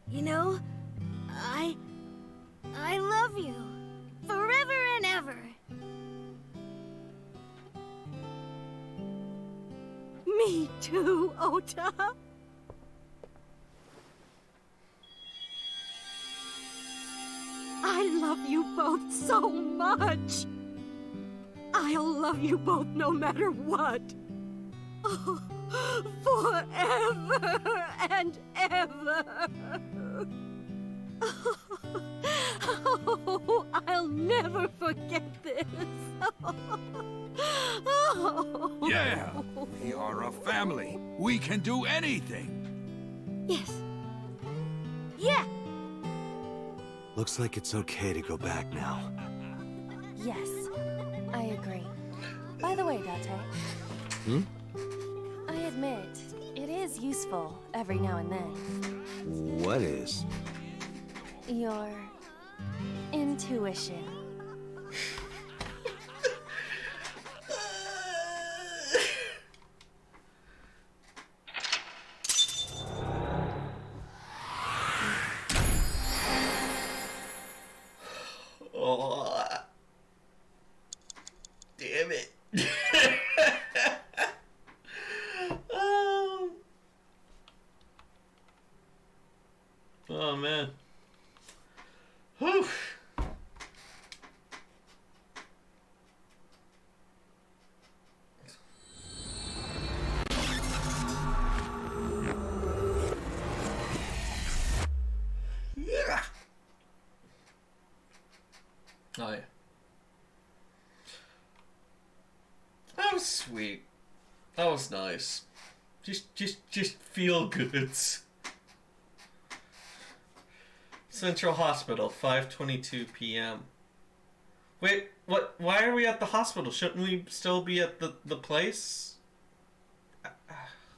You know, I love you. Forever and ever. Me too, Ota. I love you both so much. I'll love you both no matter what. Oh, forever and ever. Oh, I'll never forget this. Oh. Yeah, we are a family. We can do anything. Yes. Yeah. Looks like it's okay to go back now. Yes, I agree. By the way, Date. I admit, it is useful every now and then. What is? Your intuition. Oh, damn it. Oh man. Whew. Yeah. Oh yeah. That was sweet. That was nice. Just feel goods. Central Hospital, 5:22 p.m. Wait, what? Why are we at the hospital? Shouldn't we still be at the place?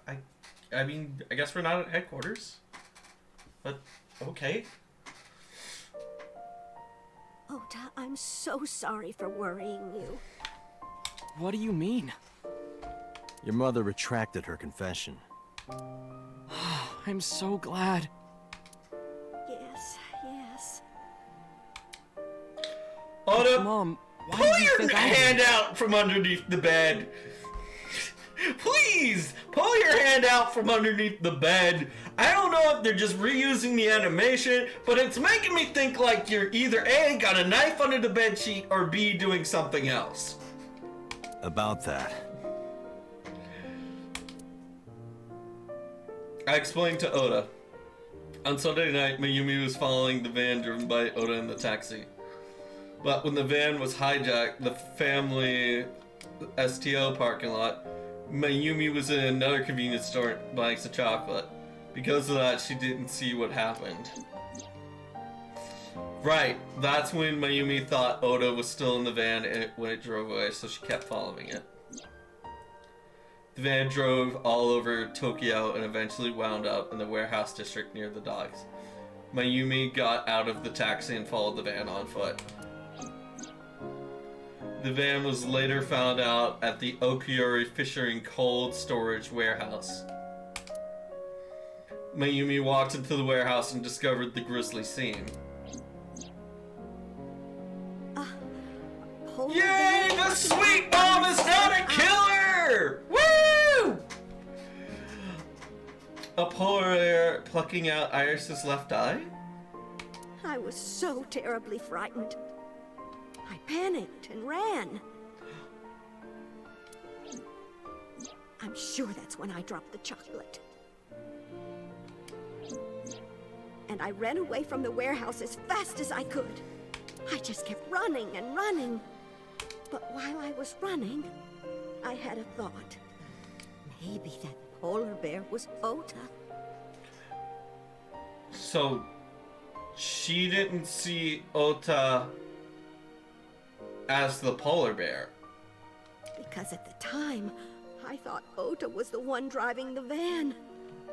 I mean, I guess we're not at headquarters. But okay. Ota, I'm so sorry for worrying you. What do you mean? Your mother retracted her confession. I'm so glad. Yes, yes. Oda, Mom, why pull do you your think hand out from underneath the bed. Please, pull your hand out from underneath the bed. I don't know if they're just reusing the animation, but it's making me think like you're either A, got a knife under the bed sheet, or B, doing something else. About that. I explained to Oda. On Sunday night, Mayumi was following the van driven by Oda in the taxi. But when the van was hijacked, the family STO parking lot, Mayumi was in another convenience store buying some chocolate. Because of that, she didn't see what happened. Right, that's when Mayumi thought Oda was still in the van when it drove away, so she kept following it. The van drove all over Tokyo and eventually wound up in the warehouse district near the docks. Mayumi got out of the taxi and followed the van on foot. The van was later found out at the Okuyori Fishing Cold Storage Warehouse. Mayumi walked into the warehouse and discovered the grisly scene. Yay! The sweet mom is not a killer! Woo! A polar bear plucking out Iris's left eye? I was so terribly frightened. I panicked and ran. I'm sure that's when I dropped the chocolate. And I ran away from the warehouse as fast as I could. I just kept running and running. But while I was running, I had a thought. Maybe that polar bear was Ota. So, she didn't see Ota as the polar bear. Because at the time, I thought Ota was the one driving the van.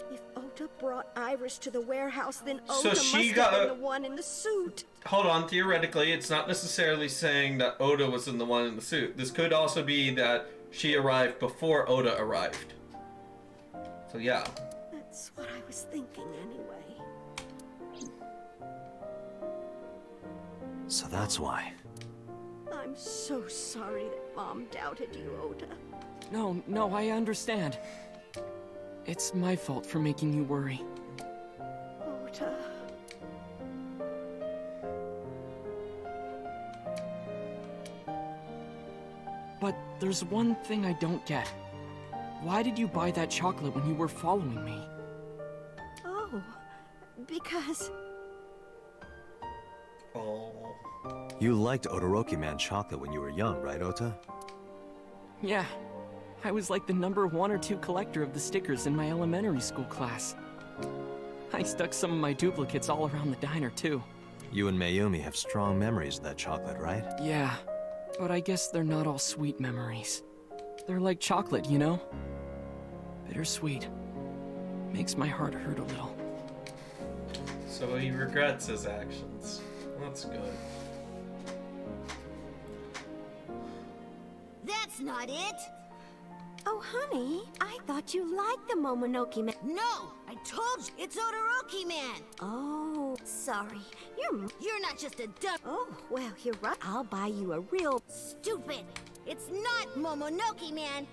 If Ota Ota brought Iris to the warehouse, then So Ota she must got have been the one in the suit. Hold on, theoretically, it's not necessarily saying that Oda was the one in the suit. This could also be that she arrived before Oda arrived. So yeah. That's what I was thinking anyway. So that's why. I'm so sorry that Mom doubted you, Ota. No, I understand. It's my fault for making you worry. Ota. But there's one thing I don't get. Why did you buy that chocolate when you were following me? Oh, because... Oh. You liked Todoroki Man chocolate when you were young, right, Ota? Yeah. I was like the number 1 or 2 collector of the stickers in my elementary school class. I stuck some of my duplicates all around the diner, too. You and Mayumi have strong memories of that chocolate, right? Yeah, but I guess they're not all sweet memories. They're like chocolate, you know? Bittersweet. Makes my heart hurt a little. So he regrets his actions. That's good. That's not it! Oh, honey, I thought you liked the Momonoke Man. No! I told you, it's Todoroki Man! Oh, sorry. You're not just a dumb... Oh, well, you're right. I'll buy you a real... Stupid! It's not Momonoke Man!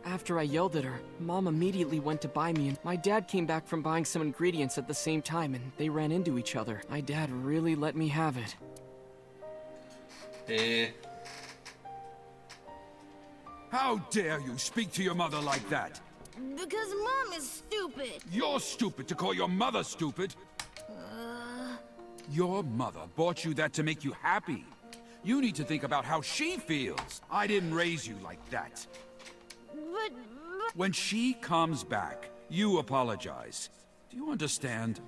After I yelled at her, Mom immediately went to buy me, and my dad came back from buying some ingredients at the same time, and they ran into each other. My dad really let me have it. How dare you speak to your mother like that? Because Mom is stupid! You're stupid to call your mother stupid! Your mother bought you that to make you happy. You need to think about how she feels. I didn't raise you like that. But... When she comes back, you apologize. Do you understand?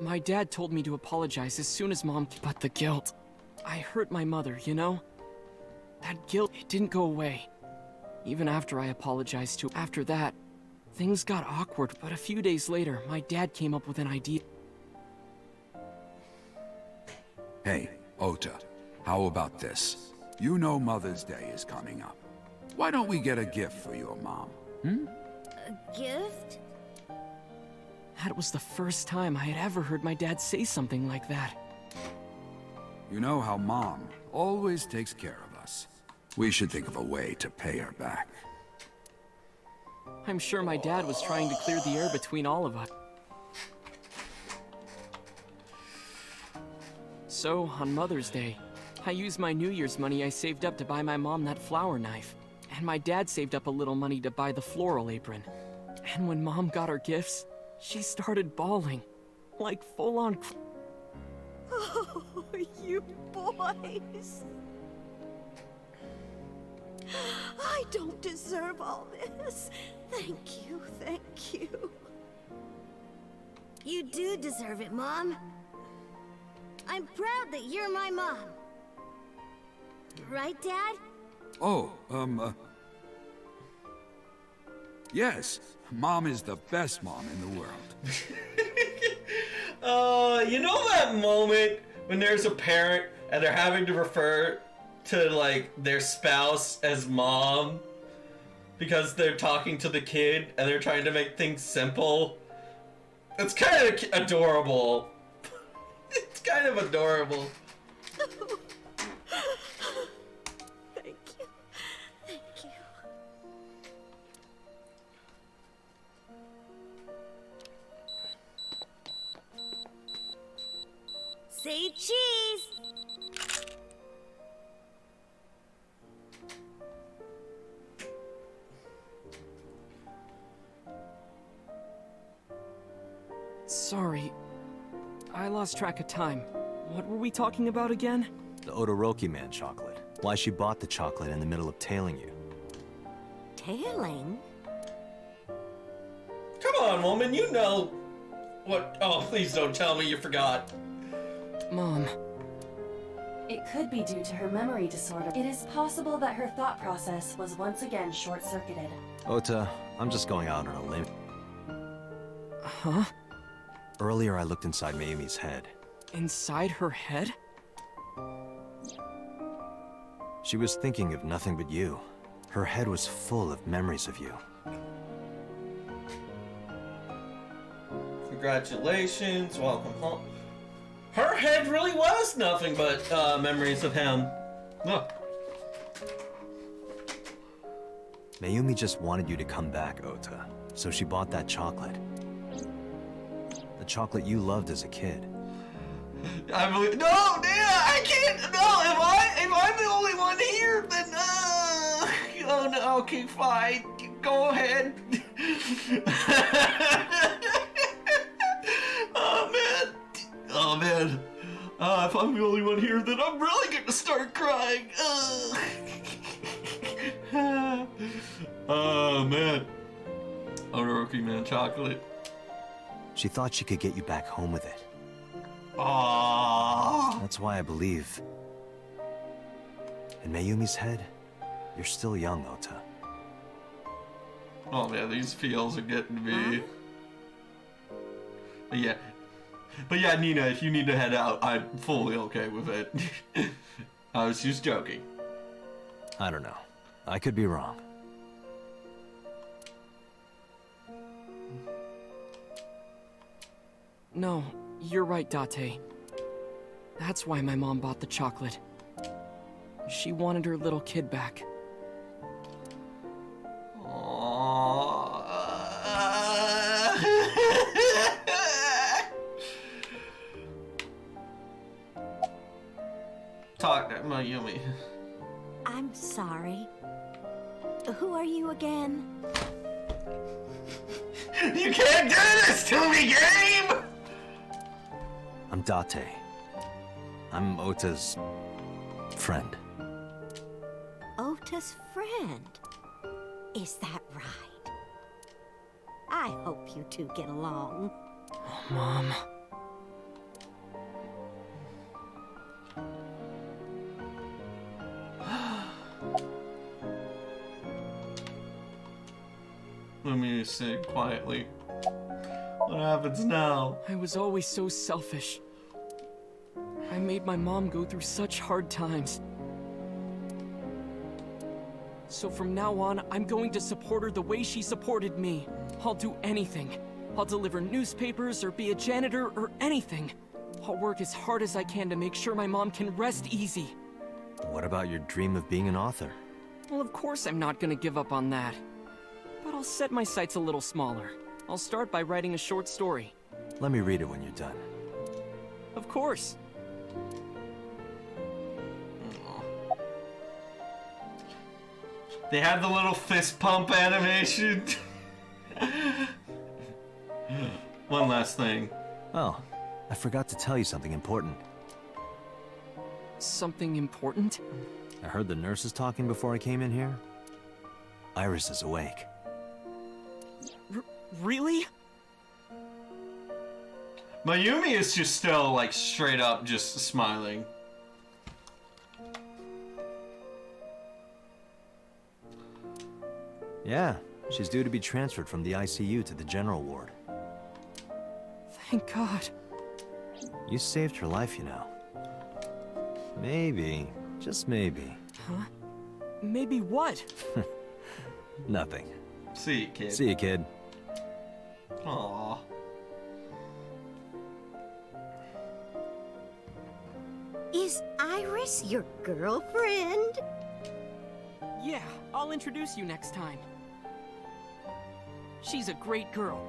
My dad told me to apologize as soon as Mom... But the guilt... I hurt my mother, you know? That guilt, it didn't go away. Even after I apologized to her. After that, things got awkward, but a few days later, my dad came up with an idea. Hey, Ota, how about this? You know Mother's Day is coming up. Why don't we get a gift for your mom, A gift? That was the first time I had ever heard my dad say something like that. You know how Mom always takes care of us. We should think of a way to pay her back. I'm sure my dad was trying to clear the air between all of us. So, on Mother's Day, I used my New Year's money I saved up to buy my mom that flower knife. And my dad saved up a little money to buy the floral apron. And when Mom got her gifts, she started bawling. Like full-on... Oh, you boys. I don't deserve all this. Thank you, thank you. You do deserve it, Mom. I'm proud that you're my mom. Right, Dad? Oh, yes, Mom is the best mom in the world. You know that moment when there's a parent and they're having to refer to, like, their spouse as mom because they're talking to the kid and they're trying to make things simple? It's kind of adorable. It's kind of adorable. Thank you. Thank you. Say cheese! Sorry. I lost track of time. What were we talking about again? The Todoroki Man chocolate. Why she bought the chocolate in the middle of tailing you. Tailing? Come on, woman, you know what... Oh, please don't tell me you forgot. Mom. It could be due to her memory disorder. It is possible that her thought process was once again short-circuited. Ota, I'm just going out on a limb. Huh? Earlier I looked inside Mayumi's head. Inside her head? She was thinking of nothing but you. Her head was full of memories of you. Congratulations, welcome home. Her head really was nothing but memories of him. Look. Mayumi just wanted you to come back, Ota. So she bought that chocolate. The chocolate you loved as a kid. I believe. No, I can't. No, if I'm the only one here, then oh no. Okay, fine. Go ahead. Oh man. If I'm the only one here, then I'm really gonna start crying. Oh man. Odoroki man chocolate. She thought she could get you back home with it. Aww. That's why I believe. In Mayumi's head, you're still young, Ota. Oh man, these feels are getting to me. But yeah, Nina, if you need to head out, I'm fully okay with it. I was just joking. I don't know. I could be wrong. No, you're right, Date. That's why my mom bought the chocolate. She wanted her little kid back. Talk to Mayumi. I'm sorry. Who are you again? You can't do this to me, game! I'm Date. I'm Ota's friend. Ota's friend? Is that right? I hope you two get along. Oh, Mom. Let me sit quietly. What happens now? I was always so selfish. I made my mom go through such hard times. So from now on, I'm going to support her the way she supported me. I'll do anything. I'll deliver newspapers or be a janitor or anything. I'll work as hard as I can to make sure my mom can rest easy. What about your dream of being an author? Well, of course I'm not gonna give up on that. But I'll set my sights a little smaller. I'll start by writing a short story. Let me read it when you're done. Of course. They had the little fist pump animation. One last thing. Oh, I forgot to tell you something important. Something important? I heard the nurses talking before I came in here. Iris is awake. Really? Mayumi is just still, like, straight up just smiling. Yeah, she's due to be transferred from the ICU to the general ward. Thank God. You saved her life, you know. Maybe, just maybe. Huh? Maybe what? Nothing. See you, kid. See you, kid. Aww. Is Iris your girlfriend? Yeah, I'll introduce you next time. She's a great girl.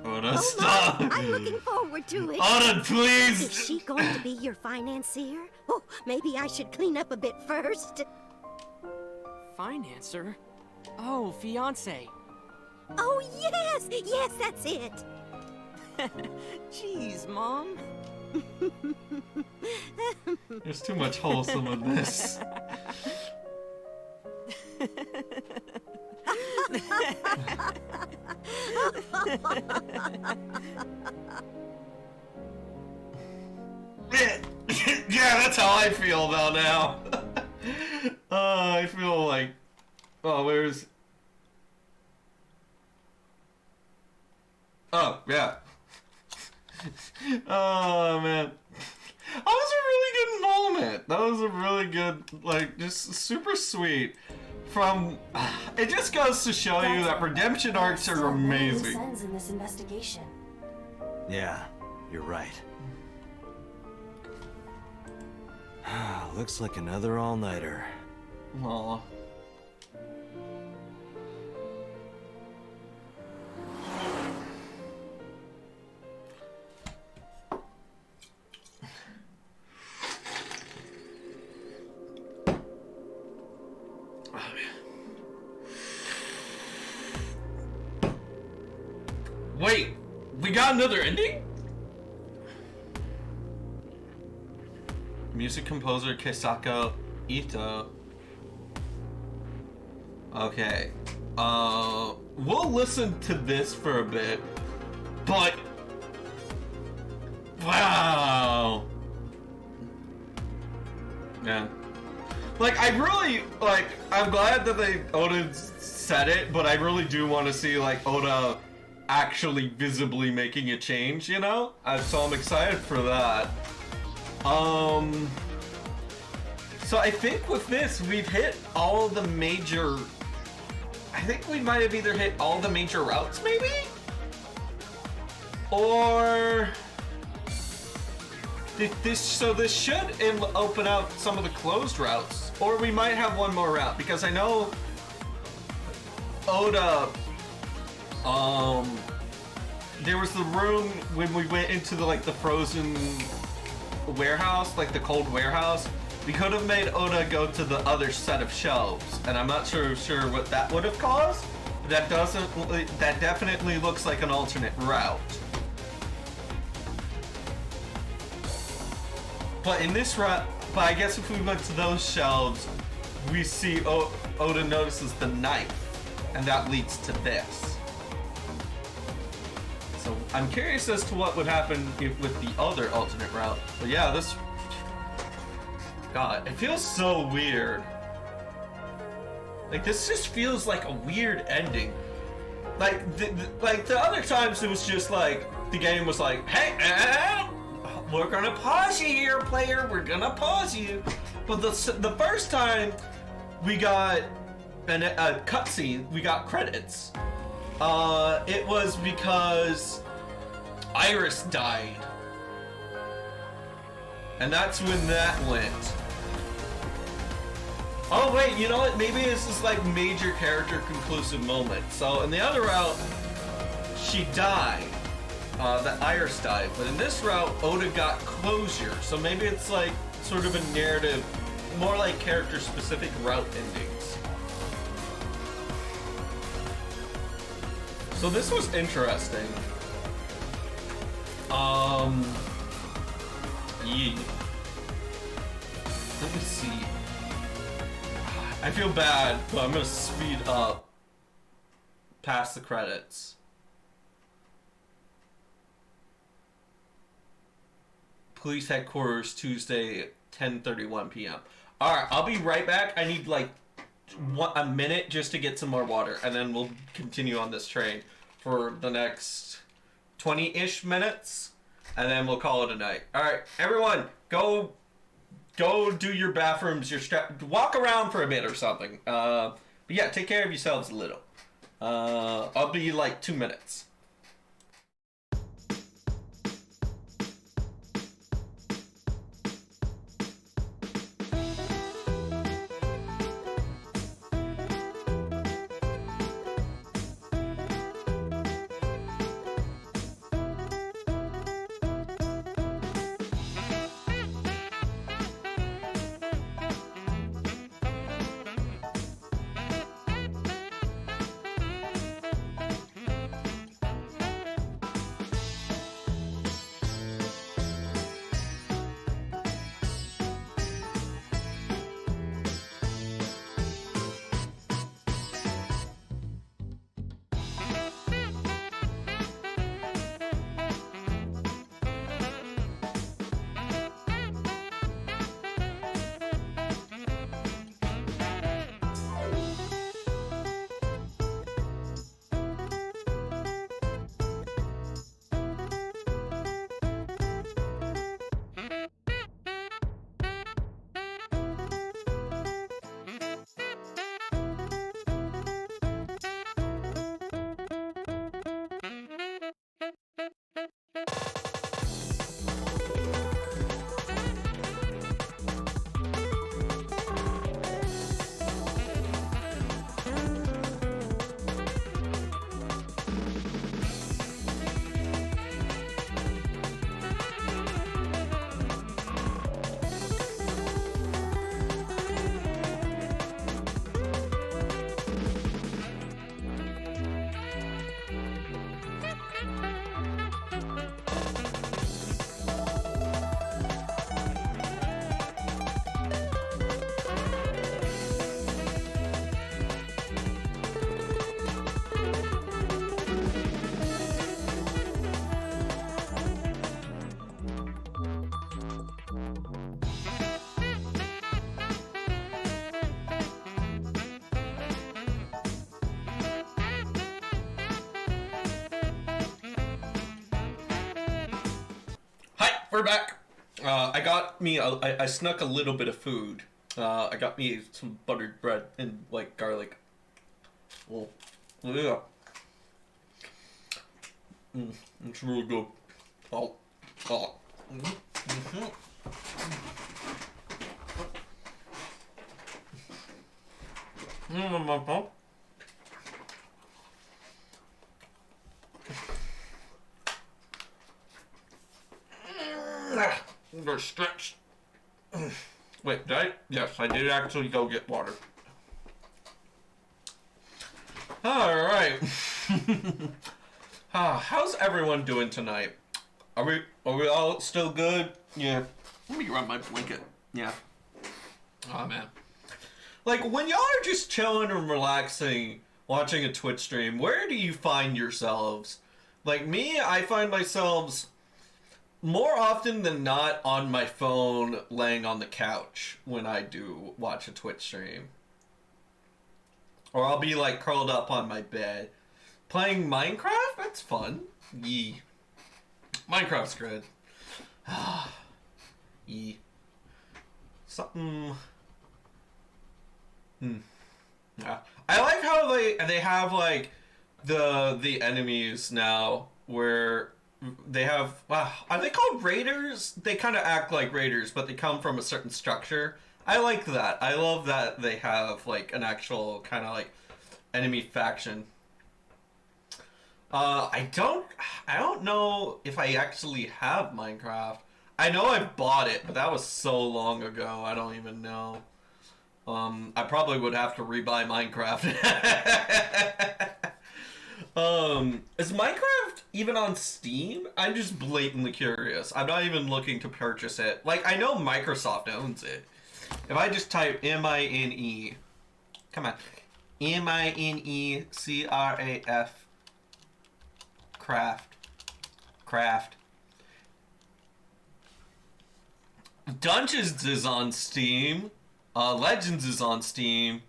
Oda, Oh stop! my, I'm looking forward to it. Oda, please! Is she going to be your financier? Oh, maybe I should clean up a bit first. Financer? Oh, fiance. Oh, yes! Yes, that's it! Jeez, Mom. There's too much wholesome in this. Yeah, that's how I feel about now. I feel like... Oh, where's... yeah. Oh, man. That was a really good moment. That was a really good, like, just super sweet. It just goes to show you that redemption arcs are amazing. Ends in this investigation. Yeah, you're right. Looks like another all-nighter. Aw. Wait, we got another ending? Music composer Keisako Ito. Okay. We'll listen to this for a bit, but wow. Man. Like, I'm glad that Oda said it, but I really do want to see, like, Oda actually visibly making a change, you know? So I'm excited for that. So I think with this, we've hit all the major... I think we might have either hit all the major routes, maybe? Or... This should open up some of the closed routes. Or we might have one more route, because I know Oda... there was the room when we went into the frozen warehouse, like the cold warehouse. We could have made Oda go to the other set of shelves, and I'm not sure what that would have caused. That definitely looks like an alternate route. But in this route, I guess if we went to those shelves, we see Oda notices the knife, and that leads to this. So I'm curious as to what would happen with the other alternate route. But yeah, this... God, it feels so weird. Like, this just feels like a weird ending. Like, the other times it was just like, the game was like, hey, we're gonna pause you here, player. We're gonna pause you. But the first time we got a cutscene, we got credits. It was because Iris died. And that's when that went. Oh wait, you know what? Maybe this is like major character conclusive moment. So in the other route, she died. That Iris died. But in this route, Oda got closure. So maybe it's like sort of a narrative, more like character specific route endings. So this was interesting. Yeah. Let me see. I feel bad, but I'm gonna speed up past the credits. Police headquarters, Tuesday, 10:31 p.m. Alright, I'll be right back. I need like a minute just to get some more water, and then we'll continue on this train for the next 20-ish minutes, and then we'll call it a night. Alright, everyone, go do your bathrooms, walk around for a bit or something. But yeah, take care of yourselves a little. I'll be like 2 minutes. We're back. I snuck a little bit of food. I got me some buttered bread and like garlic. Oh, yeah. It's really good. Oh. Mm-hmm. They're stretched. Wait, did I? Yes, I did actually go get water. Alright. How's everyone doing tonight? Are we all still good? Yeah. Let me grab my blanket. Yeah. Oh man. Like when y'all are just chilling and relaxing, watching a Twitch stream, where do you find yourselves? Like me, I find myself more often than not on my phone laying on the couch when I do watch a Twitch stream. Or I'll be like curled up on my bed. Playing Minecraft? That's fun. Yee. Minecraft's good. Yee. Something... Yeah. I like how they have like the enemies now where they have are they called raiders? They kind of act like raiders, but they come from a certain structure. I like that. I love that they have like an actual kind of like enemy faction. I don't know if I actually have Minecraft. I know I bought it, but that was so long ago. I don't even know. I probably would have to rebuy Minecraft. Is Minecraft even on Steam? I'm just blatantly curious. I'm not even looking to purchase it. Like, I know Microsoft owns it. If I just type M-I-N-E, come on, M-I-N-E-C-R-A-F, craft. Dungeons is on Steam. Legends is on Steam.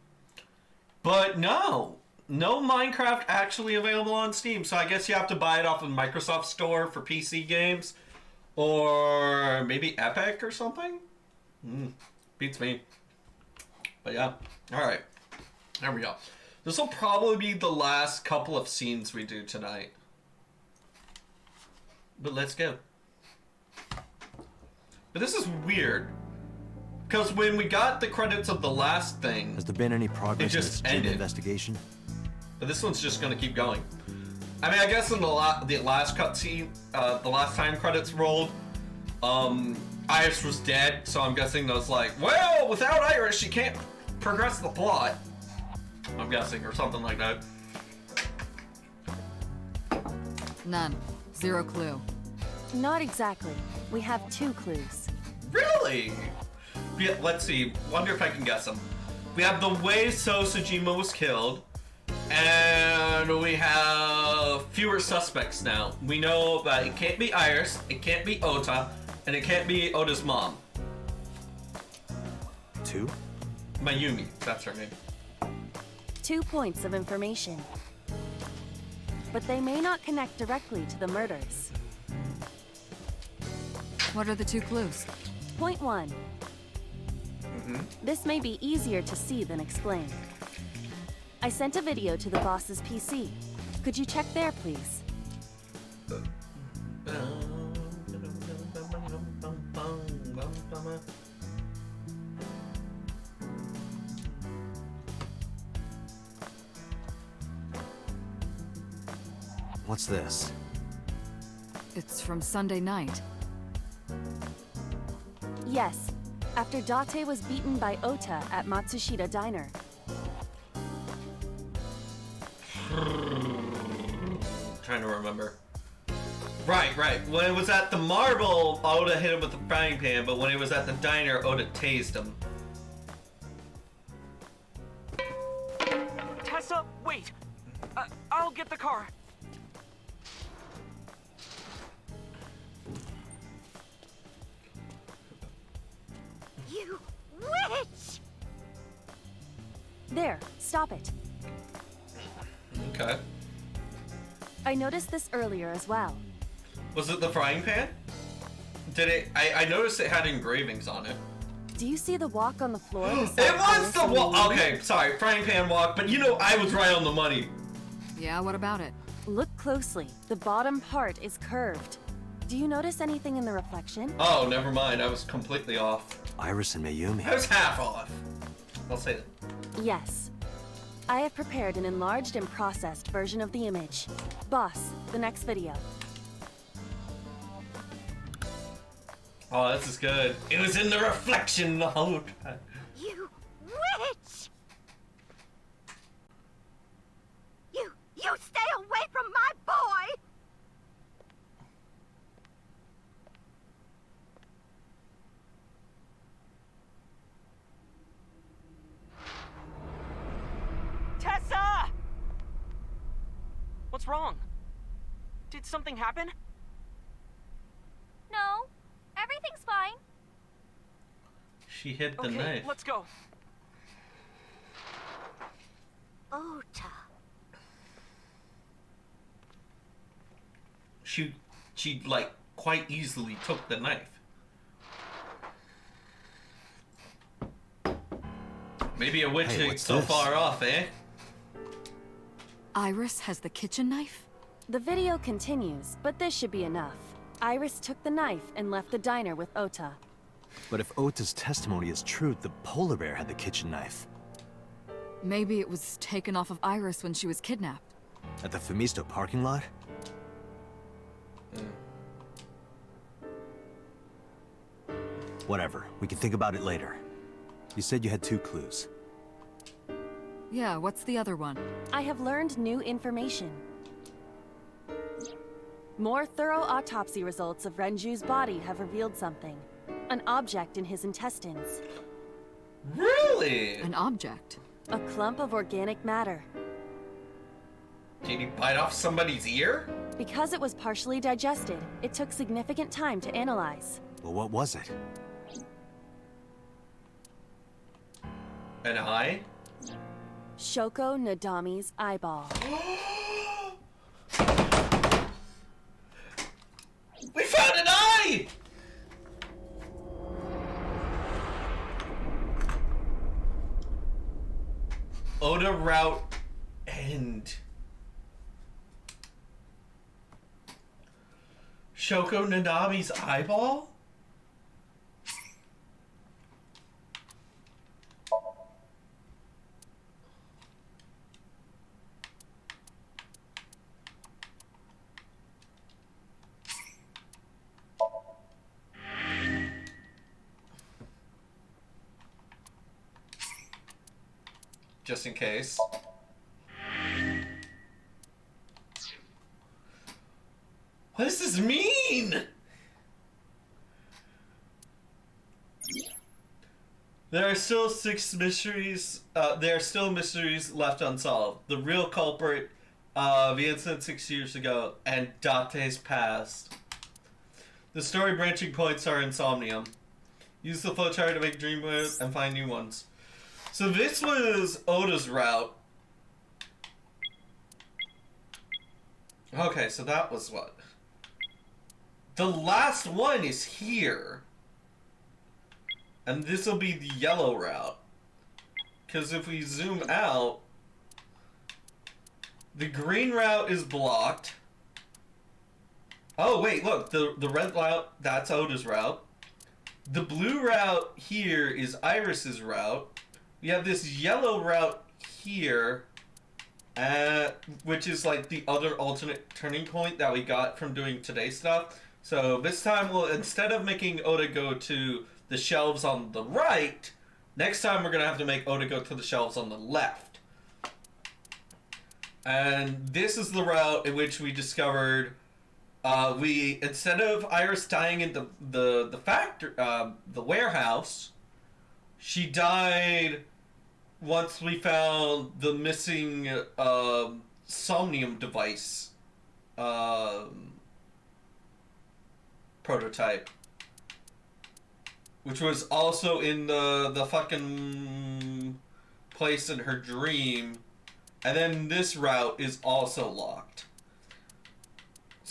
But no Minecraft actually available on Steam. So I guess you have to buy it off of Microsoft Store for PC games. Or maybe Epic or something? Beats me. But yeah. Alright. There we go. This will probably be the last couple of scenes we do tonight. But let's go. But this is weird. Because when we got the credits of the last thing... Has there been any progress in this ended. Investigation? But this one's just going to keep going. I mean, I guess in the last cutscene, the last time credits rolled, Iris was dead, so I'm guessing those like, well, without Iris, you can't progress the plot. I'm guessing, or something like that. None. Zero clue. Not exactly. We have 2 clues. Really? Yeah, let's see. Wonder if I can guess them. We have the way Sosajima was killed, and we have fewer suspects now. We know that it can't be Iris, it can't be Ota, and it can't be Ota's mom. 2? Mayumi, that's her name. 2 points of information. But they may not connect directly to the murders. What are the 2 clues? Point 1. This may be easier to see than explain. I sent a video to the boss's PC. Could you check there, please? What's this? It's from Sunday night. Yes, after Date was beaten by Ota at Matsushita Diner. Trying to remember. Right. When it was at the marble, Oda hit him with the frying pan, but when it was at the diner, Oda tased him. Tessa, wait! I'll get the car. You witch! There, stop it. Okay. I noticed this earlier as well. Was it the frying pan? Did it? I noticed it had engravings on it. Do you see the walk on the floor? It was the walk. Okay, sorry, frying pan walk. But you know, I was right on the money. Yeah, what about it? Look closely. The bottom part is curved. Do you notice anything in the reflection? Oh, never mind. I was completely off. Iris and Mayumi. I was half off. I'll say that. Yes. I have prepared an enlarged and processed version of the image. Boss, the next video. Oh, this is good. It was in the reflection the whole time. You witch! You stay away from my boy! Tessa! What's wrong? Did something happen? No, everything's fine. She hit the Okay, knife. let's go. Ota. She like quite easily took the knife. Maybe a witch Hey, ain't what's so this? far off, eh? Iris has the kitchen knife? The video continues, but this should be enough. Iris took the knife and left the diner with Ota. But if Ota's testimony is true, the polar bear had the kitchen knife. Maybe it was taken off of Iris when she was kidnapped. At the Femisto parking lot? Whatever. We can think about it later. You said you had 2 clues. Yeah, what's the other one? I have learned new information. More thorough autopsy results of Renju's body have revealed something. An object in his intestines. Really? An object? A clump of organic matter. Did he bite off somebody's ear? Because it was partially digested, it took significant time to analyze. Well, what was it? An eye? Shoko Nadami's eyeball. We found an eye! Oda route end. Shoko Nanami's eyeball? Just in case. What does this mean? There are still 6 mysteries. There are still mysteries left unsolved. The real culprit, the incident 6 years ago, and Date's past. The story branching points are Insomnium. Use the flowchart to make dream waves and find new ones. So this was Oda's route. Okay, so that was what? The last one is here. And this will be the yellow route. Because if we zoom out, the green route is blocked. Oh, wait, look, the red route, that's Oda's route. The blue route here is Iris's route. We have this yellow route here, which is like the other alternate turning point that we got from doing today's stuff. So this time, we'll, instead of making Oda go to the shelves on the right, next time we're going to have to make Oda go to the shelves on the left. And this is the route in which we discovered, instead of Iris dying in the factory, the warehouse, she died once we found the missing Somnium device prototype, which was also in the fucking place in her dream, and then this route is also locked.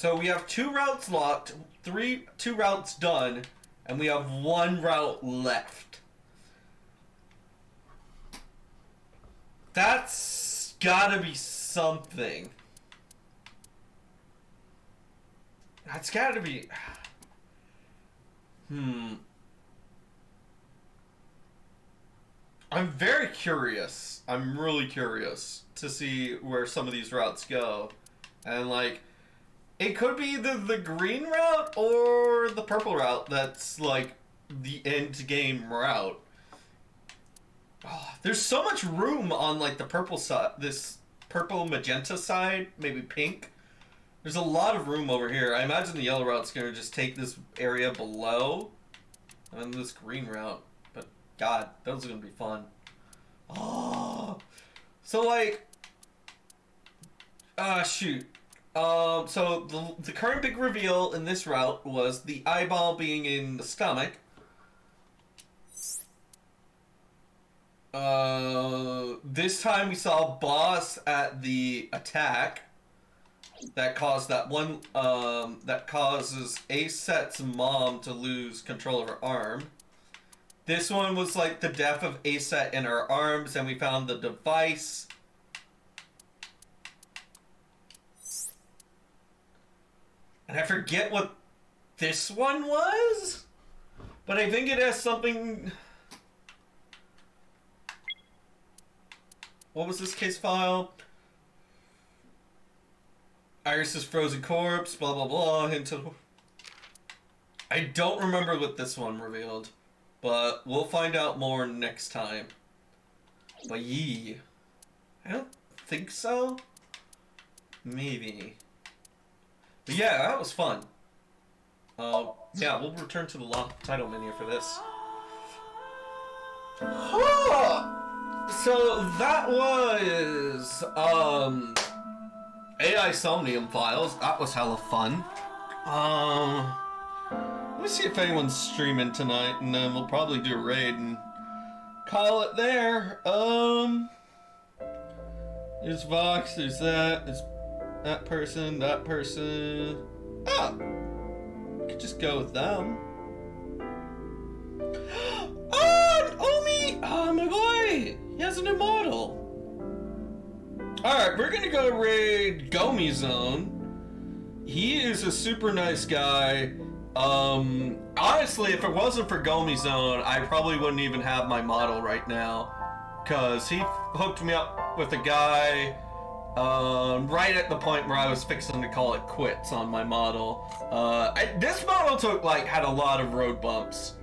So we have 2 routes locked, 2 routes done, and we have 1 route left. That's gotta be something. That's gotta be... I'm very curious. I'm really curious to see where some of these routes go. And, like, it could be the green route or the purple route that's, like, the end game route. Oh, there's so much room on, like, the purple side, this purple magenta side, maybe pink. There's a lot of room over here. I imagine the yellow route's gonna just take this area below and this green route. But God, those are gonna be fun. Oh, so like, shoot. So the current big reveal in this route was the eyeball being in the stomach. This time we saw Boss at the attack that caused that one, that causes Aset's mom to lose control of her arm. This one was like the death of Aset in her arms, and we found the device. And I forget what this one was, but I think it has something... What was this case file? Iris's frozen corpse, blah blah blah, into... I don't remember what this one revealed, but we'll find out more next time. But yee. I don't think so. Maybe. But yeah, that was fun. Yeah, we'll return to the title menu for this. So that was AI Somnium Files. That was hella fun. Let me see if anyone's streaming tonight, and then we'll probably do a raid and call it there. There's Vox, there's that person, that person. Oh! I could just go with them. Oh! Omi! Oh, my boy! He has a new model. Alright, we're gonna go raid Gomi Zone. He is a super nice guy. Honestly, if it wasn't for Gomi Zone, I probably wouldn't even have my model right now. Cause he hooked me up with a guy right at the point where I was fixing to call it quits on my model. This model had a lot of road bumps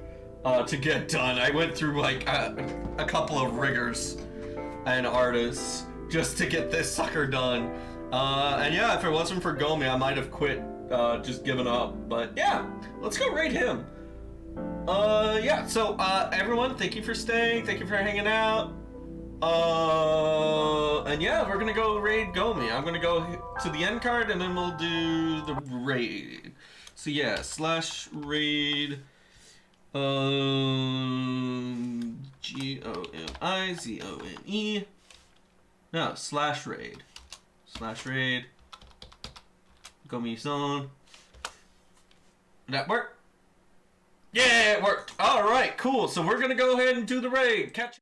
to get done. I went through like a couple of riggers and artists just to get this sucker done. And yeah, if it wasn't for Gomi, I might have quit, just given up. But yeah, let's go raid him. Yeah, so everyone, thank you for staying, thank you for hanging out. And yeah, we're gonna go raid Gomi. I'm gonna go to the end card and then we'll do the raid. So yeah, /raid GOMIZONE. No, /raid. /raid Gomi Zone. Did that work? Yeah, it worked. Alright, cool. So we're gonna go ahead and do the raid. Catch